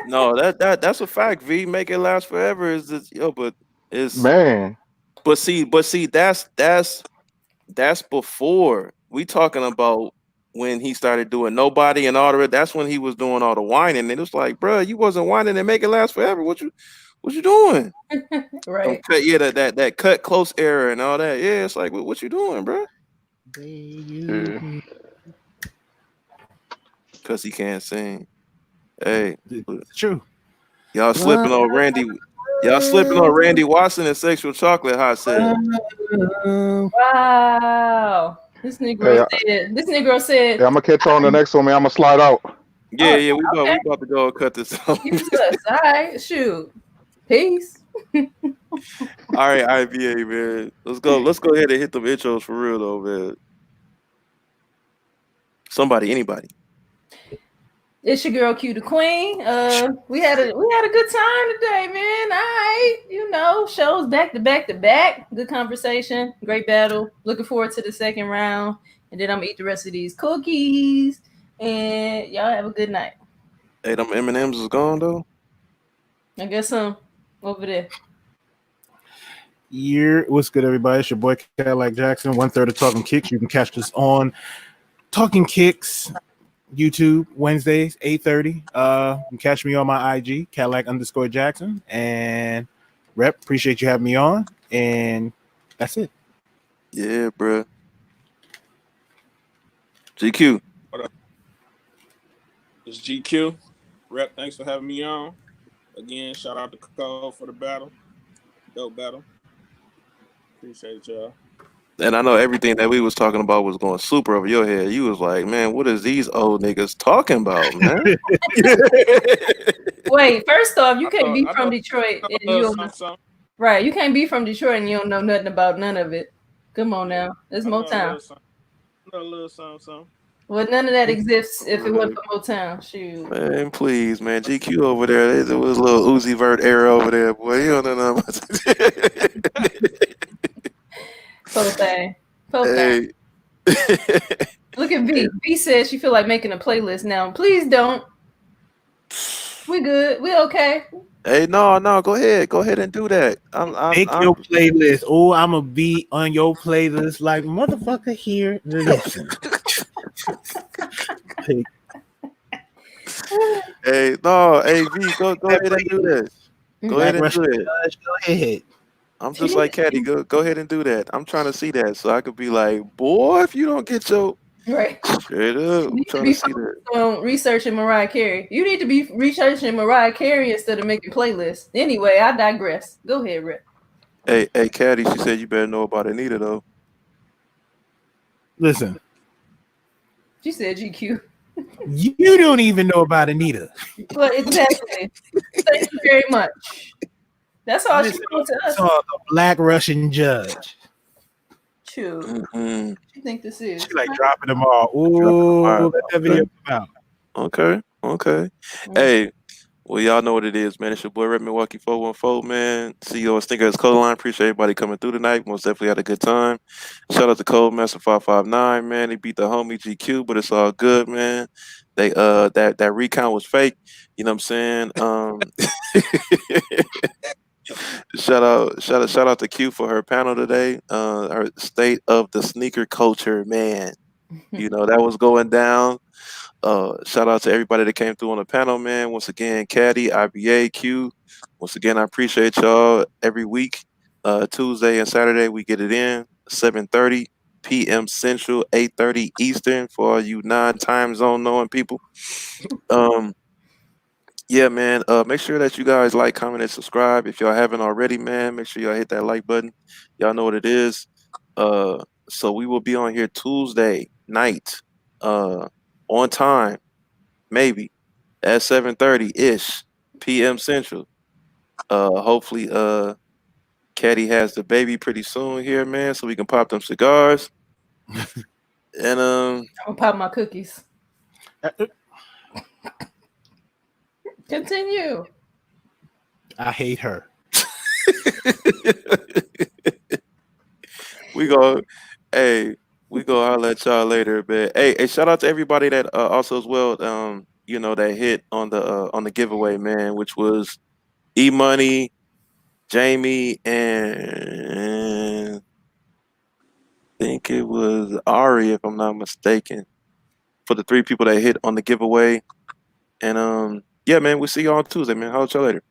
No, that's a fact. V, make it last forever. Is this but it's Man. But see, that's before. We talking about when he started doing Nobody and all of it. That's when he was doing all the whining. And it was like, bro, you wasn't whining and make it last forever. What you doing? right. That cut close error and all that. Yeah, it's like, what you doing, bro? Yeah. Because he can't sing. Hey, It's true. y'all slipping on Randy. Y'all slipping on Randy Watson and Sexual Chocolate Hot said. Wow. This Negro said. Yeah, I'm gonna catch you on the next one, man. I'm gonna slide out. Yeah, we about to go and cut this off. All right, shoot. Peace. All right, IBA, man. Let's go ahead and hit them intros for real though, man. Anybody. It's your girl Q the Queen. We had a good time today, man. All right, shows back to back. Good conversation, great battle. Looking forward to the second round, and then I'm gonna eat the rest of these cookies. And y'all have a good night. Hey, them M&Ms is gone though. I guess some over there. What's good, everybody? It's your boy Cadillac Jackson, 1/3 of Talking Kicks. You can catch this on Talking Kicks YouTube Wednesdays 8:30. You can catch me on my IG Cadillac_Jackson. And Rep, appreciate you having me on. And that's it. Yeah, bro. GQ. What up? It's GQ. Rep, thanks for having me on. Again, shout out to Cole for the battle. Dope battle. Appreciate y'all. And I know everything that we was talking about was going super over your head. You was like, man, what is these old niggas talking about, man? Wait, first off, you I can't know, be I from know Detroit a and you little don't know. something. Right, you can't be from Detroit and you don't know nothing about none of it. Come on now, it's I know a Motown. little something. I know a little something. Well, none of that exists if it wasn't for Motown. Shoot. Man, please, man. GQ over there. There was a little Uzi Vert era over there, boy. You don't know nothing. Po thing. Po thing. Hey. Look at V. V says she feel like making a playlist now. Please don't. We good. We okay. Hey, no, go ahead. Go ahead and do that. Make your playlist. Oh, I'm gonna be on your playlist like motherfucker here. Listen. Hey, no, hey V, go ahead and do that. Go ahead and do it. Go ahead. I'm just like Caddy. Go ahead and do that. I'm trying to see that so I could be like, boy, if you don't get your right straight up, I'm trying to see that. On researching Mariah Carey. You need to be researching Mariah Carey instead of making playlists. Anyway, I digress. Go ahead, Rick. Hey, Caddy, she said you better know about Anita though. Listen. She said GQ. You don't even know about Anita. Well, exactly. Thank you very much. That's all she wrote to us. Saw the Black Russian judge. True. Mm-hmm. You think this is? She like dropping them all. Ooh, let that video come out. Okay. Mm-hmm. Hey, well, y'all know what it is, man. It's your boy Red Milwaukee 414, man. CEO of SNEAKERHEADS Code Line. Appreciate everybody coming through tonight. Most definitely had a good time. Shout out to Code Master 559, man. He beat the homie GQ, but it's all good, man. They that recount was fake. You know what I'm saying? Shout out to Q for her panel today. Her state of the sneaker culture, man. You know, that was going down. Shout out to everybody that came through on the panel, man. Once again, Caddy, IBA, Q. Once again, I appreciate y'all every week. Tuesday and Saturday, we get it in 7:30 p.m. Central, 8:30 Eastern for all you non-time zone knowing people. Yeah, man. Make sure that you guys like, comment, and subscribe. If y'all haven't already, man, make sure y'all hit that like button. Y'all know what it is. So we will be on here Tuesday night, on time, maybe at 7:30 ish p.m. Central. Hopefully, Caddy has the baby pretty soon here, man, so we can pop them cigars. And I'm gonna pop my cookies. Continue. I hate her. we go holler at y'all later, but hey, shout out to everybody that also as well, that hit on the giveaway, man, which was E Money, Jamie, and I think it was Ari, if I'm not mistaken, for the 3 people that hit on the giveaway. And yeah, man, we'll see y'all on Tuesday, man. Holla at y'all later.